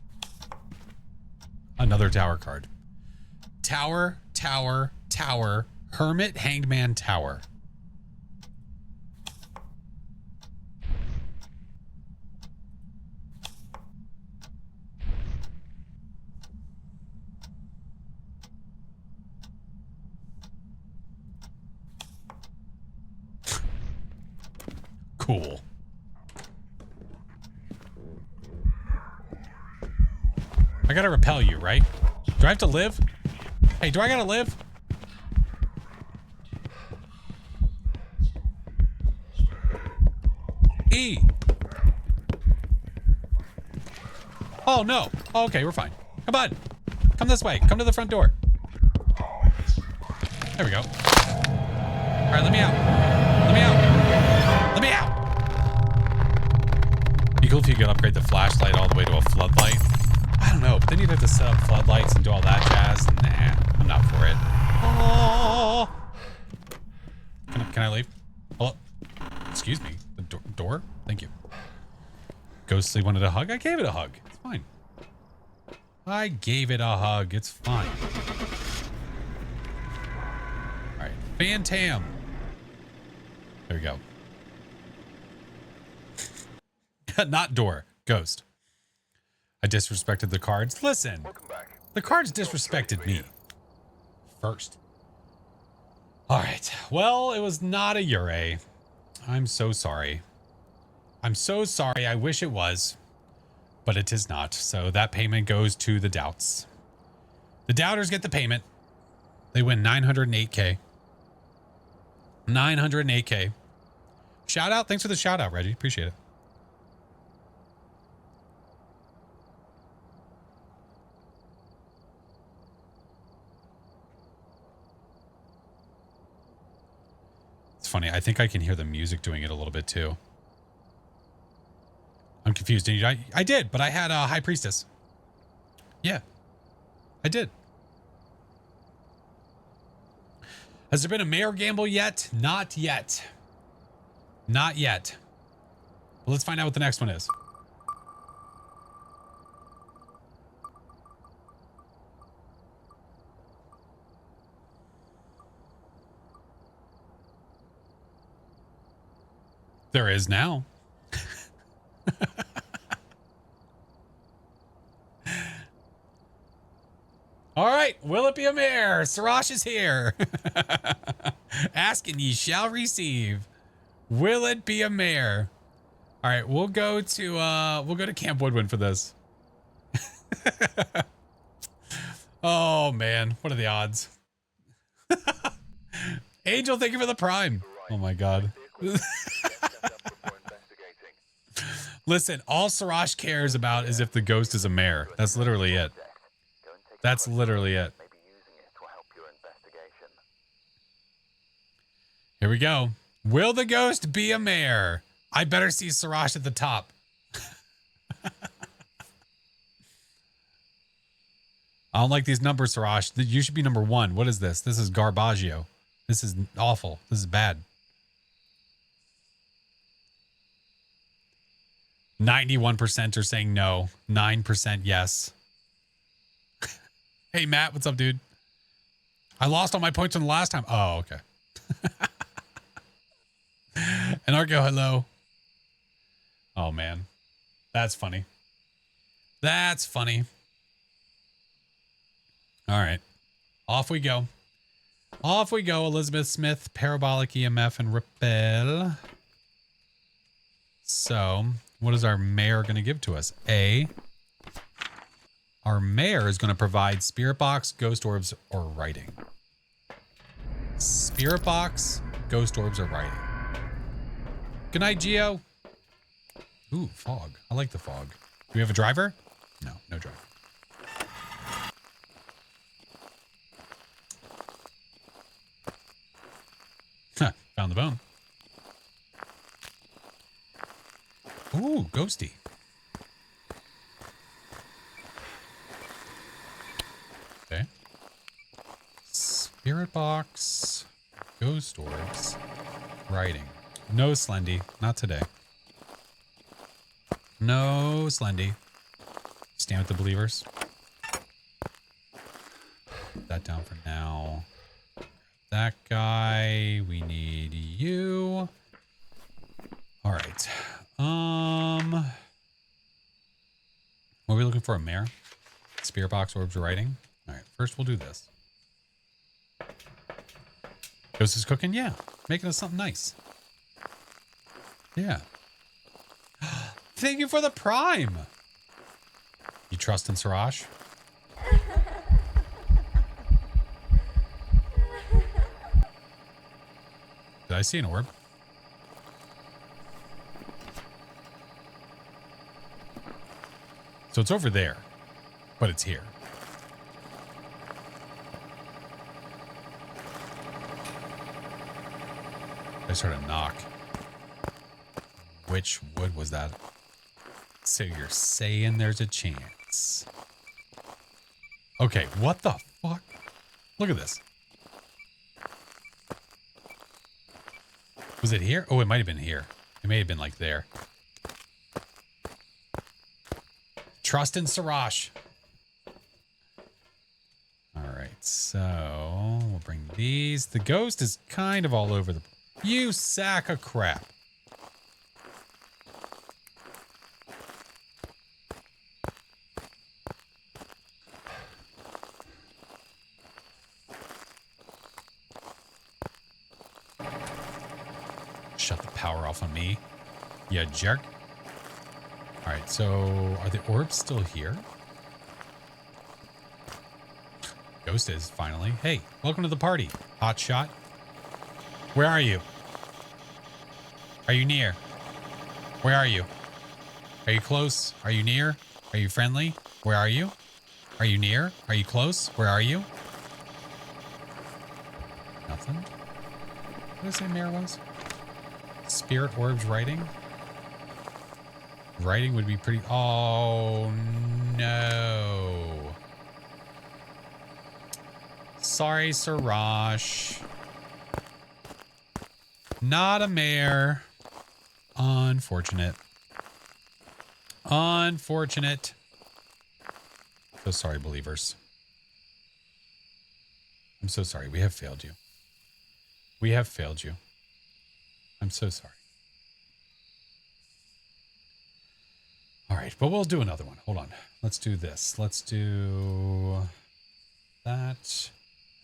Another tower card. Tower, tower, tower. Hermit, hanged man, tower. Cool. I gotta repel you, right? Do I have to live? Hey, do I gotta live? E. Oh, no. Oh, okay, we're fine. Come on. Come this way. Come to the front door. There we go. All right, let me out. Let me out. Let me out. Be cool if you could upgrade the flashlight all the way to a floodlight. I don't know, but then you'd have to set up floodlights and do all that jazz. Nah, I'm not for it. Oh. Can I leave? Hello? Excuse me. The door? Thank you. Ghostly wanted a hug? I gave it a hug. It's fine. I gave it a hug. It's fine. All right. Phantom. There we go. Not door. Ghost. I disrespected the cards. Listen. The cards disrespected me. First. All right. Well, it was not a Ure. I'm so sorry. I'm so sorry. I wish it was. But it is not. So that payment goes to the doubts. The doubters get the payment. They win 908K. 908K. Shout out. Thanks for the shout out, Reggie. Appreciate it. It's funny. I think I can hear the music doing it a little bit too. I'm confused. I did, but I had a High Priestess. Yeah, I did. Has there been a mayor gamble yet? Not yet. Not yet. Well, let's find out what the next one is. There is now. All right, will it be a mayor? Sarash is here. Ask and ye shall receive. Will it be a mayor? All right, we'll go to Camp Woodwind for this. Oh man, what are the odds? Angel, thank you for the prime. Oh my god. Listen, all Sarash cares about is if the ghost is a mayor. That's literally it. That's literally it. Here we go. Will the ghost be a mayor? I better see Sarash at the top. I don't like these numbers, Sarash. You should be number 1. What is this? This is Garbaggio. This is awful. This is bad. 91% are saying no. 9% yes. Hey, Matt. What's up, dude? I lost all my points from the last time. Oh, okay. And Argo, hello. Oh, man. That's funny. That's funny. All right. Off we go. Off we go. Elizabeth Smith, Parabolic EMF, and Repel. So, what is our mayor going to give to us? Our mayor is going to provide Spirit Box, Ghost Orbs, or Writing. Spirit Box, Ghost Orbs, or Writing. Good night, Geo. Ooh, fog. I like the fog. Do we have a driver? No, no driver. Huh, found the bone. Ooh, ghosty. Okay. Spirit Box, Ghost Orbs. writing. No Slendy. Not today. No Slendy. Stand with the believers. Put that down for now. That guy. We need you. All right. What are we looking for? A mare? Spirit box, orbs, writing. All right. First, we'll do this. Ghost is cooking? Yeah. Making us something nice. Yeah. Thank you for the prime. You trust in Siraj? Did I see an orb? So it's over there, but it's here. I just heard a knock. Which wood was that? So you're saying there's a chance. Okay, what the fuck? Look at this. Was it here? Oh, it might have been here. It may have been like there. Trust in Siraj. All right, so we'll bring these. The ghost is kind of all over the... You sack of crap. Shut the power off on me, you jerk. All right, so are the orbs still here? Ghost is finally. Hey, welcome to the party, hot shot. Where are you? Are you near? Where are you? Are you close? Are you near? Are you friendly? Where are you? Are you near? Are you close? Where are you? Nothing. What did I say Mare was? Spirit orbs writing? Writing would be pretty... Oh, no. Sorry, Siraj. Not a mare. Unfortunate. Unfortunate. So sorry, believers. I'm so sorry. We have failed you. We have failed you. I'm so sorry. All right, but we'll do another one. Hold on. Let's do this. Let's do that.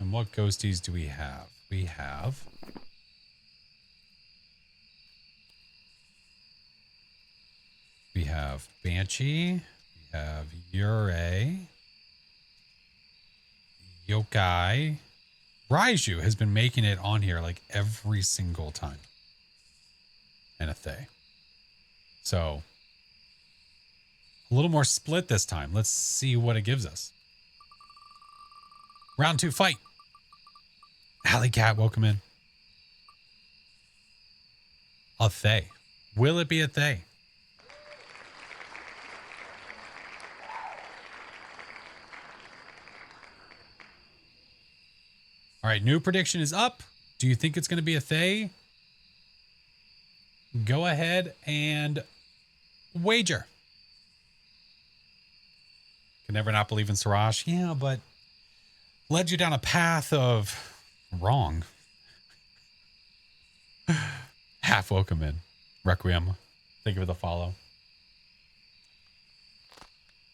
And what ghosties do we have? We have... We have Banshee. We have Yurei. Yokai. Raiju has been making it on here like every single time. And a Thay. So, a little more split this time. Let's see what it gives us. Round 2 fight. Alley Cat, welcome in. A Thay. Will it be a Thay? All right, new prediction is up. Do you think it's going to be a Thay? Go ahead and wager. Can never not believe in Siraj. Yeah, but led you down a path of wrong. Half welcome in. Requiem. Thank you for the follow.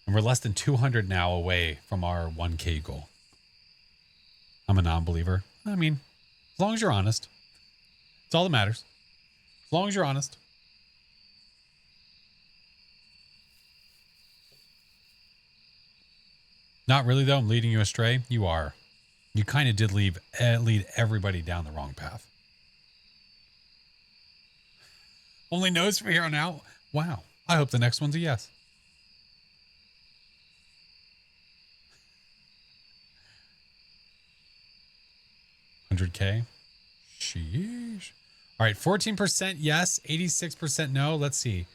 And we're less than 200 now away from our 1K goal. I'm a non-believer. I mean, as long as you're honest. It's all that matters. As long as you're honest. Not really, though. I'm leading you astray. You are. You kind of did lead everybody down the wrong path. Only no's from here on out. Wow. I hope the next one's a yes. $100K. Sheesh. All right, 14% yes, 86% no. Let's see.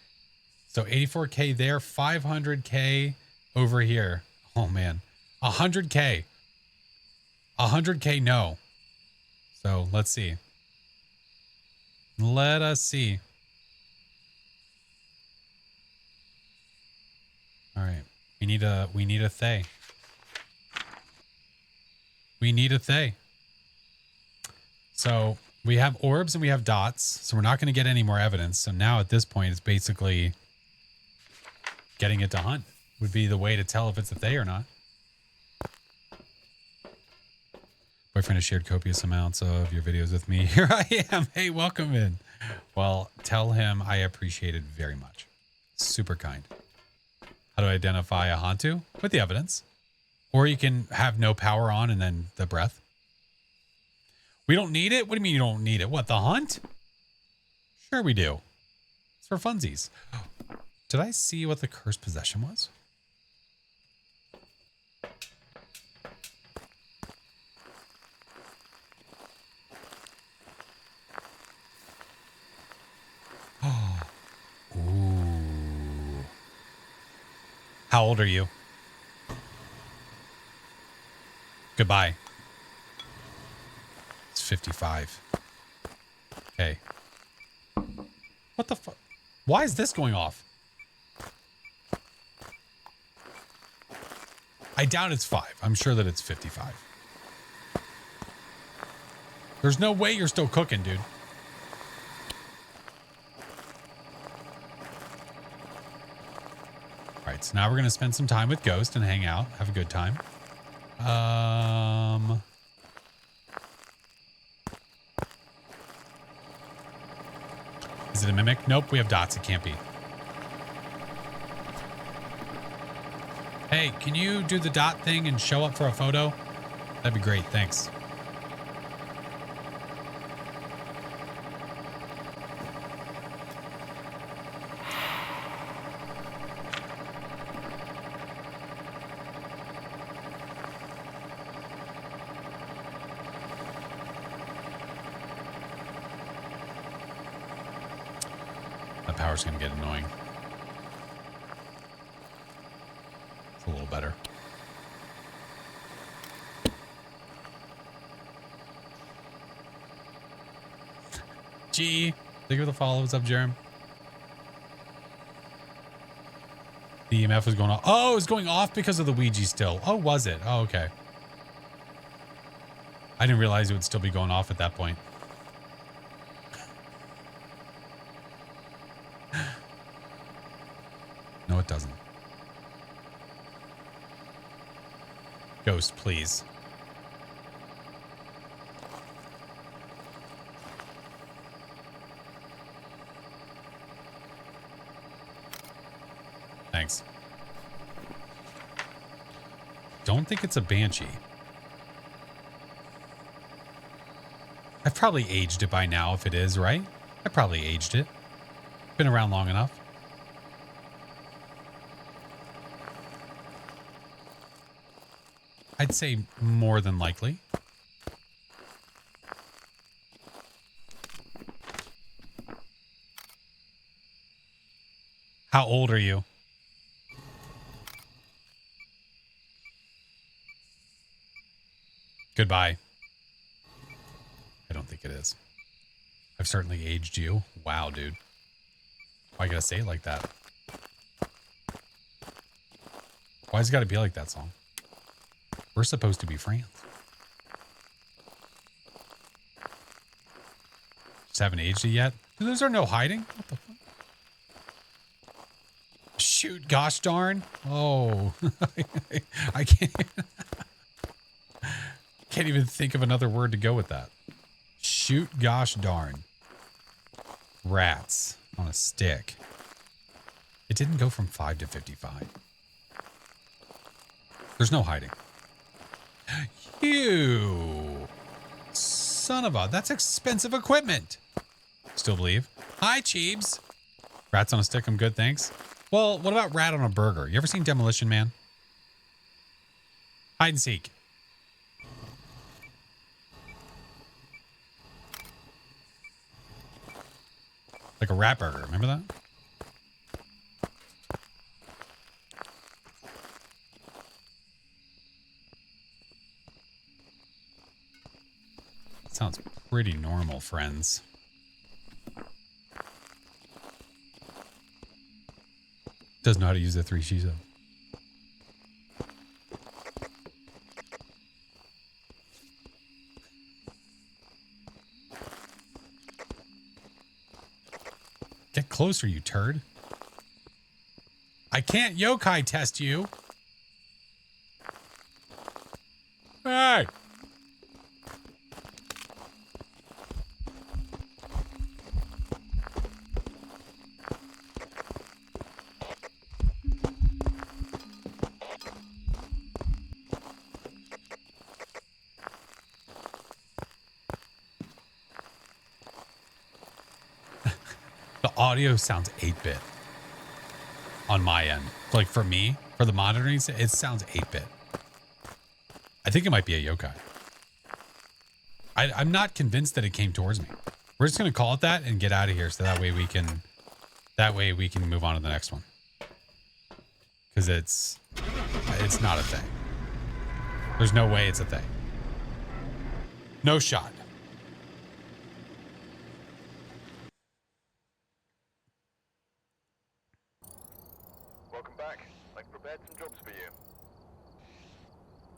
So 84K there, 500K over here. Oh man, 100K. 100K no. So let's see. Let us see. All right. We need a Thay. We need a Thay. So we have orbs and we have dots. So we're not going to get any more evidence. So now at this point, it's basically getting it to hunt would be the way to tell if it's a Thay or not. Boyfriend has shared copious amounts of your videos with me. Here I am. Hey, welcome in. Well, tell him I appreciate it very much. Super kind. How do I identify a Hantu? With the evidence. Or you can have no power on and then the breath. We don't need it? What do you mean you don't need it? What, the hunt? Sure we do. It's for funsies. Did I see what the cursed possession was? Oh. Ooh. How old are you? Goodbye. It's 55. Okay. What the fuck? Why is this going off? I doubt it's 5. I'm sure that it's 55. There's no way you're still cooking, dude. All right, so now we're going to spend some time with Ghost and hang out. Have a good time. Is it a mimic? Nope, we have dots. It can't be. Hey, can you do the dot thing and show up for a photo? That'd be great. Thanks. That power's going to get annoying. It's a little better. Gee, thank you for the follow. What's up, Jerem? The EMF was going off. Oh, it was going off because of the Ouija still. Oh, was it? Oh, okay. I didn't realize it would still be going off at that point. No, it doesn't. Ghost, please. Thanks. Don't think it's a banshee. I've probably aged it by now if it is, right? I probably aged it. Been around long enough. I'd say more than likely. How old are you? Goodbye. I don't think it is. I've certainly aged you. Wow, dude. Why you gotta say it like that? Why's it gotta be like that, song? We're supposed to be friends. Just haven't aged it yet? Those are no hiding. What the fuck? Shoot, gosh darn. Oh. I can't even think of another word to go with that. Shoot, gosh darn. Rats on a stick. It didn't go from 5 to 55. There's no hiding. You son of a, that's expensive equipment. Still believe. Hi, Cheebs. Rats on a stick, I'm good, thanks. Well, what about rat on a burger? You ever seen Demolition Man? Hide and seek. Like a rat burger, remember that? Sounds pretty normal, friends. Doesn't know how to use the 3 Shizo. Get closer, you turd. I can't yokai test you. Hey! The audio sounds 8-bit on my end. Like for me, for the monitoring, it sounds 8-bit. I think it might be a yokai. I'm not convinced that it came towards me. We're just gonna call it that and get out of here, so that way we can move on to the next one. Because it's not a thing. There's no way it's a thing. No shot. Welcome back. I've prepared some jobs for you.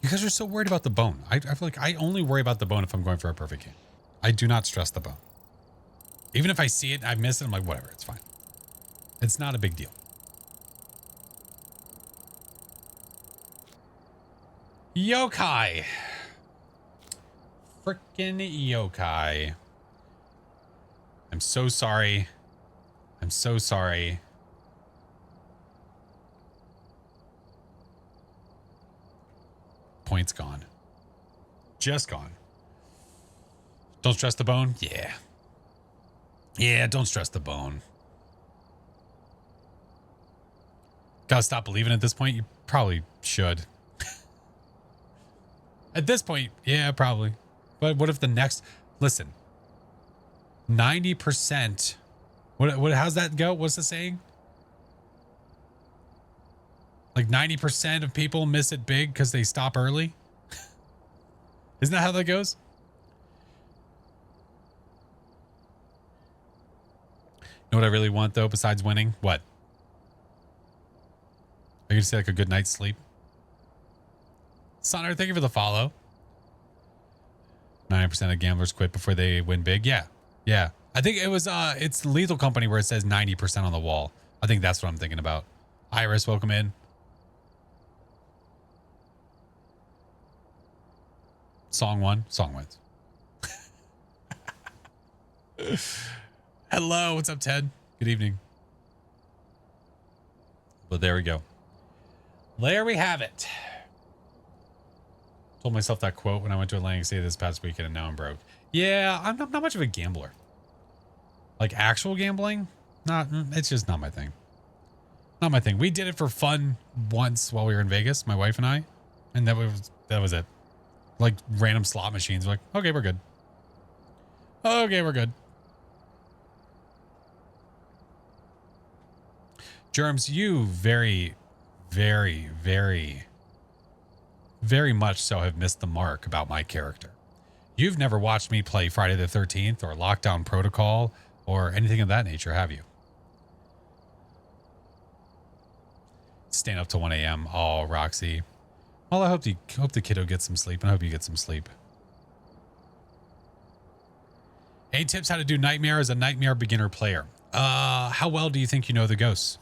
You guys are so worried about the bone. I feel like I only worry about the bone if I'm going for a perfect game. I do not stress the bone. Even if I see it and I miss it, I'm like, whatever, it's fine. It's not a big deal. Yokai. Frickin' yokai. I'm so sorry. I'm so sorry. Points gone. Just gone. Don't stress the bone? Yeah. Yeah, don't stress the bone. Gotta stop believing at this point? You probably should. At this point, yeah, probably. But what if the next... Listen. 90%... What? How's that go? What's the saying? Like 90% of people miss it big because they stop early? Isn't that how that goes? You know what I really want, though, besides winning? What? Are you going to say like a good night's sleep? Sonner, thank you for the follow. 90% of gamblers quit before they win big. Yeah. Yeah. I think it was, it's Lethal Company where it says 90% on the wall. I think that's what I'm thinking about. Iris, welcome in. Song won. Song wins. Hello. What's up, Ted? Good evening. But there we go. There we have it. Told myself that quote when I went to Atlantic City this past weekend, and now I'm broke. Yeah, I'm not much of a gambler. Like actual gambling? It's just not my thing. Not my thing. We did it for fun once while we were in Vegas, my wife and I, and that was it. Like random slot machines. We're like, okay, we're good. Okay, we're good. Germs, you very, very, very, very much so have missed the mark about my character. You've never watched me play Friday the 13th or Lockdown Protocol or anything of that nature, have you? Staying up till 1 a.m. Oh, Roxy. Well, I hope the kiddo gets some sleep, and I hope you get some sleep. Any tips how to do Nightmare as a Nightmare beginner player? How well do you think you know the ghosts?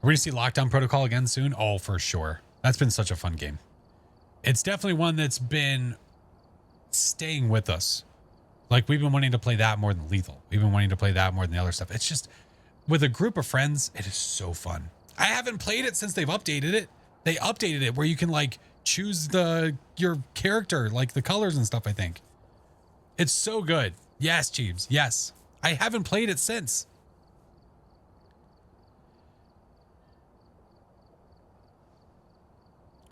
Are we going to see Lockdown Protocol again soon? Oh, for sure. That's been such a fun game. It's definitely one that's been staying with us. Like, we've been wanting to play that more than Lethal. We've been wanting to play that more than the other stuff. It's just, with a group of friends, it is so fun. I haven't played it since they've updated it. They updated it where you can, like, choose your character, like the colors and stuff, I think. It's so good. Yes, Jeeves. Yes. I haven't played it since.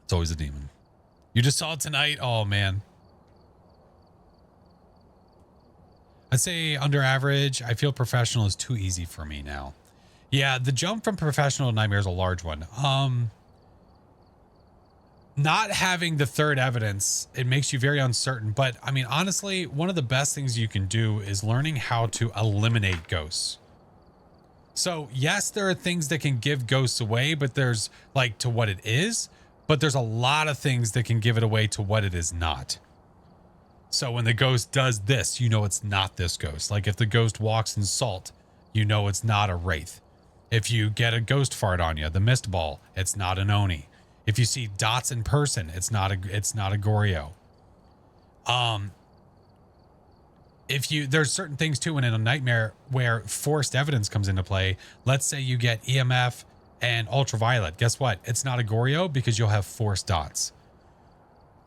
It's always a demon. You just saw it tonight? Oh, man. I'd say under average. I feel professional is too easy for me now. Yeah, the jump from professional to Nightmare is a large one. not having the third evidence, it makes you very uncertain. But I mean, honestly, one of the best things you can do is learning how to eliminate ghosts. So yes, there are things that can give ghosts away, but there's like to what it is, but there's a lot of things that can give it away to what it is not. So when the ghost does this, you know it's not this ghost. Like if the ghost walks in salt, you know it's not a wraith. If you get a ghost fart on you, the mist ball, it's not an Oni. If you see dots in person, it's not a Goryo. There's certain things too in a nightmare where forced evidence comes into play. Let's say you get EMF and ultraviolet. Guess what? It's not a Goryo because you'll have forced dots.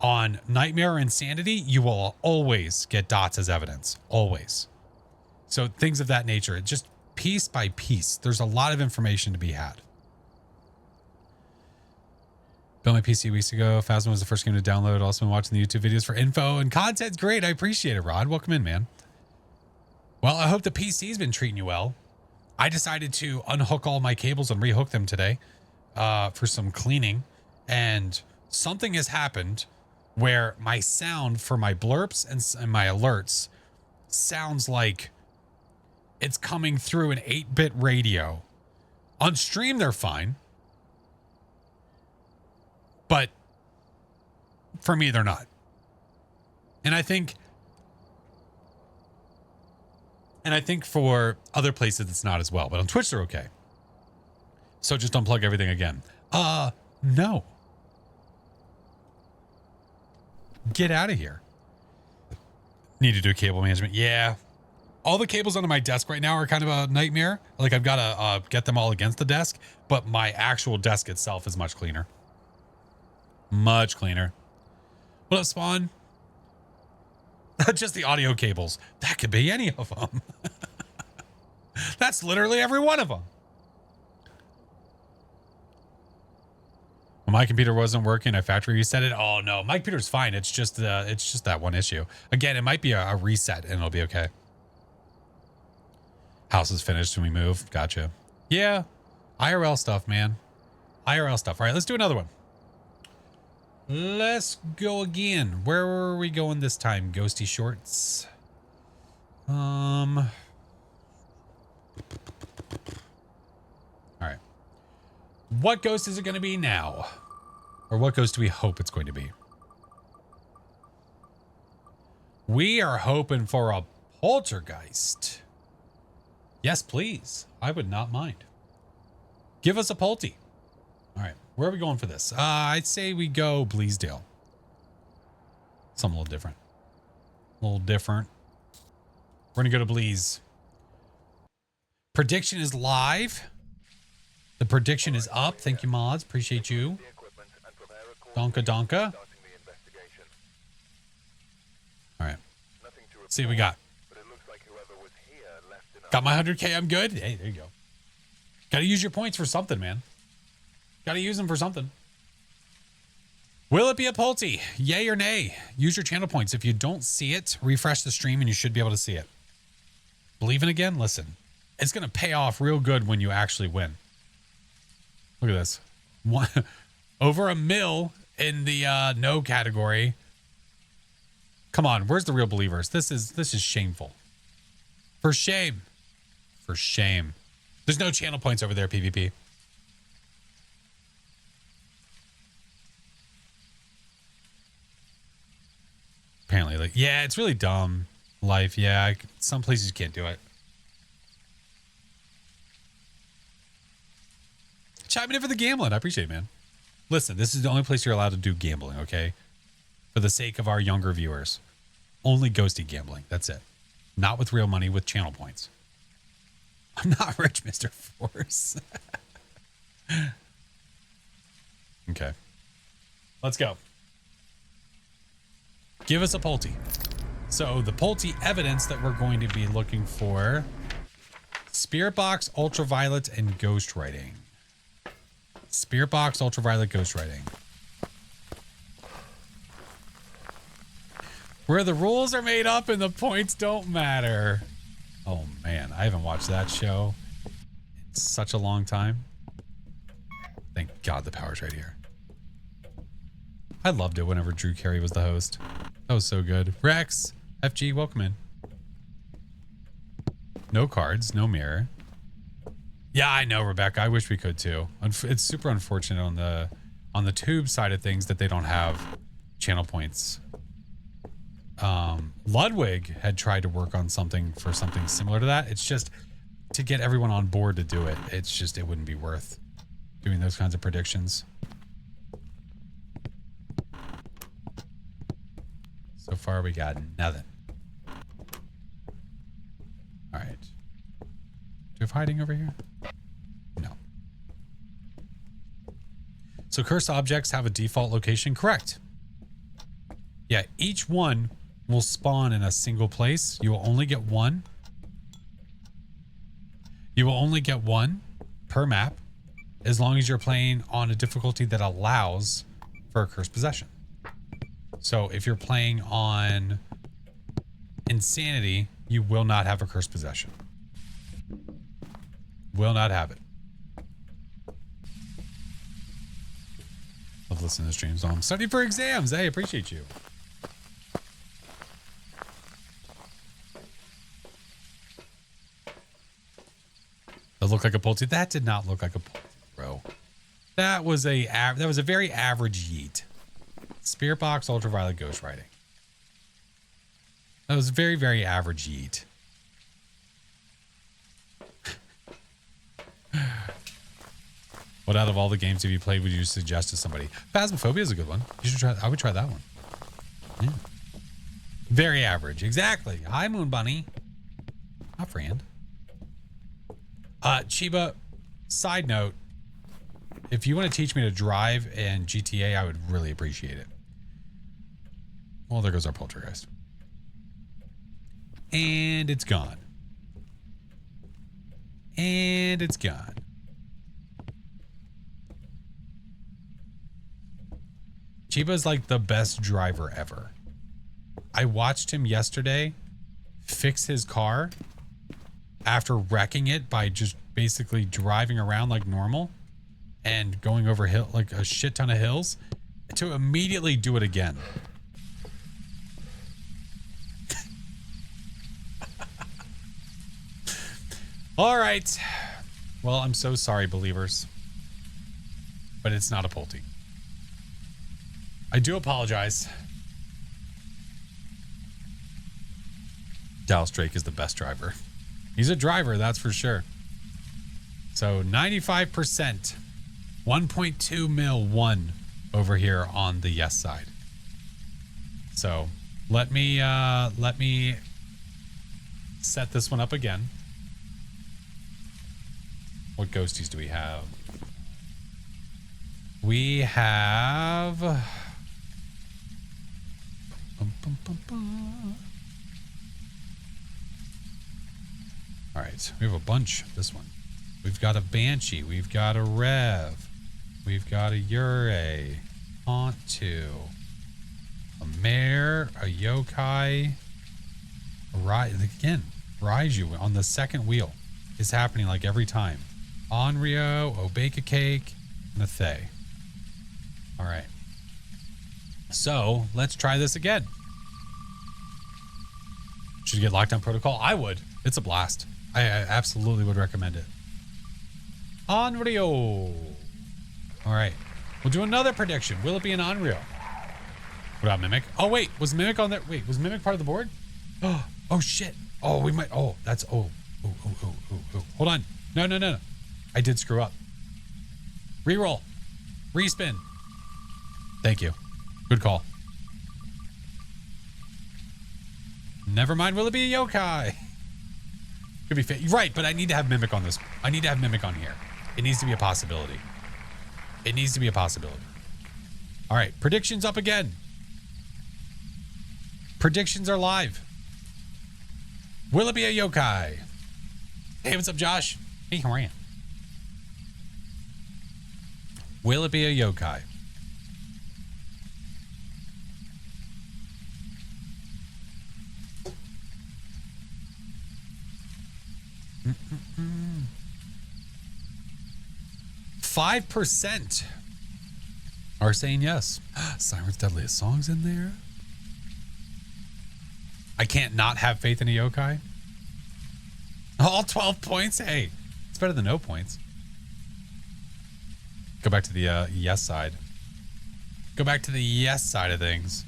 On Nightmare or Insanity, you will always get dots as evidence. Always. So things of that nature, just piece by piece. There's a lot of information to be had. Built my PC weeks ago. Phasmo was the first game to download. Also been watching the YouTube videos for info and content's great. I appreciate it, Rod. Welcome in, man. Well, I hope the PC's been treating you well. I decided to unhook all my cables and rehook them today for some cleaning. And something has happened where my sound for my blurps and my alerts sounds like it's coming through an 8-bit radio. On stream, they're fine. But for me, they're not. And I think for other places, it's not as well. But on Twitch, they're okay. So just unplug everything again. No. Get out of here. Need to do cable management. Yeah. All the cables under my desk right now are kind of a nightmare. Like I've got to get them all against the desk. But my actual desk itself is much cleaner. Much cleaner. What up, Spawn? Just the audio cables. That could be any of them. That's literally every one of them. When my computer wasn't working, I factory reset it. Oh no, my computer's fine. It's just that one issue. Again, it might be a reset and it'll be okay. House is finished when we move. Gotcha. Yeah. IRL stuff, man. IRL stuff. All right, let's do another one. Let's go again. Where were we going this time? Ghosty shorts. All right. What ghost is it going to be now? Or what ghost do we hope it's going to be? We are hoping for a poltergeist. Yes, please. I would not mind. Give us a polty. All right. Where are we going for this? I'd say we go Bleasdale. Something a little different. A little different. We're going to go to Blease. Prediction is live. The prediction is up. Thank you, mods. Appreciate you. Donka donka. All right. Let's see what we got. Got my 100K. I'm good. Hey, there you go. Got to use your points for something, man. Got to use them for something. Will it be a Pulte? Yay or nay? Use your channel points. If you don't see it, refresh the stream and you should be able to see it. Believing again? Listen, it's going to pay off real good when you actually win. Look at this. Over $1 million in the no category. Come on, where's the real believers? This is shameful. For shame. For shame. There's no channel points over there, PvP. Apparently, like, yeah, it's really dumb. Life, yeah. Some places you can't do it. Chiming in for the gambling. I appreciate it, man. Listen, this is the only place you're allowed to do gambling, okay? For the sake of our younger viewers. Only ghosty gambling. That's it. Not with real money, with channel points. I'm not rich, Mr. Force. Okay. Let's go. Give us a Pulte. So the Pulte evidence that we're going to be looking for: Spirit Box, Ultraviolet, and Ghostwriting. Spirit Box, Ultraviolet, Ghostwriting. Where the rules are made up and the points don't matter. Oh man, I haven't watched that show in such a long time. Thank God the power's right here. I loved it whenever Drew Carey was the host. That was so good. Rex, FG, welcome in. No cards, no mirror. Yeah, I know, Rebecca. I wish we could too. It's super unfortunate on the tube side of things that they don't have channel points. Ludwig had tried to work on something similar to that. It's just to get everyone on board to do it. It's just, it wouldn't be worth doing those kinds of predictions. So far, we got nothing. All right. Do you have hiding over here? No. So cursed objects have a default location, correct? Yeah, each one will spawn in a single place. You will only get one. You will only get one per map as long as you're playing on a difficulty that allows for a cursed possession. So if you're playing on Insanity, you will not have a cursed possession. Will not have it. Love listening to streams. I'm studying for exams. Hey, appreciate you. That looked like a Pulte. That did not look like a Pulte, bro. That was a very average yeet. Spirit box, ultraviolet, ghost writing. That was very, very average yeet. What out of all the games have you played would you suggest to somebody? Phasmophobia is a good one. You should try. I would try that one. Yeah. Very average. Exactly. Hi, Moon Bunny. Hi, friend. Chiba, side note, if you want to teach me to drive in GTA, I would really appreciate it. Well, there goes our poltergeist. And it's gone. And it's gone. Chiba's like the best driver ever. I watched him yesterday fix his car after wrecking it by just basically driving around like normal and going over like a shit ton of hills to immediately do it again. All right. Well, I'm so sorry, believers, but it's not a Pulte. I do apologize. Dallas Drake is the best driver. He's a driver, that's for sure. So 95%, 1.2 mil won over here on the yes side. So let me set this one up again. What ghosties do we have? We have all right, we have a bunch. This one. We've got a Banshee. We've got a Rev. We've got a Yurei. Haunt2. A Mare. A Yokai. Again, Raiju on the second wheel is happening like every time. Onryo, Obeka Cake, and a Thay. All right. So let's try this again. Should you get Lockdown Protocol? I would. It's a blast. I absolutely would recommend it. Onryo. All right. We'll do another prediction. Will it be an Onryo? What about Mimic? Oh, wait. Was Mimic on there? Wait, was Mimic part of the board? Oh, shit. Oh, we might. Oh, that's. Oh. Hold on. No. I did screw up. Reroll. Respin. Thank you. Good call. Never mind. Will it be a yokai? Could be fit. Right, but I need to have Mimic on this. I need to have Mimic on here. It needs to be a possibility. It needs to be a possibility. All right. Predictions up again. Predictions are live. Will it be a yokai? Hey, what's up, Josh? Hey, how are you? Will it be a yokai? Mm. 5%. are saying yes. Siren's Deadliest Songs in there. I can't not have faith in a yokai. All 12 points? Hey, it's better than no points. Go back to the yes side. Go back to the yes side of things.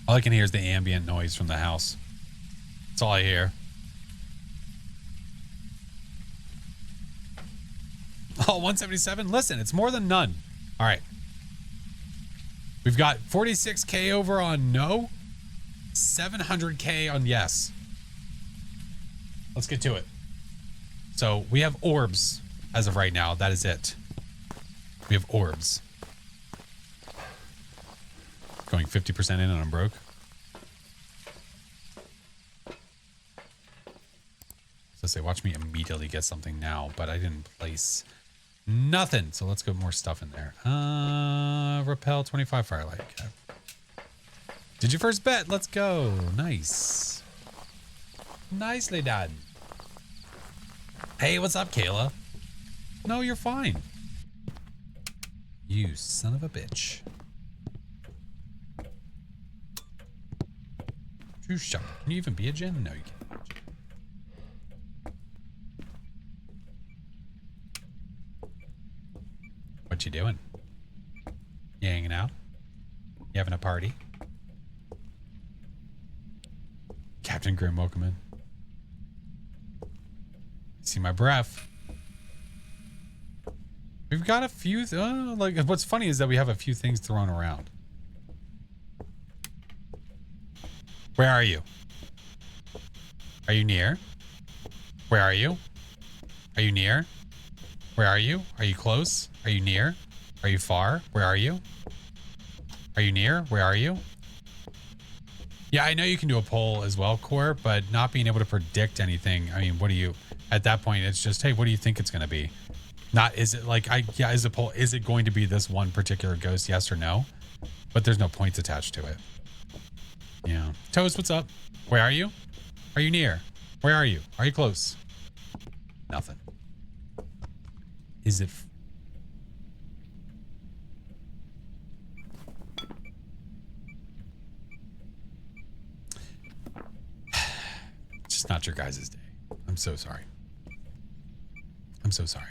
All I can hear is the ambient noise from the house. That's all I hear. Oh, 177? Listen, it's more than none. All right. We've got 46K over on no. 700K on yes. Let's get to it. So we have orbs as of right now. That is it. We have orbs. Going 50% in and I'm broke. So say, watch me immediately get something now, but I didn't place nothing. So let's go more stuff in there. Repel 25 Firelight. Okay. Did your first bet? Let's go. Nice. Nicely done. Hey, what's up, Kayla? No, you're fine. You son of a bitch. True shot. Can you even be a Jin? No, you can't. What you doing? You hanging out? You having a party? Captain Grim, welcome in. See my breath. We've got a few, like, what's funny is that we have a few things thrown around. Where are you? Are you near? Where are you? Are you near? Where are you? Are you close? Are you near? Are you far? Where are you? Are you near? Where are you? Yeah, I know you can do a poll as well, Core, but not being able to predict anything. I mean, what do you, at that point, it's just, hey, what do you think it's going to be? Not, is it like, is the poll, is it going to be this one particular ghost, yes or no? But there's no points attached to it. Yeah. Toast, what's up? Where are you? Are you near? Where are you? Are you close? Nothing. Is it... Just not your guys' day. I'm so sorry. I'm so sorry.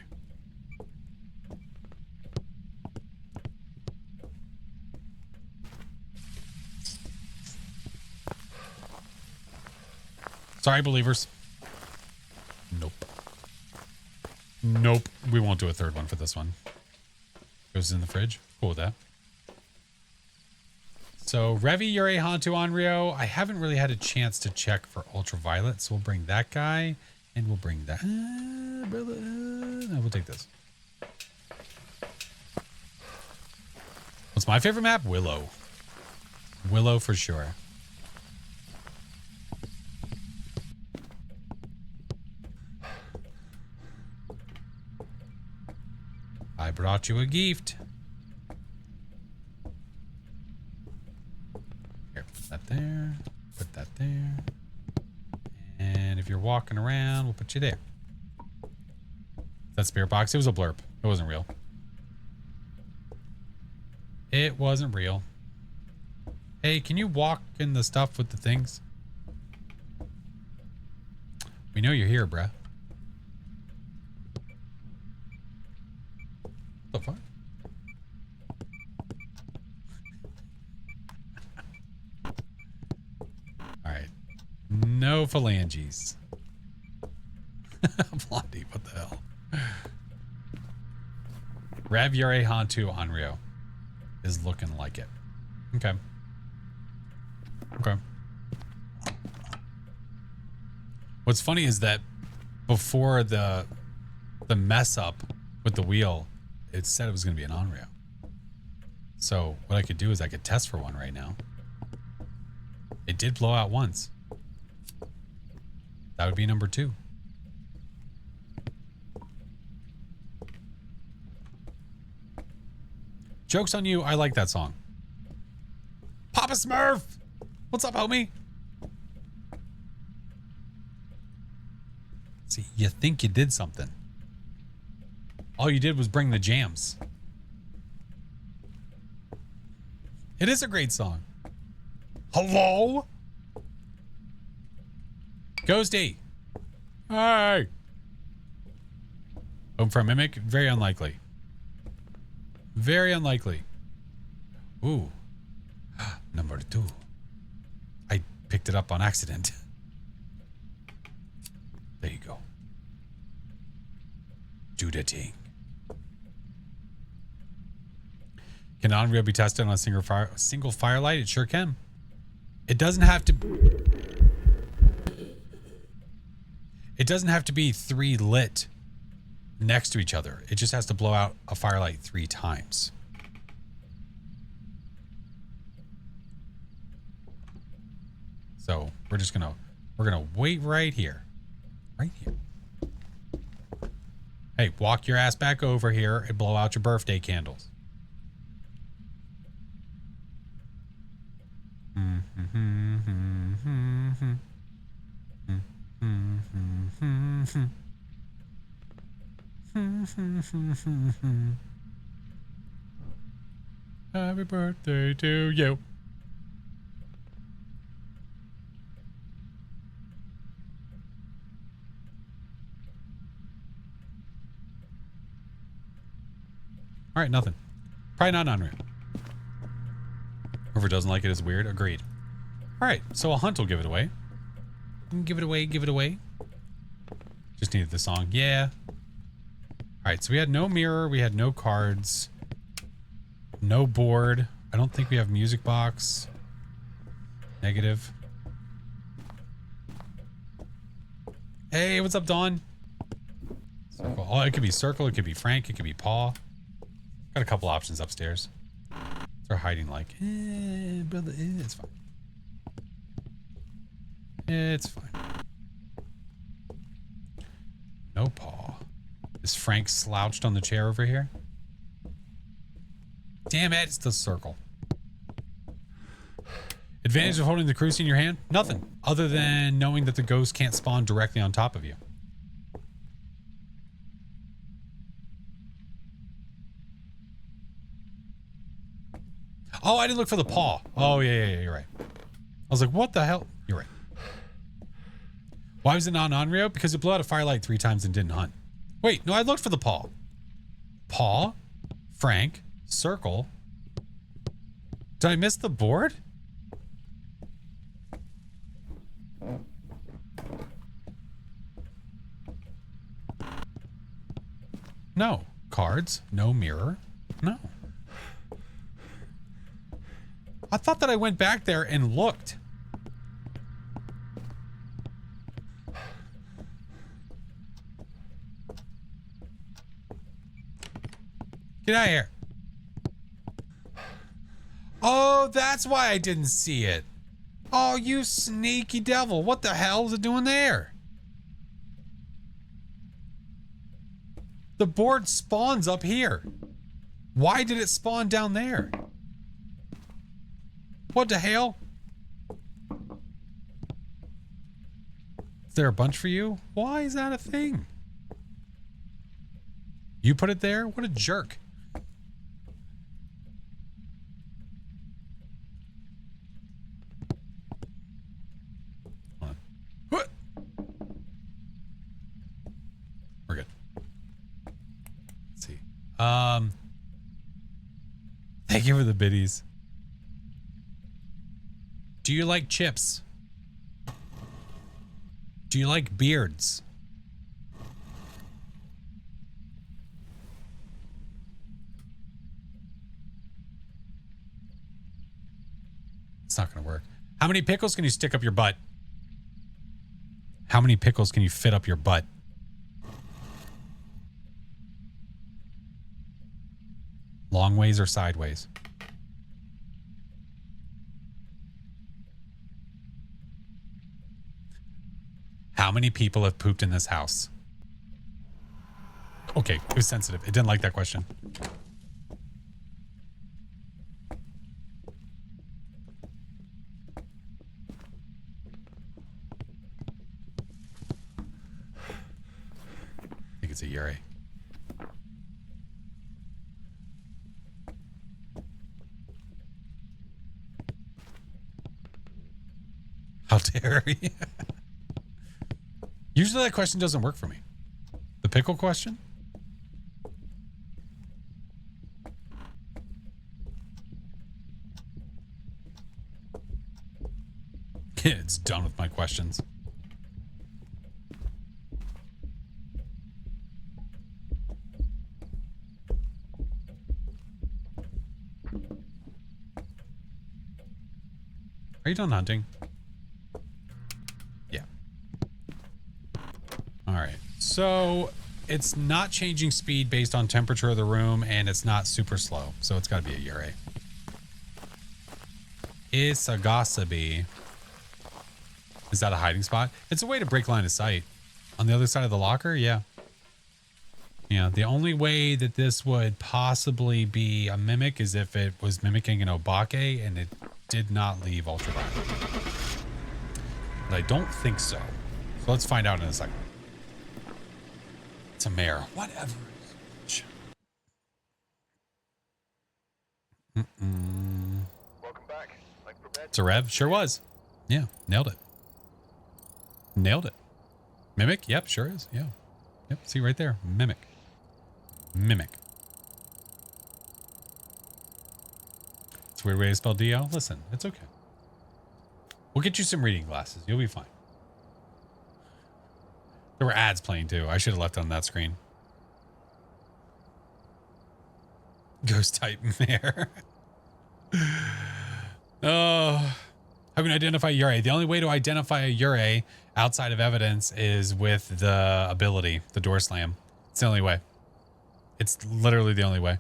Sorry, believers. Nope. Nope. We won't do a third one for this one. Goes in the fridge. Cool with that. So, Revi, Yuri, Hantu, Onryo. I haven't really had a chance to check for Ultraviolet, so we'll bring that guy. And we'll bring that. No, we'll take this. What's my favorite map? Willow. Willow for sure. I brought you a gift. Here, put that there. Put that there. And if you're walking around, we'll put you there. That spirit box, it was a blurb. It wasn't real. It wasn't real. Hey, can you walk in the stuff with the things? We know you're here, bruh. What the fuck? Alright. No phalanges. Blondie, what the hell? Rev Yure Hantu Onryo is looking like it. Okay. Okay. What's funny is that before the mess up with the wheel, it said it was going to be an Onryo. So what I could do is I could test for one right now. It did blow out once. That would be number 2. Joke's on you. I like that song. Papa Smurf! What's up, homie? See, you think you did something. All you did was bring the jams. It is a great song. Hello? Ghosty. Hey. Home for a mimic? Very unlikely. Very unlikely. Ooh. Number 2. I picked it up on accident. There you go. Do the thing. Can Onryo be tested on a single firelight? It sure can. It doesn't have to. It doesn't have to be 3 lit next to each other. It just has to blow out a firelight 3 times. So we're gonna wait right here. Right here. Hey, walk your ass back over here and blow out your birthday candles. Happy birthday to you. All right, nothing. Probably not unreal. Whoever doesn't like it is weird. Agreed. All right, so a hunt will give it away. Give it away, give it away. Just needed the song. Yeah. All right, so we had no mirror. We had no cards. No board. I don't think we have music box. Negative. Hey, what's up, Dawn? Circle. Oh, it could be Circle. It could be Frank. It could be Paw. Got a couple options upstairs. They're hiding like, brother, it's fine. It's fine. No Paw. Is Frank slouched on the chair over here? Damn it, it's the Circle. Advantage of holding the crucifix in your hand? Nothing. Other than knowing that the ghost can't spawn directly on top of you. Oh, I didn't look for the paw. Oh, yeah, you're right. I was like, what the hell? You're right. Why was it not on Onryo? Because it blew out a firelight 3 times and didn't hunt. Wait, no, I looked for the paw. Paw? Frank? Circle? Did I miss the board? No. Cards? No mirror? No. I thought that I went back there and looked. Get out of here. Oh, that's why I didn't see it. Oh, you sneaky devil. What the hell is it doing there? The board spawns up here. Why did it spawn down there? What the hell? Is there a bunch for you? Why is that a thing? You put it there? What a jerk. Hold on. What? We're good. Let's see. Thank you for the biddies. Do you like chips? Do you like beards? It's not gonna work. How many pickles can you stick up your butt? How many pickles can you fit up your butt? Long ways or sideways? How many people have pooped in this house? Okay, it was sensitive. It didn't like that question. I think it's a Yuri. How dare you? Usually that question doesn't work for me. The pickle question? It's done with my questions. Are you done hunting? Yeah. All right. So it's not changing speed based on temperature of the room, and it's not super slow. So it's got to be a Yurei. It's a gossipy. Is that a hiding spot? It's a way to break line of sight. On the other side of the locker? Yeah. Yeah, the only way that this would possibly be a mimic is if it was mimicking an Obake and it did not leave ultraviolet. But I don't think so. So let's find out in a second. It's a mare. Whatever. Welcome back. I'm prepared. It's a Rev. Sure was. Yeah, nailed it. Nailed it. Mimic? Yep, sure is. Yeah. Yep, see right there. Mimic. Mimic. It's a weird way to spell D-O. Listen, it's okay. We'll get you some reading glasses. You'll be fine. There were ads playing too. I should have left on that screen. Ghost type mare. Oh. How can I identify Yurei? The only way to identify a Yurei outside of evidence is with the ability, the door slam. It's the only way. It's literally the only way.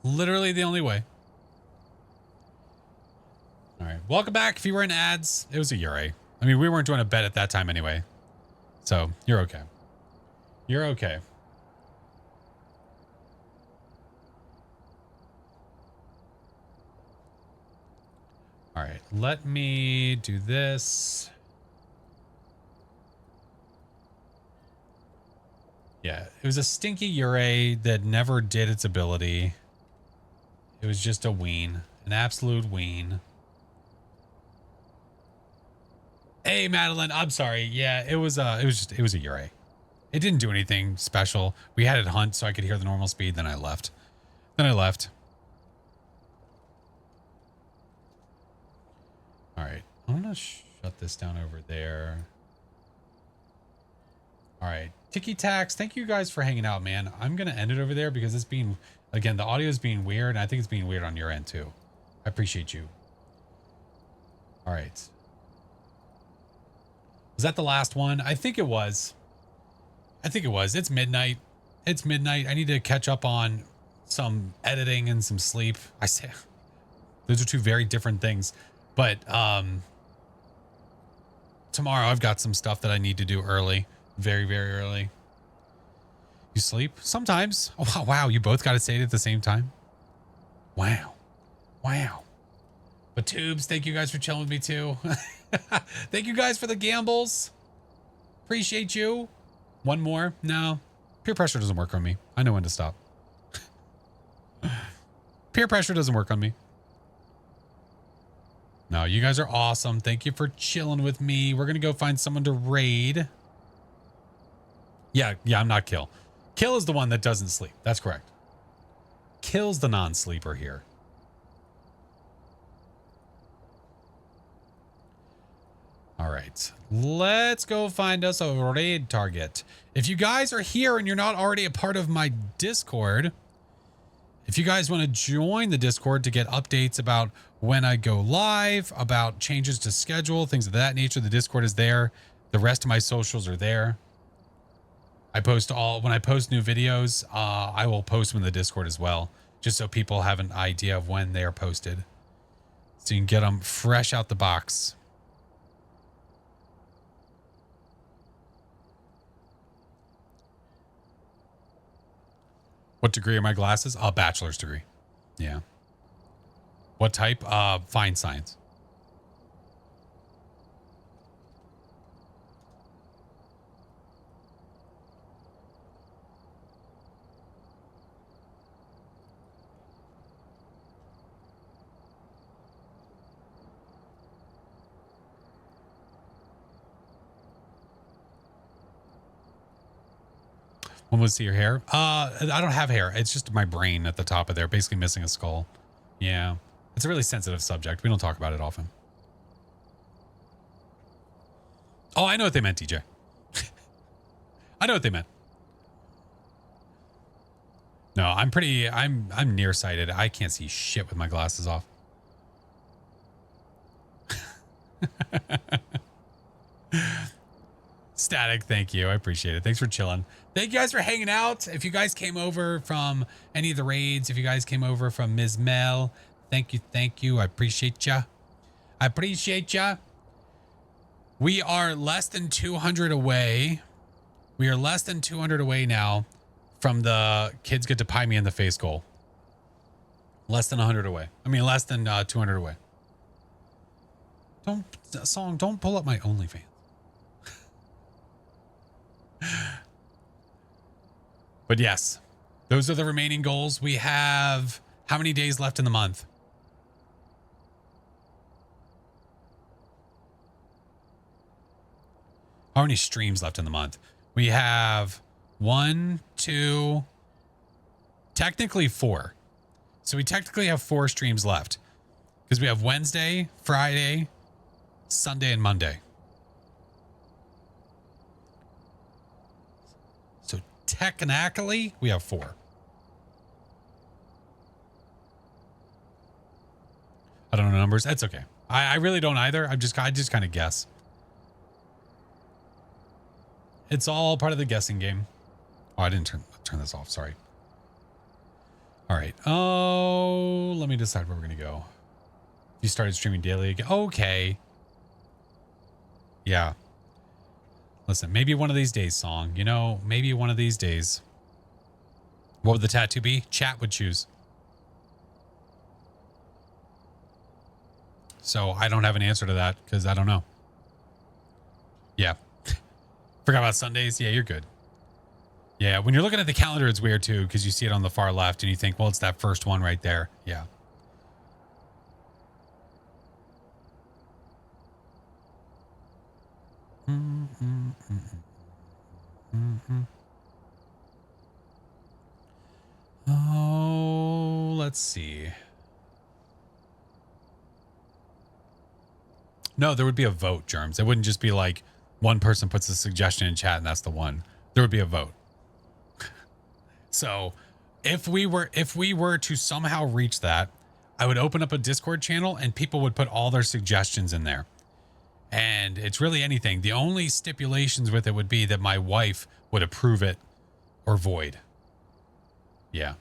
Literally the only way. All right. Welcome back. If you were in ads, it was a Yurei. I mean, we weren't doing a bet at that time anyway. So you're okay. You're okay. All right. Let me do this. Yeah, it was a stinky Yurei that never did its ability. It was just a ween, an absolute ween. Hey, Madeline, I'm sorry. Yeah, it was a Yurei. It didn't do anything special. We had it hunt so I could hear the normal speed. Then I left. All right, I'm gonna shut this down over there. All right, Tiki Tax, thank you guys for hanging out, man. I'm gonna end it over there because it's being, again, the audio is being weird, and I think it's being weird on your end too. I appreciate you. All right. Was that the last one? I think it was. It's midnight. It's midnight. I need to catch up on some editing and some sleep. I say those are two very different things. But tomorrow I've got some stuff that I need to do early. Very, very early. You sleep? Sometimes. Oh, wow. You both got to say it at the same time? Wow. Wow. But Tubes, thank you guys for chilling with me too. Thank you guys for the gambles. Appreciate you. One more? No. Peer pressure doesn't work on me. I know when to stop. Peer pressure doesn't work on me. No, you guys are awesome. Thank you for chilling with me. We're going to go find someone to raid. Yeah, I'm not Kill. Kill is the one that doesn't sleep. That's correct. Kill's the non-sleeper here. All right, let's go find us a raid target. If you guys are here and you're not already a part of my Discord, if you guys want to join the Discord to get updates about when I go live, about changes to schedule, things of that nature, the Discord is there. The rest of my socials are there. When I post new videos, I will post them in the Discord as well, just so people have an idea of when they are posted. So you can get them fresh out the box. What degree are my glasses? A bachelor's degree. Yeah. What type? Fine science. When was your hair? I don't have hair. It's just my brain at the top of there, basically missing a skull. Yeah. It's a really sensitive subject. We don't talk about it often. Oh, I know what they meant, DJ. I know what they meant. No, I'm nearsighted. I can't see shit with my glasses off. Static, thank you. I appreciate it. Thanks for chilling. Thank you guys for hanging out. If you guys came over from any of the raids, if you guys came over from Ms. Mel, thank you. I appreciate ya. We are less than 200 away. We are less than 200 away now from the kids get to pie me in the face goal. Less than 100 away. I mean, less than 200 away. Don't pull up my OnlyFans. But yes, those are the remaining goals. We have how many days left in the month? How many streams left in the month? We have 1, 2, technically 4. So we technically have 4 streams left because we have Wednesday, Friday, Sunday, and Monday. So technically we have 4. I don't know numbers. That's okay. I really don't either. I just kind of guess. It's all part of the guessing game. Oh, I didn't turn this off. Sorry. All right. Oh, let me decide where we're going to go. You started streaming daily again. Okay. Yeah. Listen, maybe one of these days, Song. You know, maybe one of these days. What would the tattoo be? Chat would choose. So I don't have an answer to that because I don't know. Yeah. Forgot about Sundays. Yeah, you're good. Yeah, when you're looking at the calendar, it's weird too because you see it on the far left and you think, well, it's that first one right there. Yeah. Oh, let's see. No, there would be a vote, Germs. It wouldn't just be like one person puts a suggestion in chat and that's the one. There would be a vote. So if we were to somehow reach that, I would open up a Discord channel and people would put all their suggestions in there. And it's really anything. The only stipulations with it would be that my wife would approve it or void. Yeah.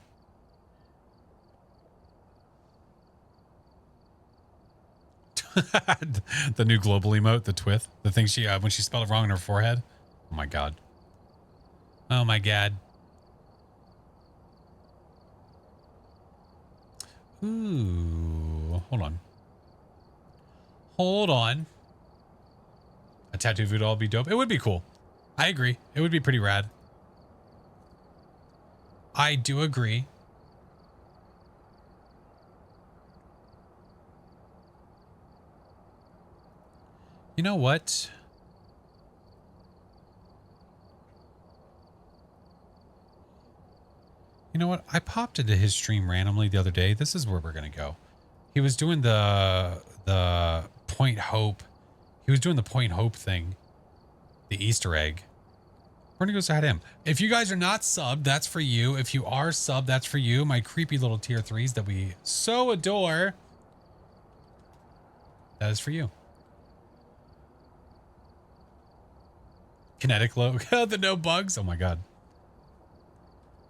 The new global emote, the twith, the thing she when she spelled it wrong on her forehead. Oh my god. Oh my god. Ooh, hold on. A tattoo voodoo would be dope. It would be cool. I agree. It would be pretty rad. I do agree. You know what? You know what? I popped into his stream randomly the other day. This is where we're going to go. He was doing the Point Hope. He was doing the Point Hope thing. The Easter egg. We're going to go say hi to him. If you guys are not subbed, that's for you. If you are subbed, that's for you. My creepy little tier 3s that we so adore. That is for you. Kinetic low. The no bugs. Oh my god.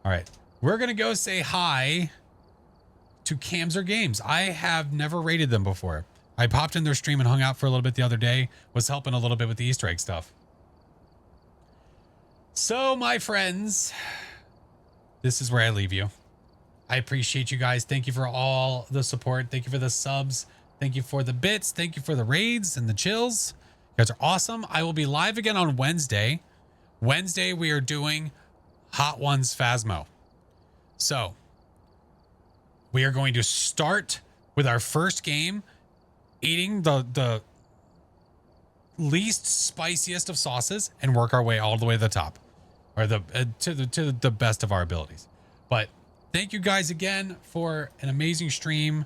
All right. We're going to go say hi to Camzer Games. I have never rated them before. I popped in their stream and hung out for a little bit the other day. Was helping a little bit with the Easter egg stuff. So, my friends, this is where I leave you. I appreciate you guys. Thank you for all the support. Thank you for the subs. Thank you for the bits. Thank you for the raids and the chills. You guys are awesome. I will be live again on Wednesday. Wednesday, we are doing Hot Ones Phasmo. So, we are going to start with our first game, eating the least spiciest of sauces and work our way all the way to the top. or to the best of our abilities. But thank you guys again for an amazing stream.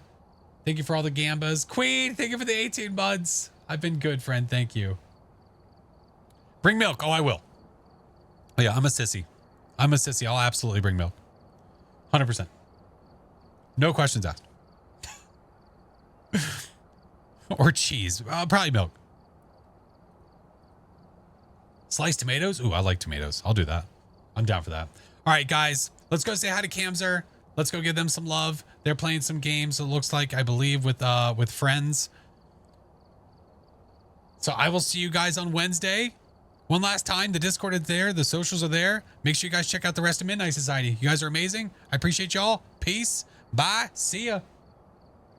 Thank you for all the gambas. Queen, thank you for the 18 buds. I've been good, friend. Thank you. Bring milk. Oh, I will. Oh, yeah, I'm a sissy. I'll absolutely bring milk. 100%. No questions asked. Or cheese. Probably milk. Sliced tomatoes? Ooh, I like tomatoes. I'll do that. I'm down for that. All right, guys. Let's go say hi to Kamzer. Let's go give them some love. They're playing some games, it looks like, I believe, with friends. So I will see you guys on Wednesday. One last time, the Discord is there. The socials are there. Make sure you guys check out the rest of Midnight Society. You guys are amazing. I appreciate y'all. Peace. Bye. See ya.